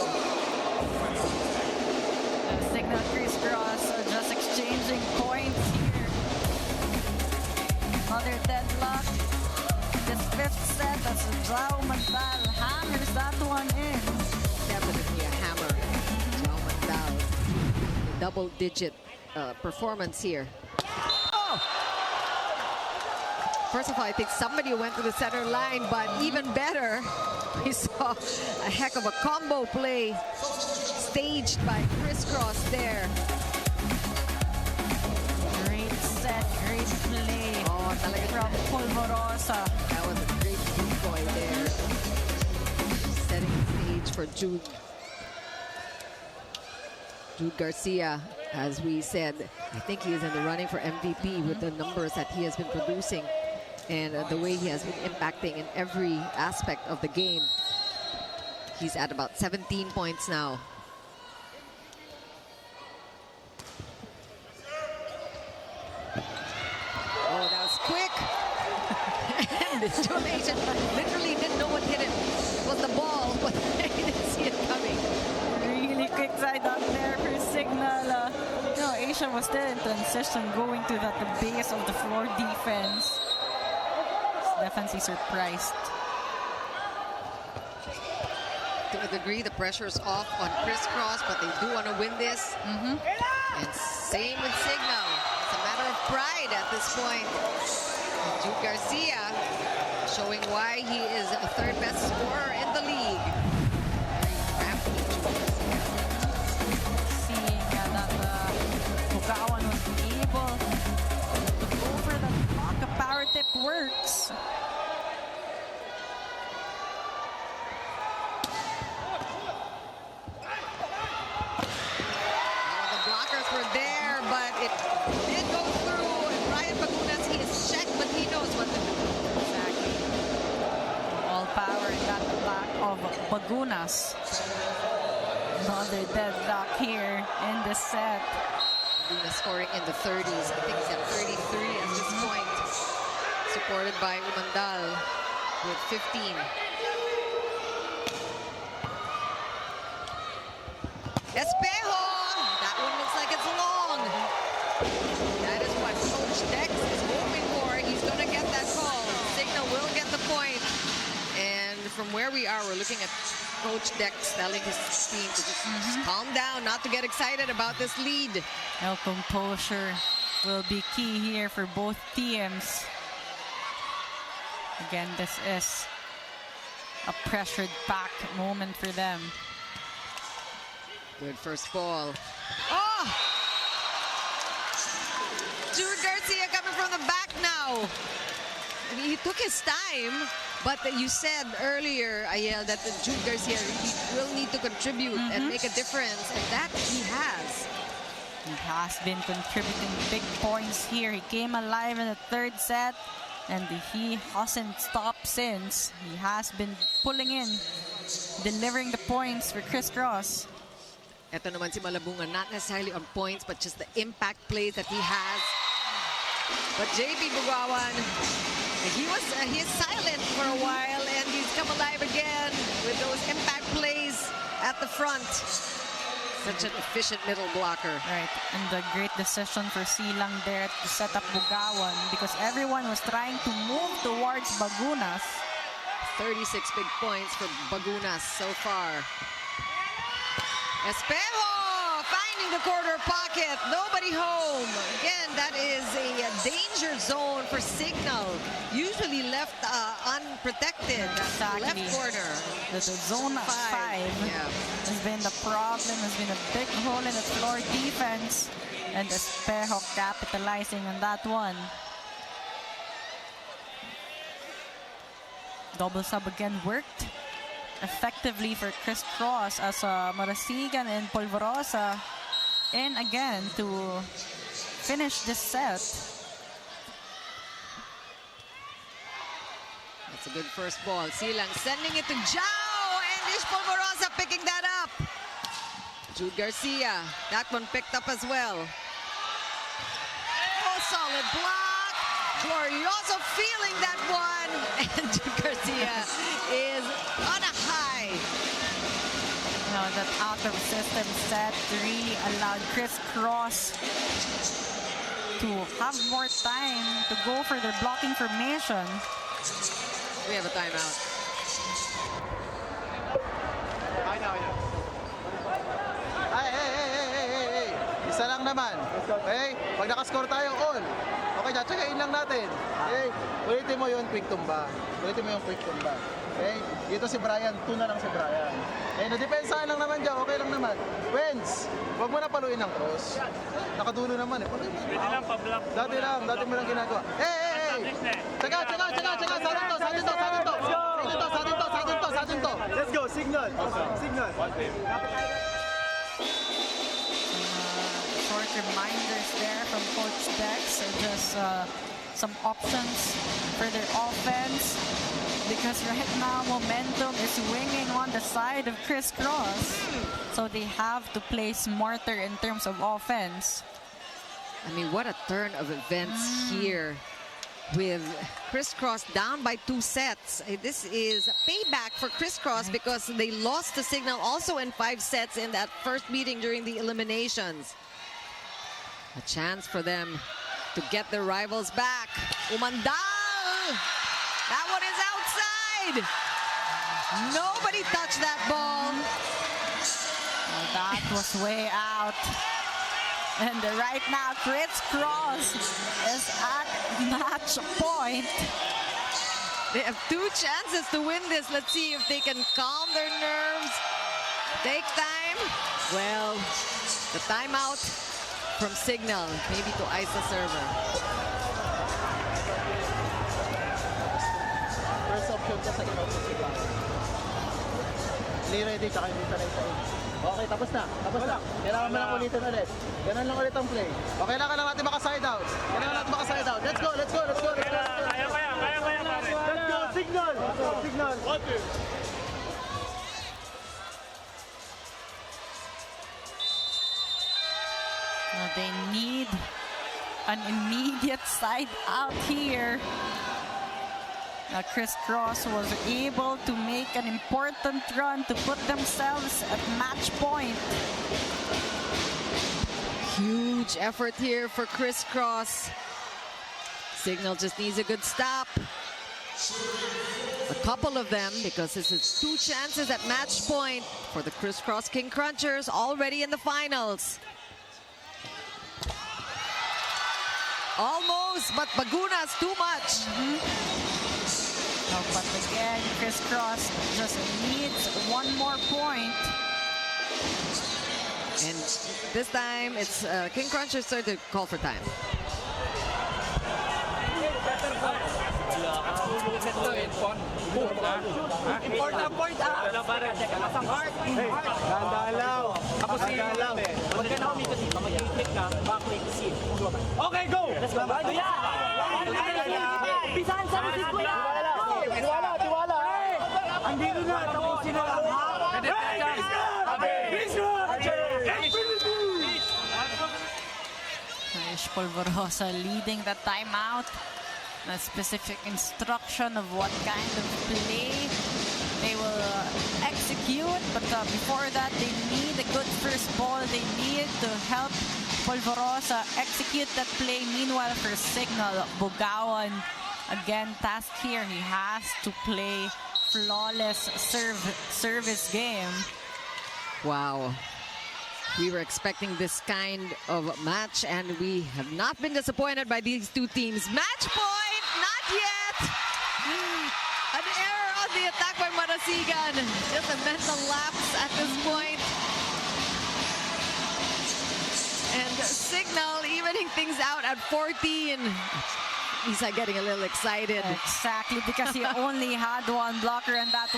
Cignal Criss Cross just exchanging points here. Another deadlock. This 5th set, as Jao Mandal hammers that one in. Definitely a hammer. Jao Mandal. Double-digit performance here. First of all, I think somebody went to the center line, but even better, we saw a heck of a combo play staged by Criss Cross there. Great set, great play from Polvorosa. That was a great decoy there. Setting the stage for Jude. Jude Garcia, as we said, I think he is in the running for MVP with the numbers that he has been producing and the way he has been impacting in every aspect of the game. He's at about 17 points now. Oh, that was quick. And this Asian literally didn't know what hit him. It was the ball, but he didn't see it coming. Really quick side up there for Cignal. Asia was still in transition, going to the base of the floor defense. Definitely surprised. To a degree, the pressure's off on Criss Cross, but they do want to win this. And same with Cignal. It's a matter of pride at this point. And Jude Garcia showing why he is a 3rd best scorer in the league. Seeing that Fugawan was able to go for the block. A power tip works. The blockers were there, but it did go through. And Ryan Bagunas, he is checked, but he knows what to do. Exactly. All power in that block of Bagunas. Another deadlock here in the set. Luna scoring in the 30s. I think he's at 33 at this point. Supported by Umandal with 15. Espejo! That one looks like it's long. That is what Coach Dex is hoping for. He's going to get that call. Cignal will get the point. And from where we are, we're looking at Coach Dex telling his team to just calm down, not to get excited about this lead. Well, composure will be key here for both teams. Again, this is a pressured back moment for them. Good first ball. Oh! Jude Garcia coming from the back now. I mean, he took his time, but you said earlier, Ayel, that Jude Garcia will need to contribute and make a difference, and that he has. He has been contributing big points here. He came alive in the third set, and he hasn't stopped since. He has been pulling in, delivering the points for Criss Cross. Ito naman si Malabunga, not necessarily on points, but just the impact plays that he has. But JP Bugawan, he's silent for a while, and he's come alive again with those impact plays at the front. Such an efficient middle blocker. Right, and the great decision for Silang there to set up Bugawan because everyone was trying to move towards Bagunas. 36 big points for Bagunas so far. Espejo finding the corner pocket. Nobody home. Again, that is a danger zone for Cignal. Usually left unprotected. Exactly. Left corner. The zone 5 has been the problem. Has been a big hole in the floor defense. And Espejo capitalizing on that one. Double sub again worked effectively for Criss Cross as Marasigan and Polvorosa in again to finish this set. That's a good first ball. Silang sending it to Jao, and Ish Polvorosa picking that up. Jude Garcia, that one picked up as well. Oh, solid block. Glorioso feeling that one, and Jude Garcia is on a high. Now that out of system set really allowed Criss Cross to have more time to go for their blocking formation. We have a timeout. Hey. Isa lang naman. Okay? Pag nakascore tayo, all. Okay, tsagain lang natin. Okay? Ulitin mo yung quick tumba. Okay? Dito si Brian, 2 na lang si Brian. Okay, nadepensahan lang naman dyan, okay lang naman. Wins, huwag mo na paluin ng cross. Nakadulo naman eh. Pwede lang pa-block. Dati mo lang ginagawa. Hey! Tsaga! Sa atin to. Let's go, Cignal. Short reminders there from Coach Dex. Just some options for their offense. Because right now, momentum is swinging on the side of Criss Cross. So they have to play smarter in terms of offense. I mean, what a turn of events here with Criss Cross down by 2 sets. This is payback for Criss Cross because they lost to Cignal also in 5 sets in that first meeting during the eliminations. A chance for them to get their rivals back. Umandal! That one is outside! Nobody touched that ball. Well, that was way out. And right now, Criss Cross is at match point. They have 2 chances to win this. Let's see if they can calm their nerves. Take time. Well, the timeout from Cignal, maybe to ice the server. First option ka sa ikaw. Hindi ready, tsaka hindi sanay sa ito. Okay, tapos na. Kailangan mo lang ulitin ulit. Ganun lang ulit ang play. Okay, kailangan lang natin maka-side out. Let's go. Kaya. Let's go, Cignal. They need an immediate side out here. Criss Cross was able to make an important run to put themselves at match point. Huge effort here for Criss Cross. Cignal just needs a good stop. A couple of them, because this is 2 chances at match point for the Criss Cross King Crunchers already in the finals. Almost, but Bagunas too much. Oh, but again, Criss Cross just needs 1 more point. And this time, it's King Crunchers turn to call for time. Important point Dandalaw. Tapos dandalaw. Huwag ka na umikot dito. Mag-click ka. Back-click. See. Okay, go! Let's go. Pisahan sa music ko yan! Tiwala! Andito na. Tapusin na lang. Ish Polvorosa leading the timeout. A specific instruction of what kind of play they will execute, but before that they need a good first ball. They need to help Polvorosa execute that play. Meanwhile, for Cignal, Bugawan again tasked here. He has to play flawless service game. Wow. We were expecting this kind of match, and we have not been disappointed by these 2 teams. Match point, not yet. An error on the attack by Marasigan. Just a mental lapse at this point. And Cignal evening things out at 14. He's getting a little excited. Exactly, because he only had 1 blocker, and that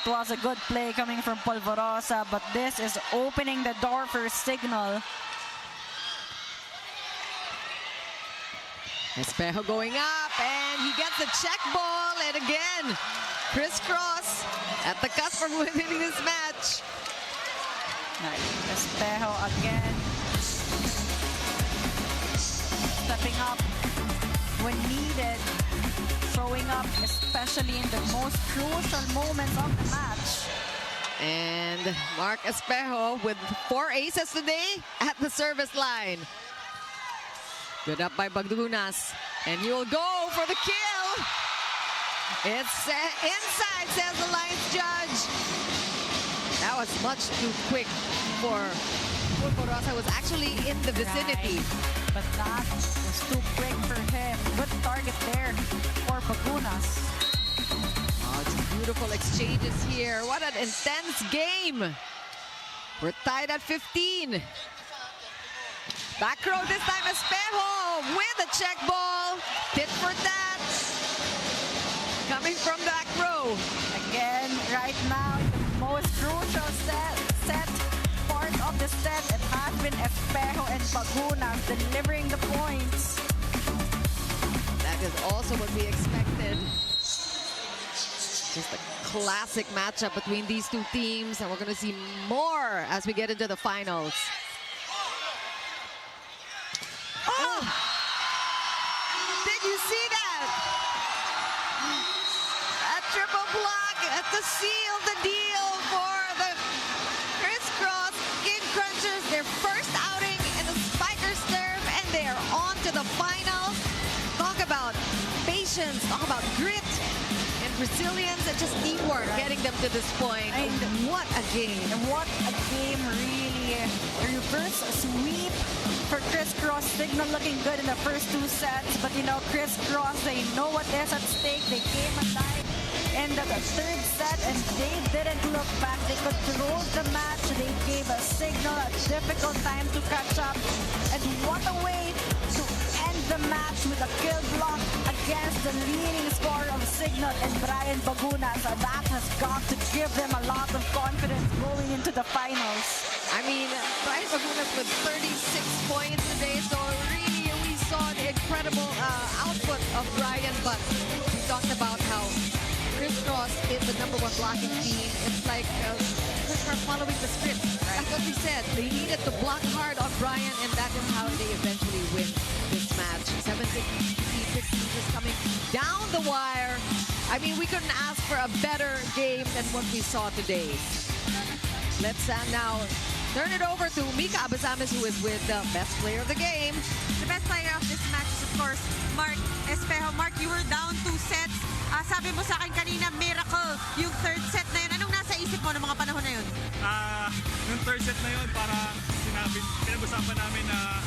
was a good play coming from Polvorosa, but this is opening the door for Cignal. Espejo going up, and he gets the check ball, and again, Criss Cross at the cusp of winning this match. Espejo again stepping up when needed, showing up especially in the most crucial moments of the match. And Mark Espejo with 4 aces today at the service line. Good up by Bagunas, and he will go for the kill. It's inside, says the Lions judge. That was much too quick for Polvorosa. Was actually in the vicinity. Right. But that was too quick for him. Good target there for Bagunas. Oh, it's beautiful exchanges here. What an intense game. We're tied at 15. Back row this time, Espejo with a check ball. Tit for tat. Coming from back row. Again, right now, the most crucial set part of the set, it has been Espejo and Bagunas delivering the points. That is also what we expected. Just a classic matchup between these 2 teams, and we're going to see more as we get into the finals. Oh! Did you see that? A triple block to seal the deal for the Criss Cross King Crunchers. Their first outing in the Spikers turf, and they are on to the finals. Talk about patience, talk about grit and resilience, and just teamwork getting them to this point. And what a game. And what a game, really. A reverse sweep for Criss Cross. Cignal looking good in the first 2 sets, but you know, Criss Cross, they know what is at stake. They came alive in the 3rd set, and they didn't look back. They controlled the match. They gave a Cignal a difficult time to catch up. And what a way to end the match with a kill block against the leading scorer of Cignal and Brian Bagunas. That has got to give them a lot of confidence going into the finals. I mean, Brian Bagunas with 36 points today, so really we saw the incredible output of Brian, but we talked about how Criss Cross is the #1 blocking team. It's like Criss Cross following the script. Like what we said, they needed to block hard on Brian, and that is how they eventually win this match. 7-6 just coming down the wire. I mean, we couldn't ask for a better game than what we saw today. Let's now turn it over to Mika Abasamis, who is with the best player of the game. The best player of this match is, of course, Mark Espejo. Mark, you were down 2 sets. Sabi mo sa akin kanina, miracle yung third set na yun. Anong nasa isip mo ng mga panahon na yun? Yung third set na yun, para pinag-usapan namin na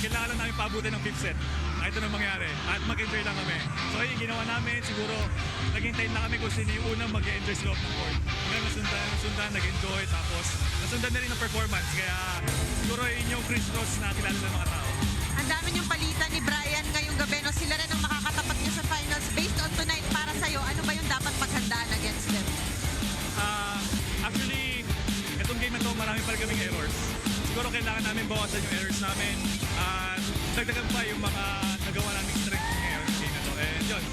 kailangan lang namin pabutin ng 5th set. Kahit anong mangyari. At mag-enjoy lang kami. So yung ginawa namin, siguro naghintay na kami kung sino yung unang mag-enjoy sa loob ng court. Hanggang nasundan, nag-enjoy, tapos nasundan na rin ang performance. Kaya siguro yun yung Criss Cross na kilala ng mga tao. Ang dami yung palitan ni Brian ngayong gabi. No? Sila rin ang makakatapat niya sa finals. Based on tonight, para sa'yo, ano ba yung dapat paghandaan against them? Actually, itong game na to, marami pa rin kaming errors. Siguro kailangan namin bawasan yung errors namin at dagdagan pa yung mga nagawa naming strength ngayon game na to. And yun,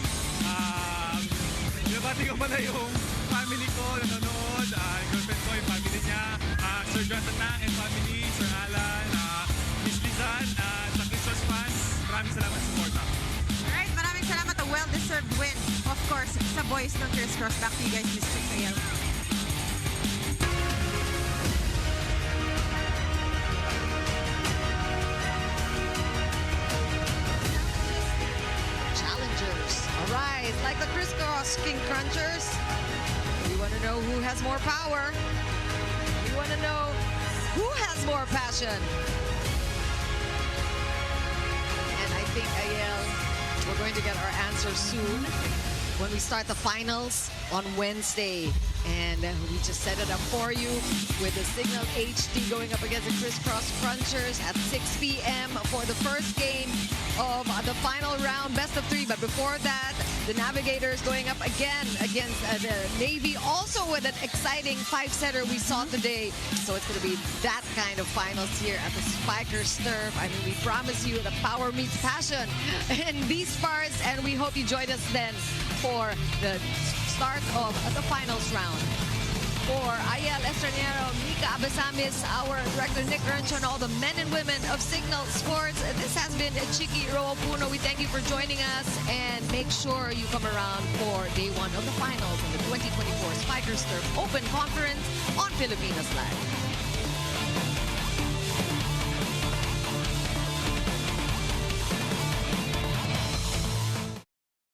binabati ko pala yung family ko nanonood, yung girlfriend ko, yung family niya, Sir Jonathan na and family, Sir Alan, Miss Lizan, sa Criss Cross fans, maraming salamat sa support. Alright, maraming salamat. A well-deserved win, of course, sa boys ng Criss Cross. Back to you guys, Mr. Sayel. Alright, like the Criss Cross King Crunchers, you want to know who has more power? You want to know who has more passion? And I think, Ayel, we're going to get our answer soon when we start the finals on Wednesday. And we just set it up for you with the Cignal HD going up against the Criss Cross Crunchers at 6 p.m. for the first game of the final round, best of 3. But before that, the Navigators going up again against the Navy, also with an exciting 5-setter we saw today. So it's going to be that kind of finals here at the Spikers turf. I mean, we promise you the power meets passion in these parts, and we hope you join us then for the start of the finals round. For Ayel Estranero, Mika Abasamis, our director Nick Rancho, and all the men and women of Cignal Sports, this has been Chiki Roopuno. We thank you for joining us, and make sure you come around for day 1 of the finals in the 2024 Spikers Turf Open Conference on Filipinas Live.